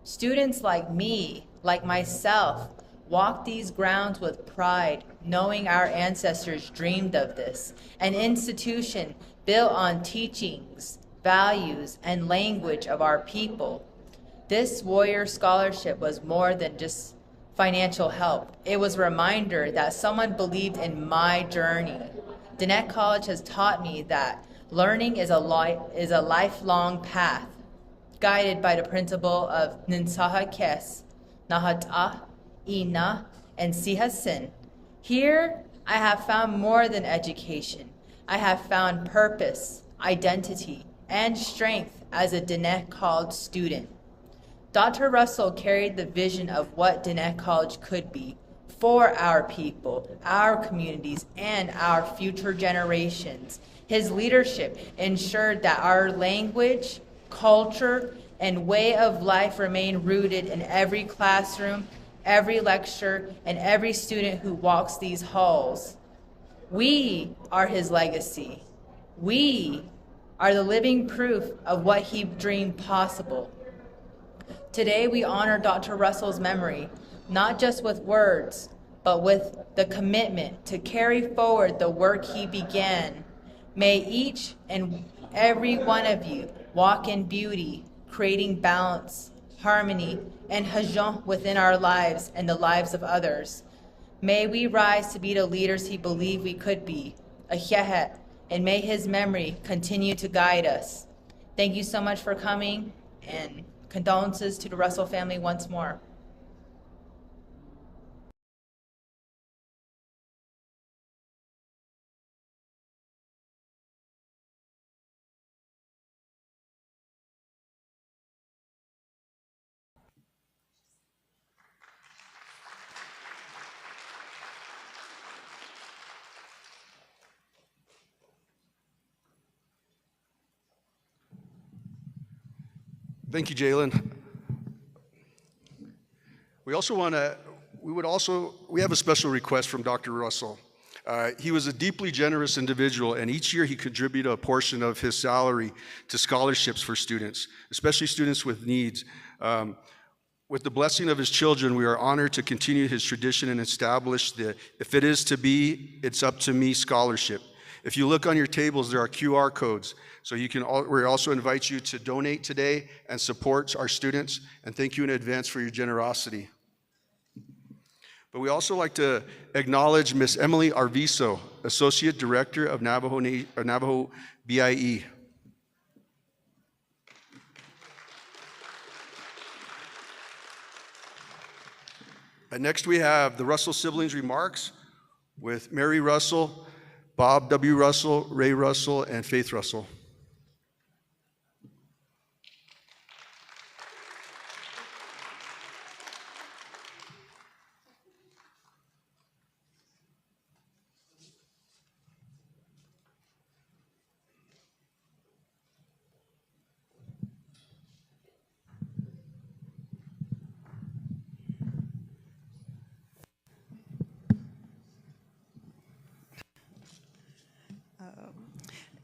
Speaker 15: students like me, like myself, walk these grounds with pride, knowing our ancestors dreamed of this, an institution built on teachings, values, and language of our people. This Warrior Scholarship was more than just financial help. It was a reminder that someone believed in my journey. Diné College has taught me that learning is a lifelong path, guided by the principle of Ninsaha Kes, Nahat'ah, Ina, and Sihasin. Here, I have found more than education. I have found purpose, identity, and strength as a Diné College student. Dr. Roessel carried the vision of what Diné College could be for our people, our communities, and our future generations. His leadership ensured that our language, culture, and way of life remain rooted in every classroom, every lecture, and every student who walks these halls. We are his legacy. We are the living proof of what he dreamed possible. Today, we honor Dr. Roessel's memory, not just with words, but with the commitment to carry forward the work he began. May each and every one of you walk in beauty, creating balance, harmony, and hajon within our lives and the lives of others. May we rise to be the leaders he believed we could be, a Hyehet, and may his memory continue to guide us. Thank you so much for coming, and condolences to the Roessel family once more.
Speaker 1: Thank you, Jalen. We have a special request from Dr. Roessel. He was a deeply generous individual, and each year he contributed a portion of his salary to scholarships for students, especially students with needs. With the blessing of his children, we are honored to continue his tradition and establish the If It Is to Be, It's Up to Me scholarship. If you look on your tables, there are QR codes. So we also invite you to donate today and support our students, and thank you in advance for your generosity. But we also like to acknowledge Miss Emily Arvizo, Associate Director of Navajo BIE. And next we have the Roessel siblings' remarks with Mary Roessel, Bob W. Roessel, Ray Roessel, and Faith Roessel.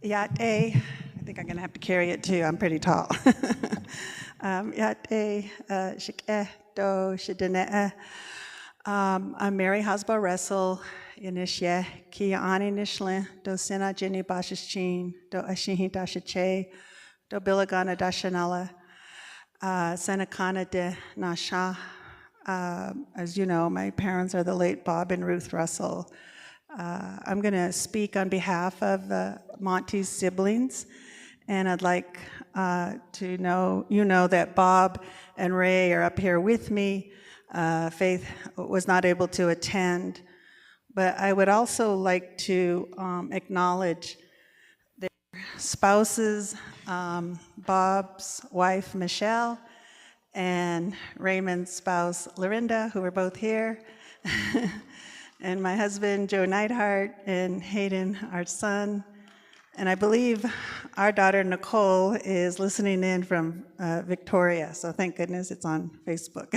Speaker 16: Yate, I think I'm going to have to carry it too. I'm pretty tall. Yate, shik'eh, do, shidene. I'm Mary Hasba Roessel, Inishye, Kia Ani Nishle, do Sina Jenny Bashichin, do Ashihi Dashache, do Bilagana Dashanala, Senakana de Nasha. As you know, my parents are the late Bob and Ruth Roessel. I'm going to speak on behalf of Monty's siblings, and I'd like to know that Bob and Ray are up here with me. Faith was not able to attend, but I would also like to acknowledge their spouses, Bob's wife, Michelle, and Raymond's spouse, Lorinda, who are both here. And my husband, Joe Neidhart, and Hayden, our son. And I believe our daughter, Nicole, is listening in from Victoria, so thank goodness it's on Facebook.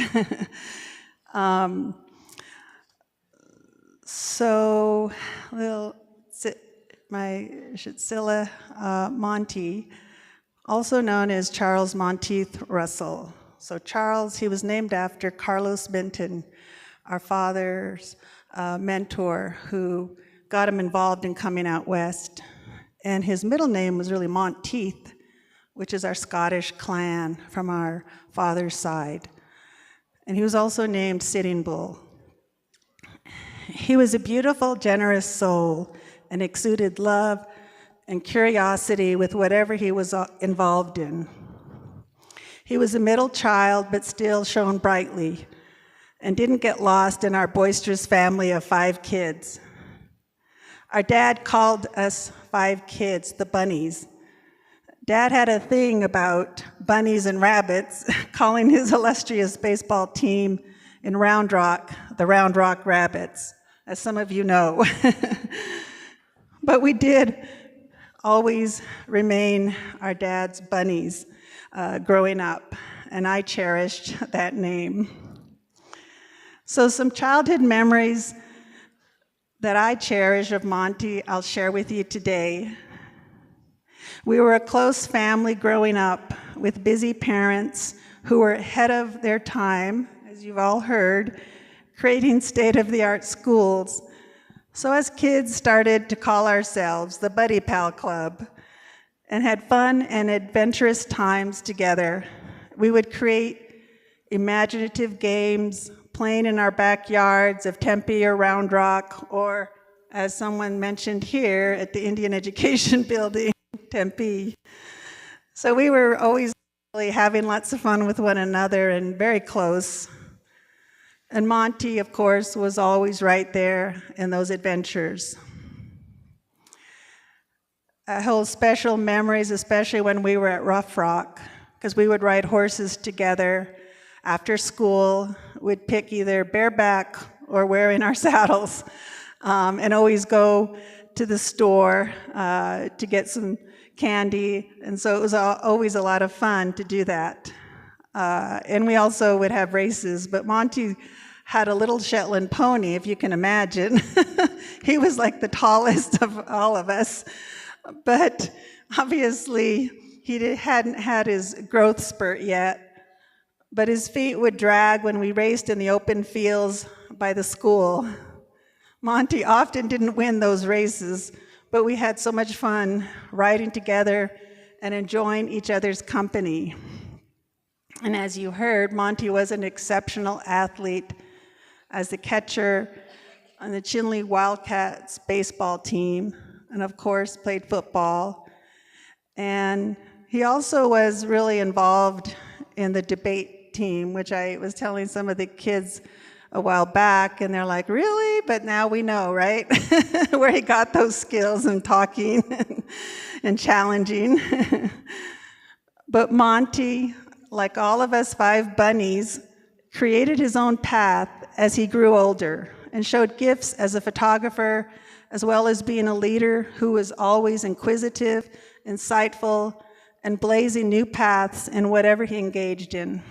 Speaker 16: My Tsaile Monty, also known as Charles Monty Roessel. So Charles, he was named after Carlos Benton, our father's mentor who got him involved in coming out west. And his middle name was really Monteith, which is our Scottish clan from our father's side. And he was also named Sitting Bull. He was a beautiful, generous soul and exuded love and curiosity with whatever he was involved in. He was a middle child, but still shone brightly, and didn't get lost in our boisterous family of 5 kids. Our dad called us 5 kids the bunnies. Dad had a thing about bunnies and rabbits, calling his illustrious baseball team in Round Rock the Round Rock Rabbits, as some of you know. But we did always remain our dad's bunnies growing up, and I cherished that name. So some childhood memories that I cherish of Monty, I'll share with you today. We were a close family growing up with busy parents who were ahead of their time, as you've all heard, creating state-of-the-art schools. So as kids started to call ourselves the Buddy Pal Club and had fun and adventurous times together. We would create imaginative games, playing in our backyards of Tempe or Round Rock, or as someone mentioned here, at the Indian Education Building, Tempe. So we were always really having lots of fun with one another and very close. And Monty, of course, was always right there in those adventures. I hold special memories, especially when we were at Rough Rock, because we would ride horses together after school. We'd pick either bareback or wearing our saddles, and always go to the store to get some candy, and so it was always a lot of fun to do that. And we also would have races, but Monty had a little Shetland pony, if you can imagine. He was like the tallest of all of us, but obviously he hadn't had his growth spurt yet. But his feet would drag when we raced in the open fields by the school. Monty often didn't win those races, but we had so much fun riding together and enjoying each other's company. And as you heard, Monty was an exceptional athlete as the catcher on the Chinle Wildcats baseball team, and of course played football. And he also was really involved in the debate team, which I was telling some of the kids a while back, and they're like, really? But now we know, right? Where he got those skills in talking and challenging. But Monty, like all of us 5 bunnies, created his own path as he grew older and showed gifts as a photographer, as well as being a leader who was always inquisitive, insightful, and blazing new paths in whatever he engaged in.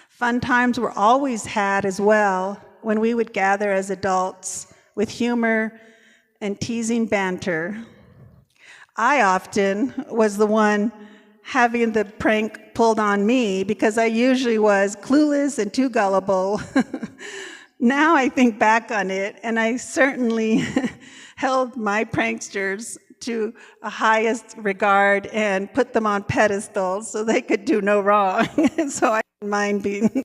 Speaker 16: Fun times were always had as well when we would gather as adults with humor and teasing banter. I often was the one having the prank pulled on me because I usually was clueless and too gullible. Now I think back on it, and I certainly held my pranksters to a highest regard and put them on pedestals so they could do no wrong. So I didn't mind being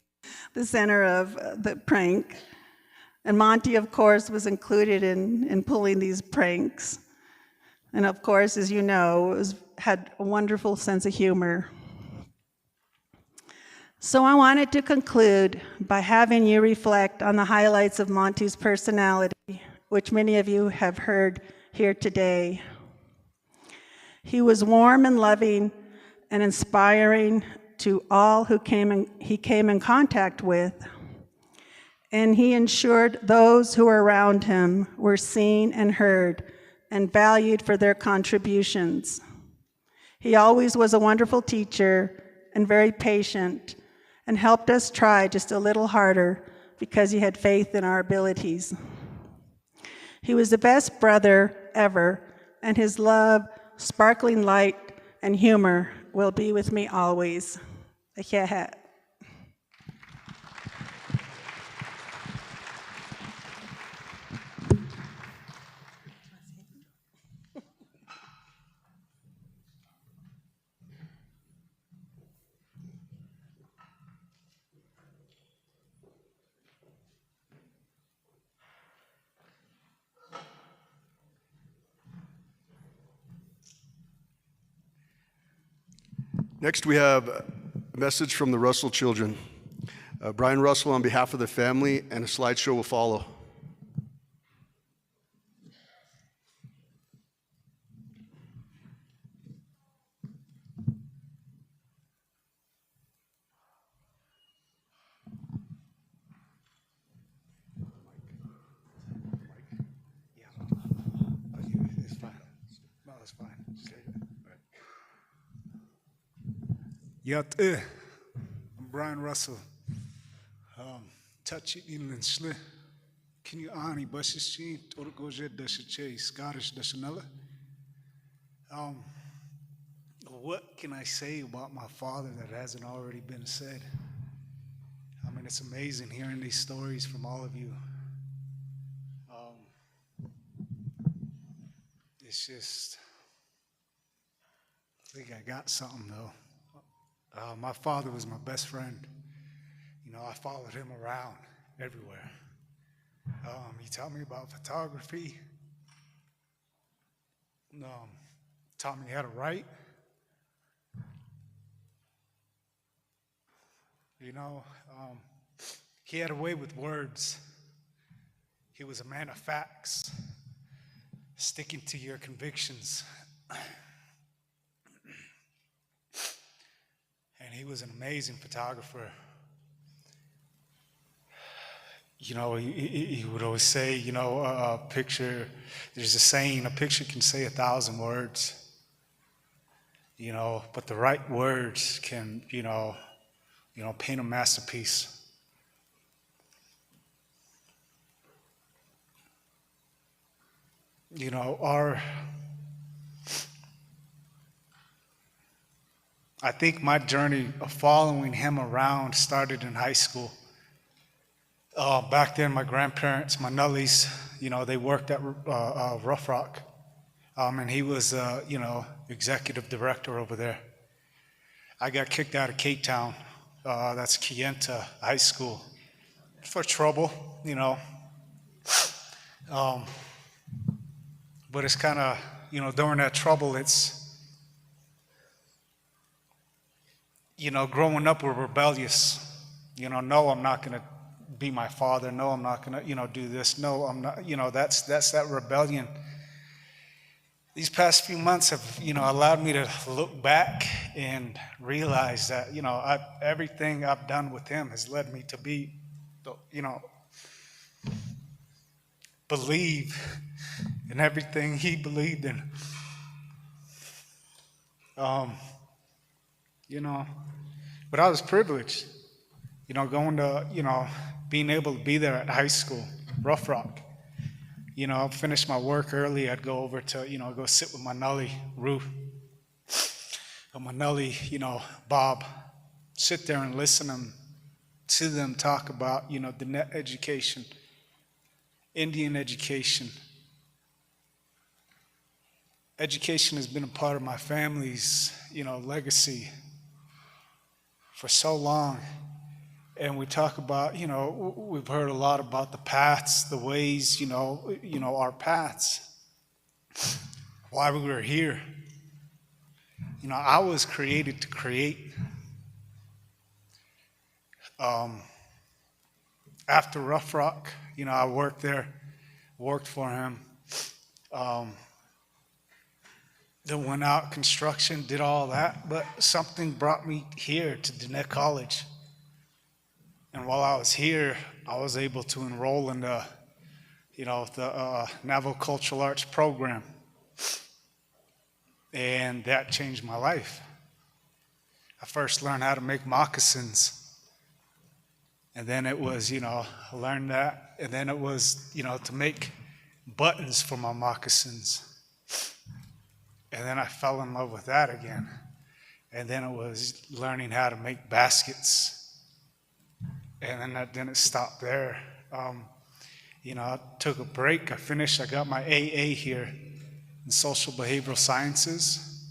Speaker 16: the center of the prank. And Monty, of course, was included in pulling these pranks. And of course, as you know, had a wonderful sense of humor. So I wanted to conclude by having you reflect on the highlights of Monty's personality, which many of you have heard here today. He was warm and loving and inspiring to all who he came in contact with. And he ensured those who were around him were seen and heard and valued for their contributions. He always was a wonderful teacher and very patient, and helped us try just a little harder because he had faith in our abilities. He was the best brother ever, and his love, sparkling light, and humor will be with me always.
Speaker 1: Next, we have a message from the Roessel children. Brian Roessel on behalf of the family, and a slideshow will follow.
Speaker 17: I'm Brian Roessel. Touch it in the Can you ani bushishi torgoje dashiche Scottish dashanella? What can I say about my father that hasn't already been said? I mean, it's amazing hearing these stories from all of you. It's just, I think I got something though. My father was my best friend. You know, I followed him around everywhere. He taught me about photography. Taught me how to write. You know, he had a way with words. He was a man of facts, sticking to your convictions. And he was an amazing photographer. You know, he would always say, you know, a picture, there's a saying, a picture can say 1,000 words. but the right words can, paint a masterpiece. I think my journey of following him around started in high school. Back then, my grandparents, my nullies, they worked at Rough Rock, and he was, executive director over there. I got kicked out of Cape Town, that's Kienta High School, for trouble, but it's kind of, during that trouble, it's, growing up, we're rebellious. No, I'm not going to be my father. No, I'm not going to, do this. No, I'm not, that's that rebellion. These past few months have, allowed me to look back and realize that, everything I've done with him has led me to be, believe in everything he believed in. But I was privileged, going to, being able to be there at high school, Rough Rock. I'd finish my work early, I'd go over to, go sit with my nully, Ruth, or my nully, Bob, sit there and listen to them talk about, Diné education, Indian education. Education has been a part of my family's, legacy for so long. And we talk about, we've heard a lot about the paths, the ways, our paths, why we were here. I was created to create. After Rough Rock, I worked there, worked for him. Then went out, construction, did all that, but something brought me here to Diné College. And while I was here, I was able to enroll in the, the Navajo Cultural Arts program. And that changed my life. I first learned how to make moccasins. And then it was, I learned that. And then it was, to make buttons for my moccasins. And then I fell in love with that again. And then it was learning how to make baskets. And then that didn't stop there. I took a break. I got my AA here in social behavioral sciences.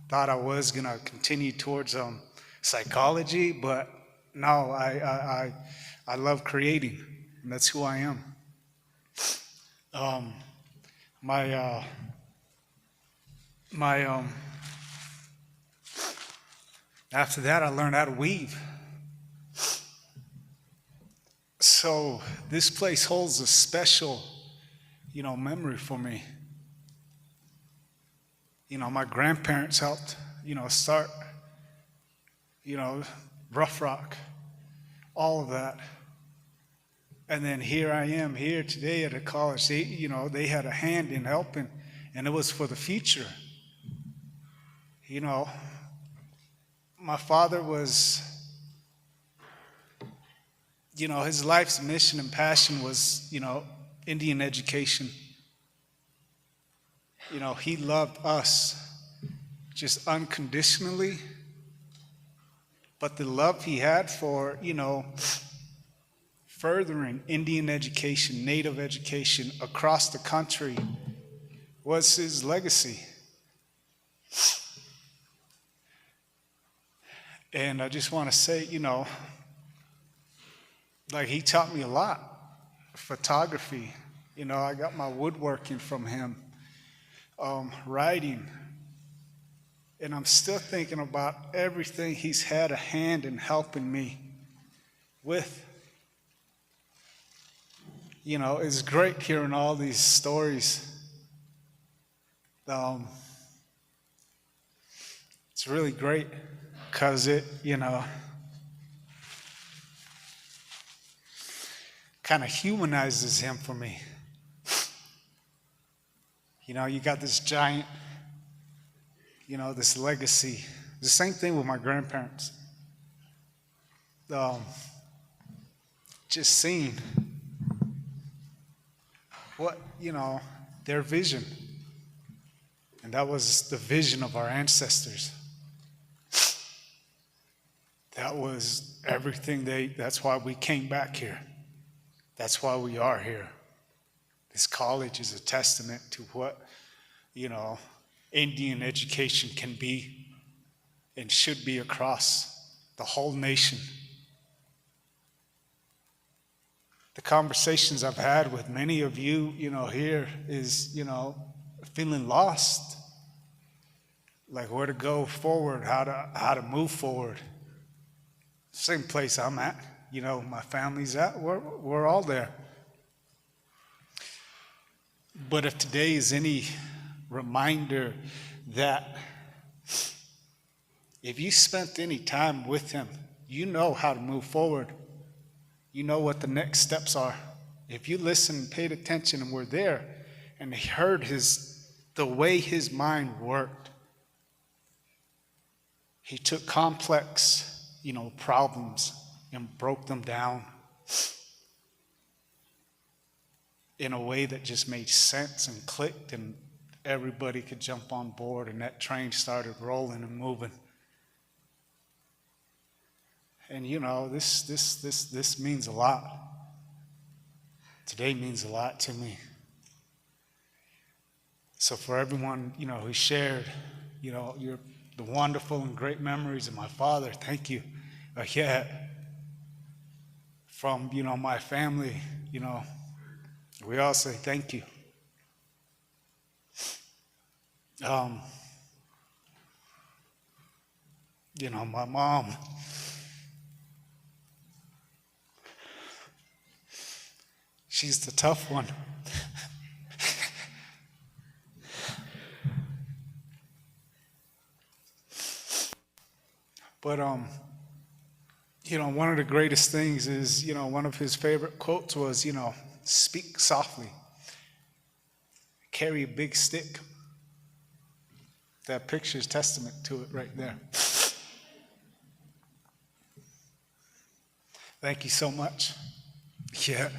Speaker 17: Thought I was going to continue towards psychology, but no, I love creating, and that's who I am. After that, I learned how to weave. So this place holds a special, memory for me. My grandparents helped, start, Rough Rock, all of that. And then here I am here today at a college. They had a hand in helping, and it was for the future. My father was, his life's mission and passion was, Indian education. He loved us just unconditionally, but the love he had for, furthering Indian education, Native education across the country was his legacy. And I just want to say, he taught me a lot. Photography, I got my woodworking from him, writing. And I'm still thinking about everything he's had a hand in helping me with. It's great hearing all these stories. It's really great because it, kind of humanizes him for me. You got this giant, this legacy. The same thing with my grandparents. Just seeing what, their vision. And that was the vision of our ancestors. That was everything that's why we came back here. That's why we are here. This college is a testament to what, Indian education can be and should be across the whole nation. The conversations I've had with many of you, here is, feeling lost. Like where to go forward, how to move forward. Same place I'm at, my family's at, we're all there. But if today is any reminder that if you spent any time with him, you know how to move forward. You know what the next steps are. If you listened, paid attention, and were there, and heard the way his mind worked, he took complex, problems and broke them down in a way that just made sense and clicked, and everybody could jump on board, and that train started rolling and moving. And this means a lot. Today means a lot to me. So for everyone, who shared, the wonderful and great memories of my father, thank you. From, my family, we all say thank you. My mom, she's the tough one. But, one of the greatest things is, one of his favorite quotes was, speak softly, carry a big stick. That picture's testament to it right there. Thank you so much. Yeah.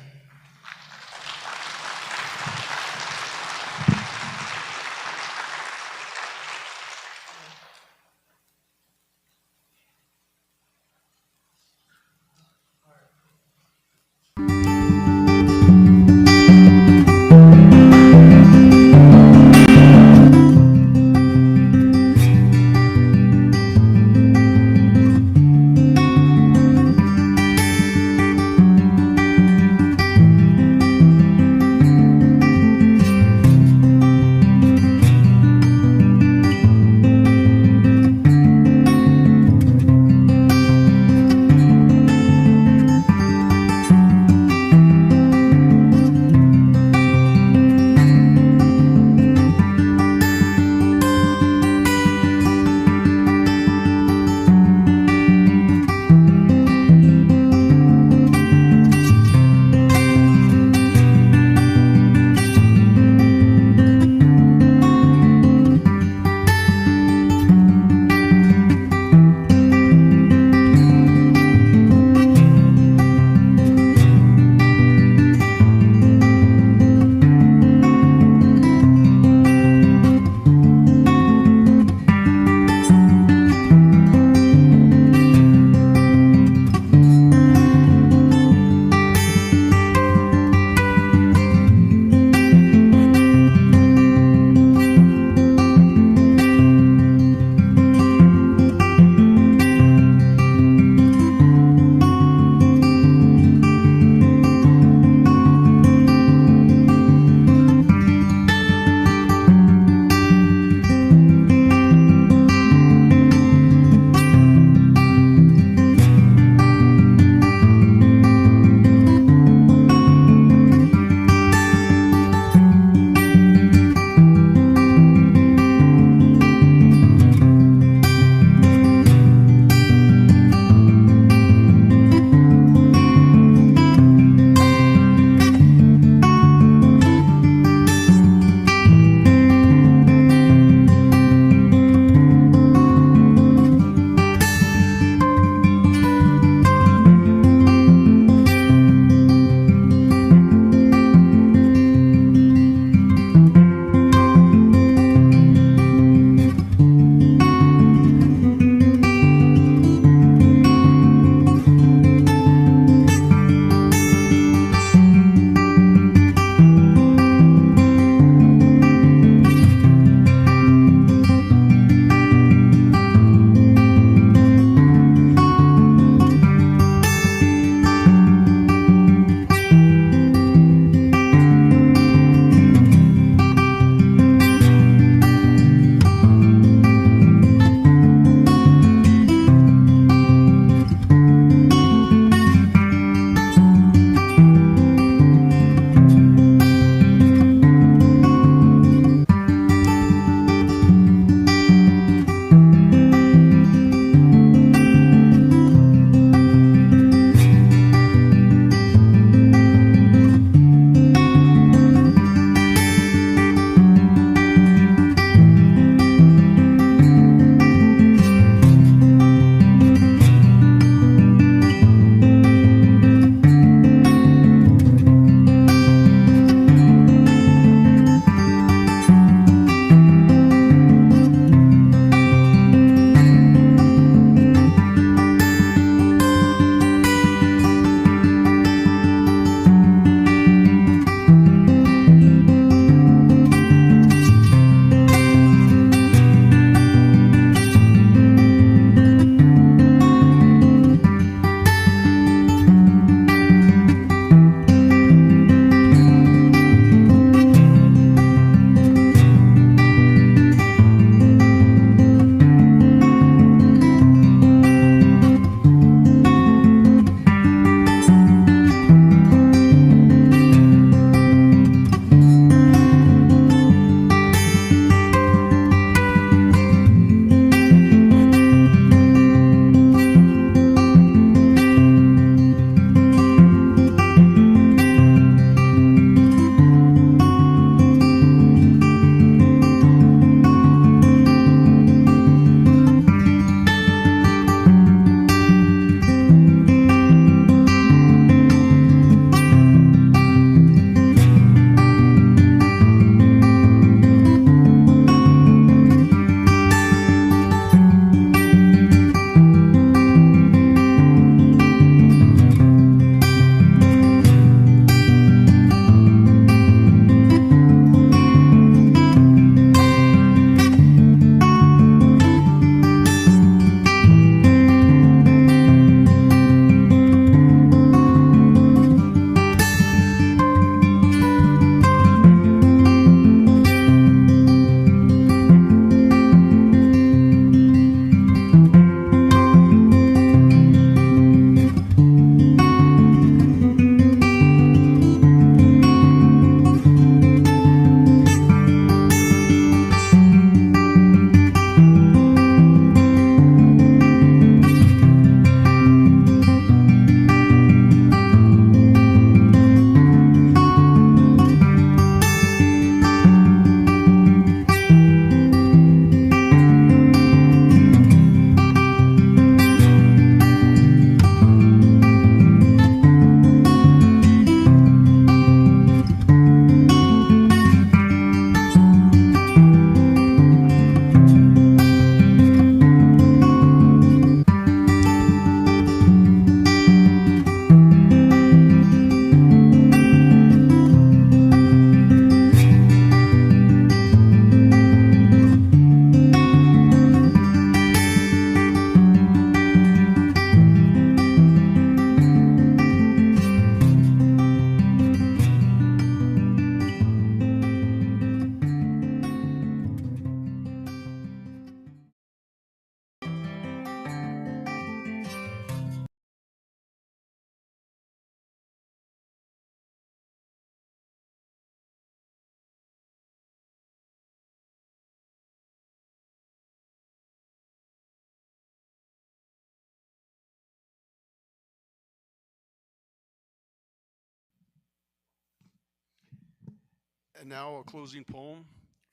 Speaker 1: And now a closing poem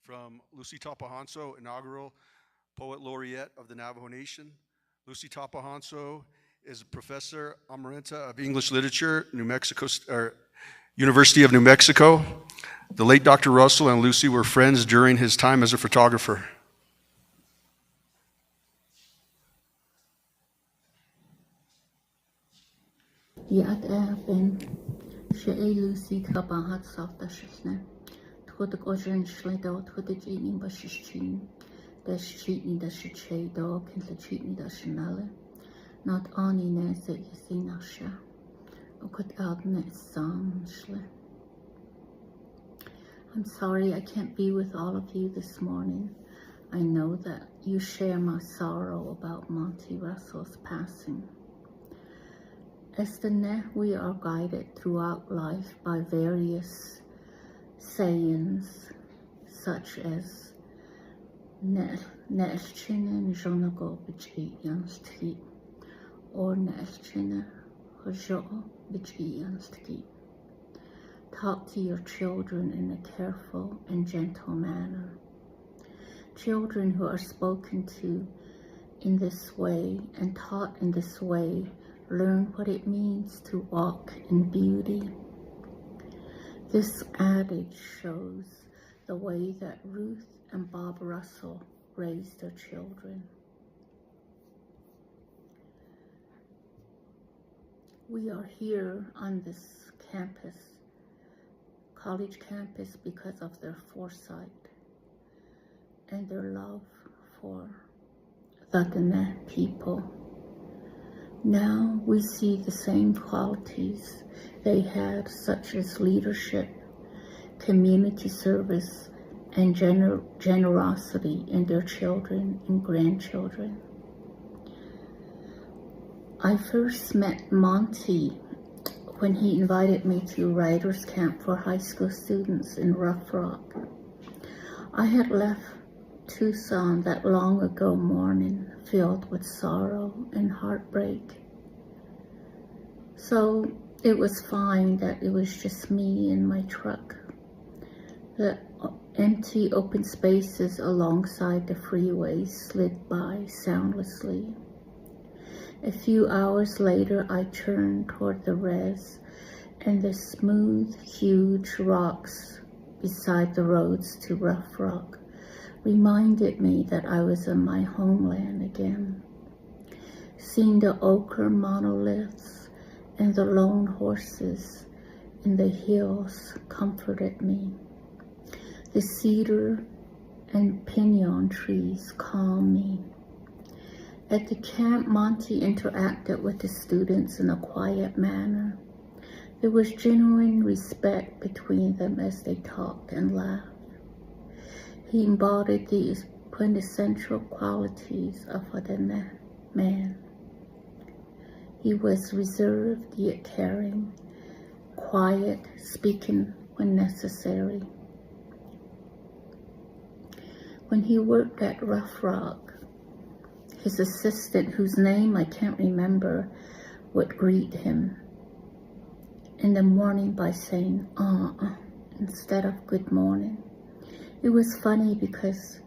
Speaker 1: from Lucy Tapahanso, inaugural Poet Laureate of the Navajo Nation. Lucy Tapahanso is a Professor Emerita of English Literature, University of New Mexico. The late Dr. Roessel and Lucy were friends during his time as a photographer.
Speaker 18: Yat ben she Lucy Tapahat Saftashisne. Twodik Ojan Schledo, Twodik eating Bashichin, Dash cheating the Shiche dog, and the cheating the Chanale. Not Ani Nese Yasinasha. O could out net some Schle. I'm sorry I can't be with all of you this morning. I know that you share my sorrow about Monty Russell's passing. As the Diné, we are guided throughout life by various sayings such as Ne'eschina Njonago Bichi Yanstki or Ne'eschina Hojo Bichi Yanstki. Talk to your children in a careful and gentle manner. Children who are spoken to in this way and taught in this way learn what it means to walk in beauty. This adage shows the way that Ruth and Bob Russell raised their children. We are here on this campus, college campus, because of their foresight and their love for the Diné people. Now we see the same qualities they had, such as leadership, community service, and generosity in their children and grandchildren. I first met Monty when he invited me to writers camp for high school students in Rough Rock. I had left Tucson that long ago morning, filled with sorrow and heartbreak. So it was fine that it was just me and my truck. The empty open spaces alongside the freeway slid by soundlessly. A few hours later, I turned toward the res, and the smooth, huge rocks beside the roads to Rough Rock reminded me that I was in my homeland again. Seeing the ochre monoliths and the lone horses in the hills comforted me. The cedar and pinion trees calmed me. At the camp, Monty interacted with the students in a quiet manner. There was genuine respect between them as they talked and laughed. He embodied these quintessential qualities of a Diné man. He was reserved yet caring, quiet, speaking when necessary. When he worked at Rough Rock, his assistant, whose name I can't remember, would greet him in the morning by saying, instead of good morning. It was funny because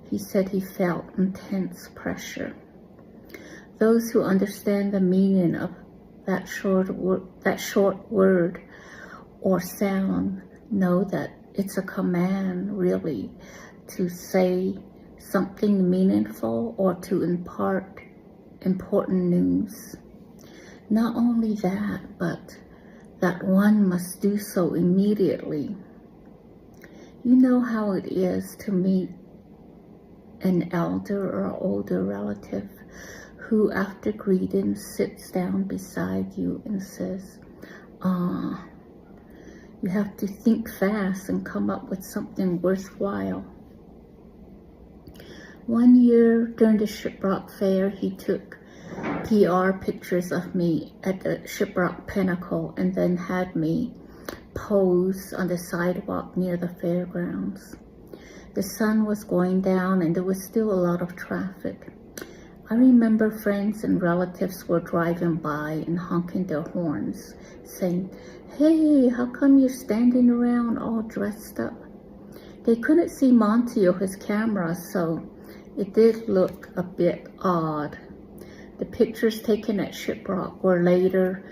Speaker 18: he said he felt intense pressure. Those who understand the meaning of that short word or sound know that it's a command, really, to say something meaningful or to impart important news. Not only that, but that one must do so immediately. You know how it is to meet an elder or older relative who, after greeting, sits down beside you and says, you have to think fast and come up with something worthwhile. One year during the Shiprock Fair, he took PR pictures of me at the Shiprock Pinnacle and then had me pose on the sidewalk near the fairgrounds. The sun was going down and there was still a lot of traffic. I remember friends and relatives were driving by and honking their horns, saying, "Hey, how come you're standing around all dressed up? They couldn't see Monty or his camera, so it did look a bit odd. The pictures taken at Shiprock were later,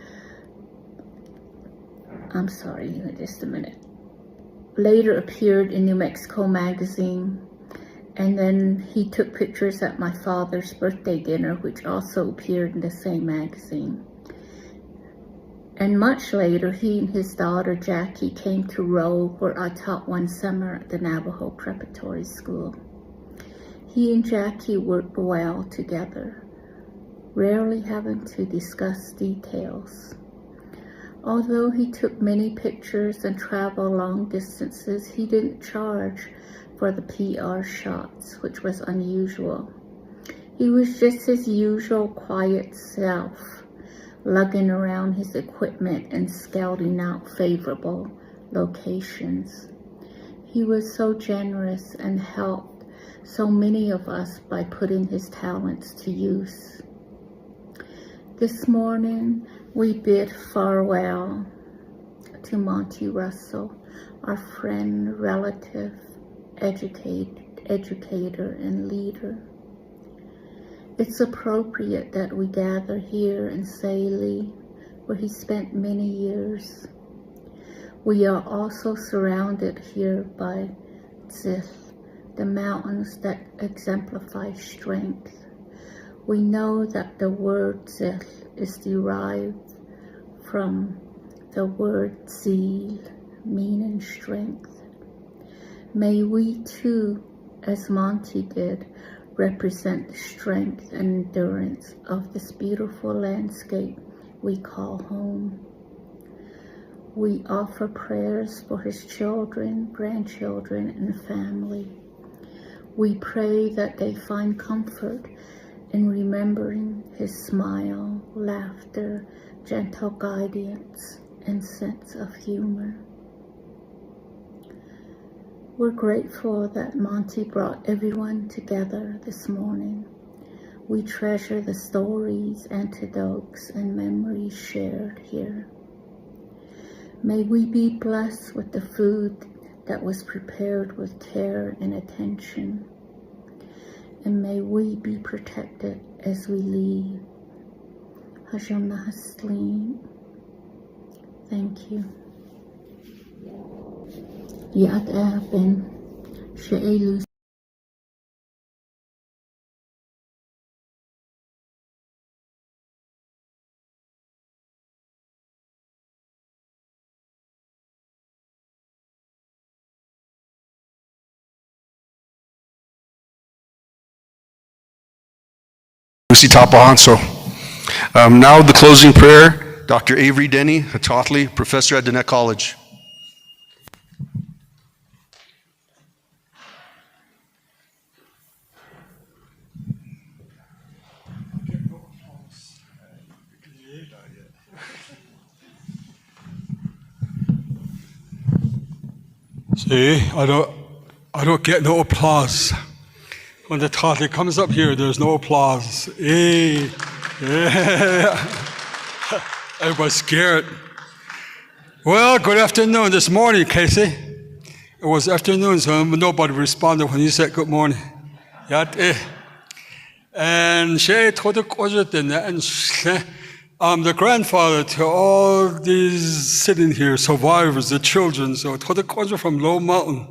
Speaker 18: later appeared in New Mexico Magazine. And then he took pictures at my father's birthday dinner, which also appeared in the same magazine. And much later, he and his daughter Jackie came to Roe, where I taught one summer at the Navajo Preparatory School. He and Jackie worked well together, rarely having to discuss details. Although he took many pictures and traveled long distances, he didn't charge for the PR shots, which was unusual. He was just his usual quiet self, lugging around his equipment and scouting out favorable locations. He was so generous and helped so many of us by putting his talents to use. This morning, we bid farewell to Monty Russell, our friend, relative, educator, and leader. It's appropriate that we gather here in Tsaile, where he spent many years. We are also surrounded here by Tsaile, the mountains that exemplify strength. We know that the word Tsaile is derived from the word Tsaile, meaning strength. May we too, as Monty did, represent the strength and endurance of this beautiful landscape we call home. We offer prayers for his children, grandchildren, and family. We pray that they find comfort in remembering his smile, laughter, gentle guidance, and sense of humor. We're grateful that Monty brought everyone together this morning. We treasure the stories, anecdotes, and memories shared here. May we be blessed with the food that was prepared with care and attention. And may we be protected as we leave. Hashem Nahaslim. Thank you. Yad Ben She'elu.
Speaker 1: Lucy Tapahanso. Now the closing prayer, Dr. Avery Denny, a Tsaile professor at Diné College.
Speaker 19: See, I don't get no applause. When the Tsaile comes up here, there's no applause. Hey, yeah. Everybody's scared. Well, good afternoon. This morning, Casey. It was afternoon, so nobody responded when you said good morning. And I'm the grandfather to all these sitting here, survivors, the children. So from Low Mountain.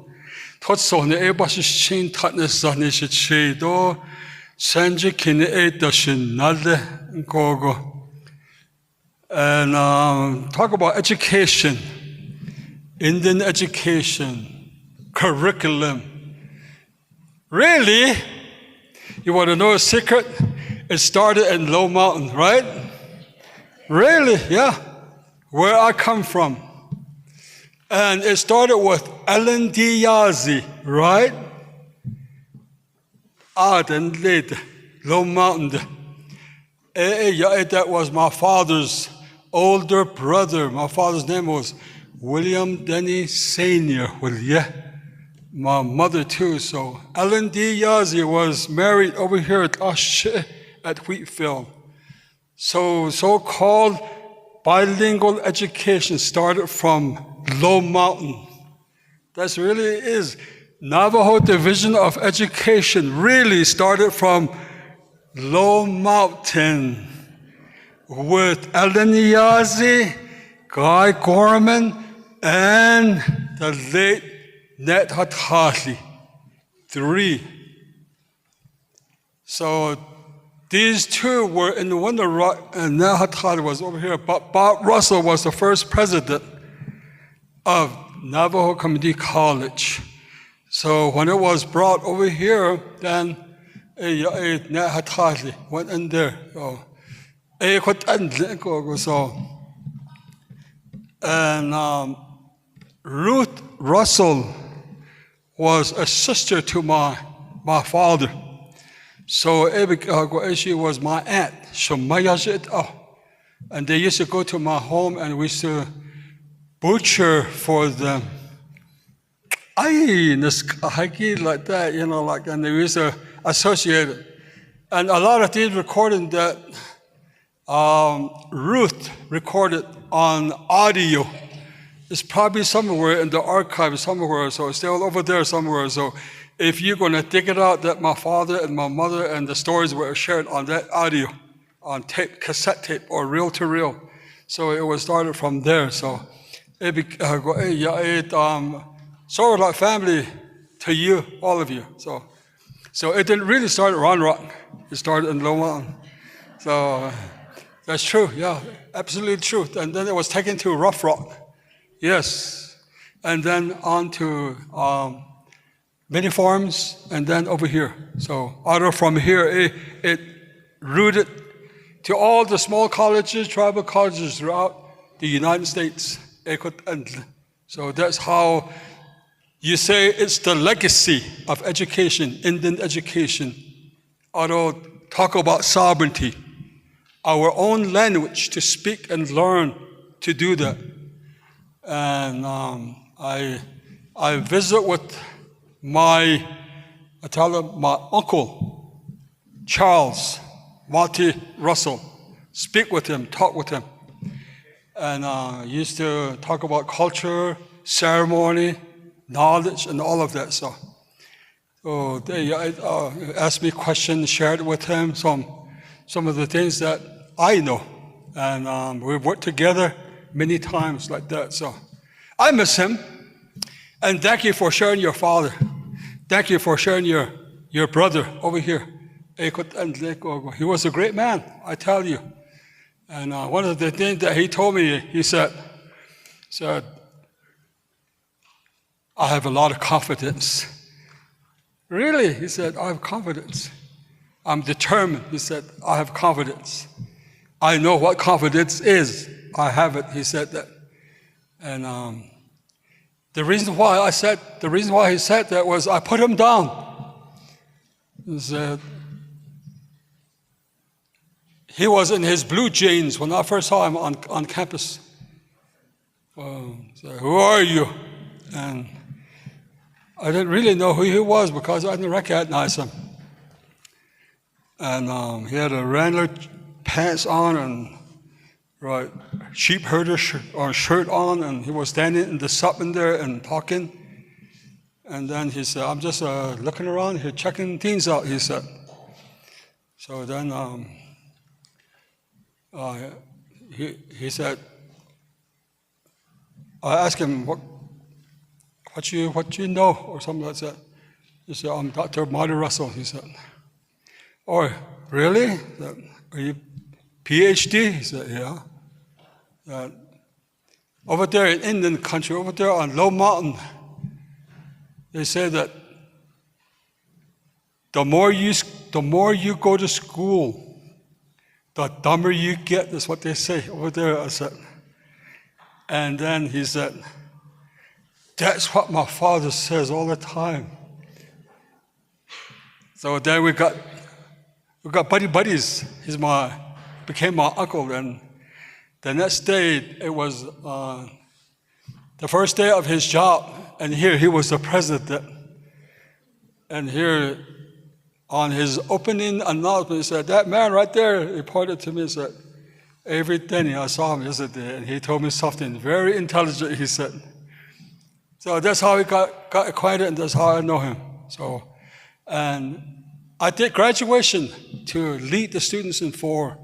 Speaker 19: And talk about education, Indian education, curriculum. Really? You want to know a secret? It started in Low Mountain, right? Really? Yeah. Where I come from. And it started with Ellen D. Yazzie, right? Then later, Low Mountain. That was my father's older brother. My father's name was William Denny Sr. My mother too. So Ellen D. Yazzie was married over here at Wheatfield. So-called bilingual education started from Low Mountain. That's really is. Navajo Division of Education really started from Low Mountain with Ellen Yazi, Guy Gorman, and the late Net Hatali. 3. So these two were in the Winter Rock, and Net Hatali was over here. But Bob Roessel was the first president of Navajo Community College. So when it was brought over here, then Net Hatali went in there. So, and Ruth Roessel was a sister to my father. So she was my aunt. And they used to go to my home and we used to butcher for them. Like that, you know, like, and they used to associate it. And a lot of these recordings that Ruth recorded on audio is probably somewhere in the archive somewhere, so it's still over there somewhere. So if you're going to dig it out, that my father and my mother and the stories were shared on that audio, on tape, cassette tape, or reel to reel. So it was started from there. So it sort of like family to you, all of you. So it didn't really start at Round Rock. It started in Low Mountain. So that's true, yeah, absolutely true. And then it was taken to Rough Rock, yes. And then on to mini farms, and then over here. So out of from here, it rooted to all the small colleges, tribal colleges throughout the United States. So that's how you say it's the legacy of education, Indian education. Although talk about sovereignty, our own language to speak and learn to do that. And I visit with my uncle, Charles Monty Russell, speak with him, talk with him. And used to talk about culture, ceremony, knowledge, and all of that. So they asked me questions, shared with him some of the things that I know. And we've worked together many times like that. So I miss him. And thank you for sharing your father. Thank you for sharing your brother over here. He was a great man, I tell you. And one of the things that he told me, he said, I have a lot of confidence. Really? He said, I have confidence. I'm determined. He said, I have confidence. I know what confidence is. I have it. He said that. And the reason why he said that was I put him down. He said, he was in his blue jeans when I first saw him on campus. So, who are you? And I didn't really know who he was because I didn't recognize him. And he had a Wrangler pants on and sheep herder shirt on, and he was standing in the sup in there and talking. And then he said, I'm just looking around here, checking things out, he said. So then he said, I asked him, what you know, or something like that. He said, I'm Dr. Monty Russell, he said. Oh, really? Are you PhD? He said, yeah. Over there in Indian country, over there on Low Mountain, they say that the more you go to school, the dumber you get, is what they say over there, I said. And then he said, that's what my father says all the time. So then we got buddies. Became my uncle. And the next day, it was the first day of his job. And here he was the president. And here on his opening announcement, he said, that man right there, he pointed to me and said, every day I saw him yesterday, and he told me something very intelligent, he said. So that's how we got acquainted, and that's how I know him. So, and I did graduation to lead the students in for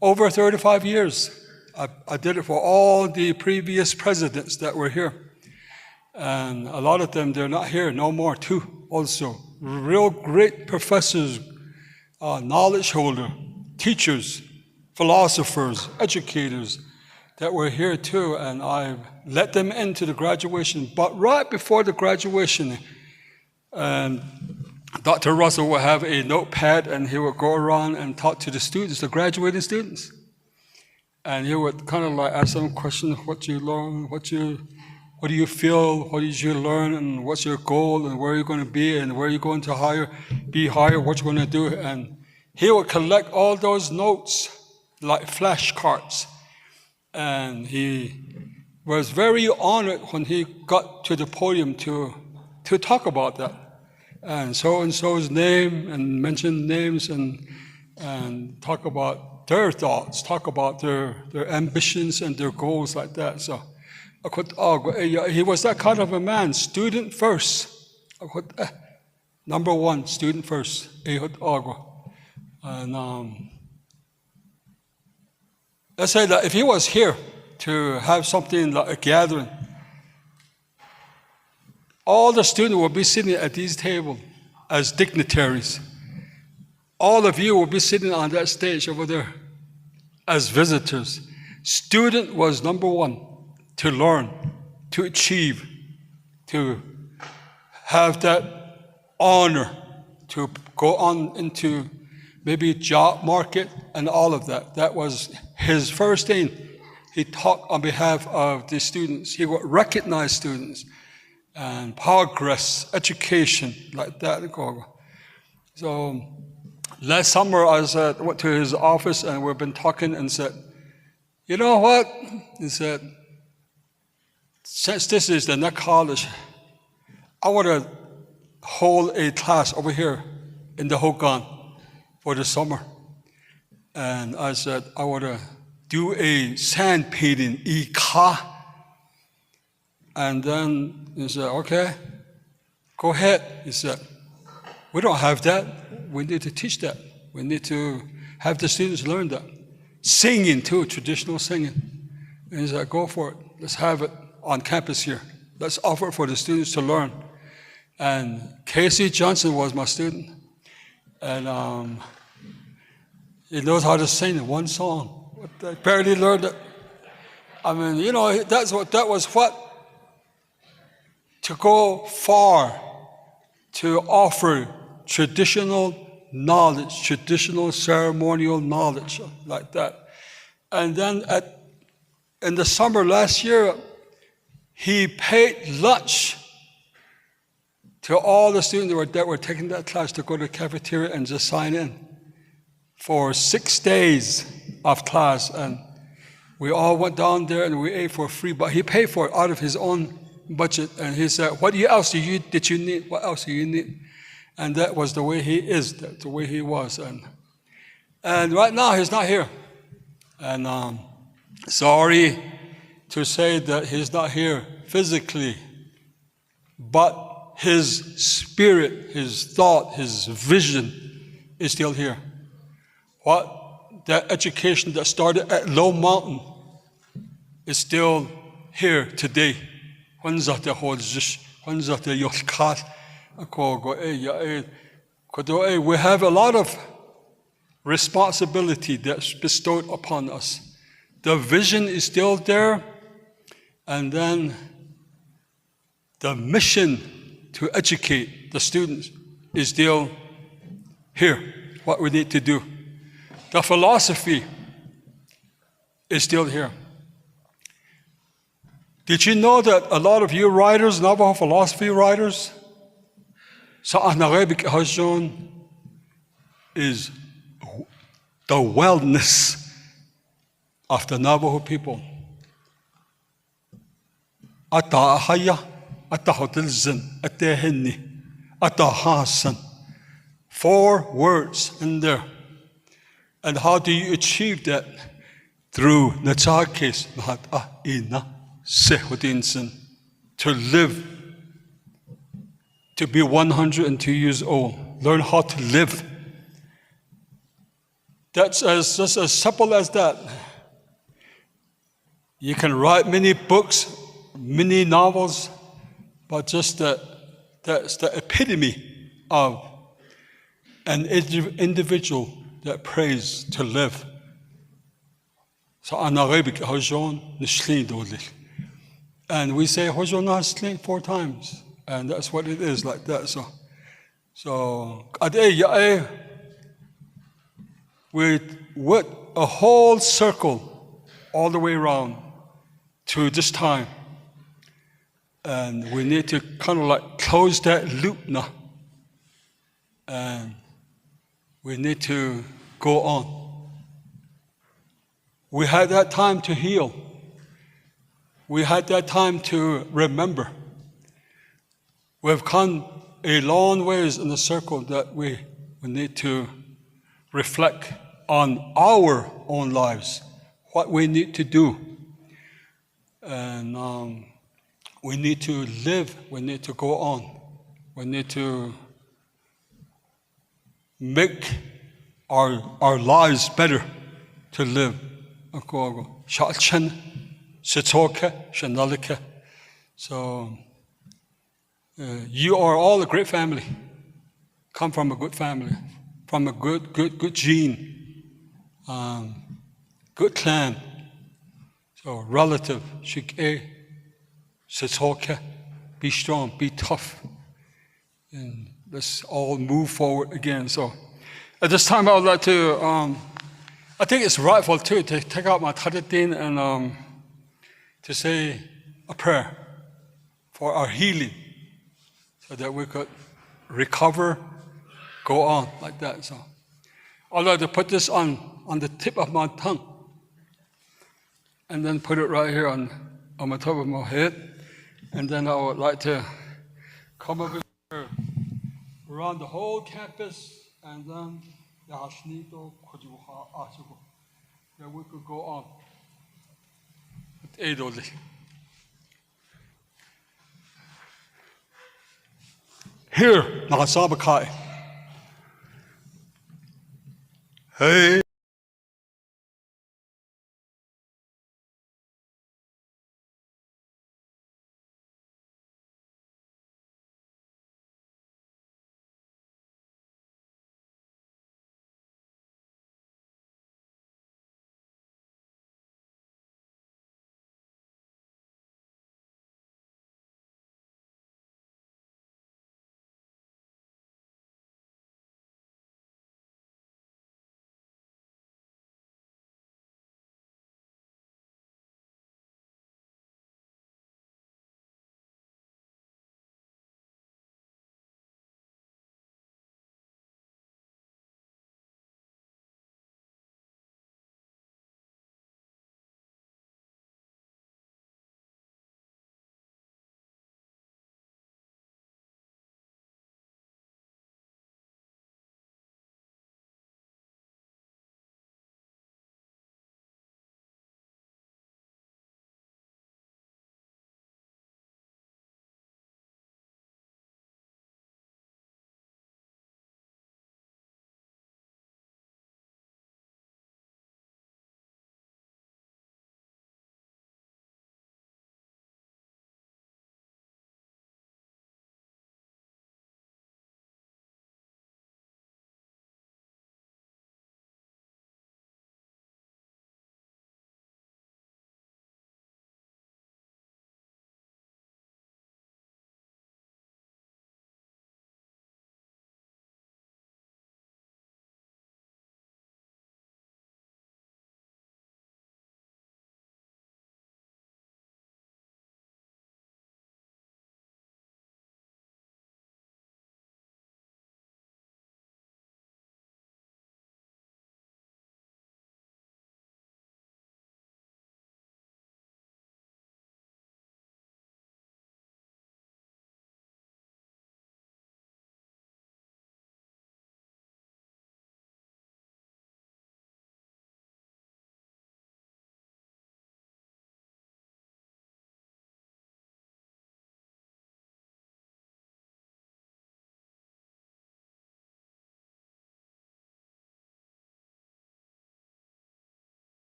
Speaker 19: over 35 years. I did it for all the previous presidents that were here. And a lot of them, they're not here no more too, also. Real great professors, knowledge holder, teachers, philosophers, educators that were here too, and I let them into the graduation. But right before the graduation, Dr. Roessel would have a notepad, and he would go around and talk to the students, the graduating students. And he would kind of like ask them questions: what you learn, what do you feel, what did you learn, and what's your goal, and where are you going to be, and where are you going to be higher, what you're going to do. And he would collect all those notes like flashcards. And he was very honored when he got to the podium to talk about that. And so-and-so's name, and mention names, and talk about their thoughts, talk about their ambitions and their goals like that. So he was that kind of a man, student first. Number one, student first. And let's say that if he was here to have something like a gathering, all the students will be sitting at these tables as dignitaries. All of you will be sitting on that stage over there as visitors. Student was number one, to learn, to achieve, to have that honor, to go on into maybe job market and all of that. That was his first thing. He talked on behalf of the students. He would recognize students and progress, education, like that. So last summer I went to his office, and we've been talking, and said, you know what? He said, since this is the Diné College, I want to hold a class over here in the Hogan for the summer. And I said, I want to do a sand painting, ika. And then he said, okay, go ahead. He said, we don't have that. We need to teach that. We need to have the students learn that. Singing too, traditional singing. And he said, go for it. Let's have it on campus here. Let's offer it for the students to learn. And Casey Johnson was my student. And he knows how to sing one song. I barely learned it. I mean, you know, that was what, to go far, to offer traditional knowledge, traditional ceremonial knowledge, like that. And then in the summer last year, he paid lunch to all the students that were taking that class to go to the cafeteria and just sign in for 6 days of class. And we all went down there and we ate for free, but he paid for it out of his own budget. And he said, what else did you need? What else do you need? And that was the way he is, that's the way he was. And right now he's not here. And sorry to say that he's not here physically, but his spirit, his thought, his vision is still here. That education that started at Low Mountain is still here today. We have a lot of responsibility that's bestowed upon us. The vision is still there, and then the mission to educate the students is still here, what we need to do. The philosophy is still here. Did you know that a lot of you writers, Navajo philosophy writers, is the wellness of the Navajo people? Four words in there. And how do you achieve that? Through to live to be 102 years old. Learn how to live. That's just as simple as that. You can write many books, many novels, but just that's the epitome of an individual that prays to live. So and we say 4 times, and that's what it is, like that. So we went a whole circle all the way around to this time. And we need to kind of like close that loop now. And we need to go on. We had that time to heal. We had that time to remember. We've come a long ways in the circle that we need to reflect on our own lives, what we need to do. And we need to live, we need to go on. We need to make our lives better to live. So you are all a great family. Come from a good family, from a good gene, good clan. So relative, be strong, be tough, and let's all move forward again. So at this time, I would like to, I think it's rightful too to take out my tadatin and to say a prayer for our healing, so that we could recover, go on like that. So I'd like to put this on the tip of my tongue, and then put it right here on the top of my head. And then I would like to come over here around the whole campus, and then that we could go on. Here, Nagasabakai. Hey.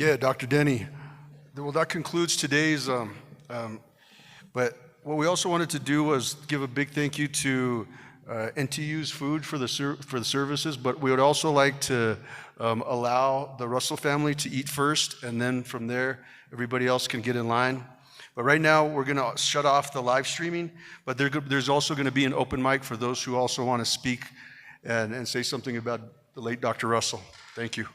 Speaker 1: Yeah, Dr. Denny. Well, that concludes today's, but what we also wanted to do was give a big thank you to NTU's food for the services, but we would also like to allow the Roessel family to eat first, and then from there, everybody else can get in line. But right now, we're going to shut off the live streaming, but there's also going to be an open mic for those who also want to speak and say something about the late Dr. Roessel. Thank you.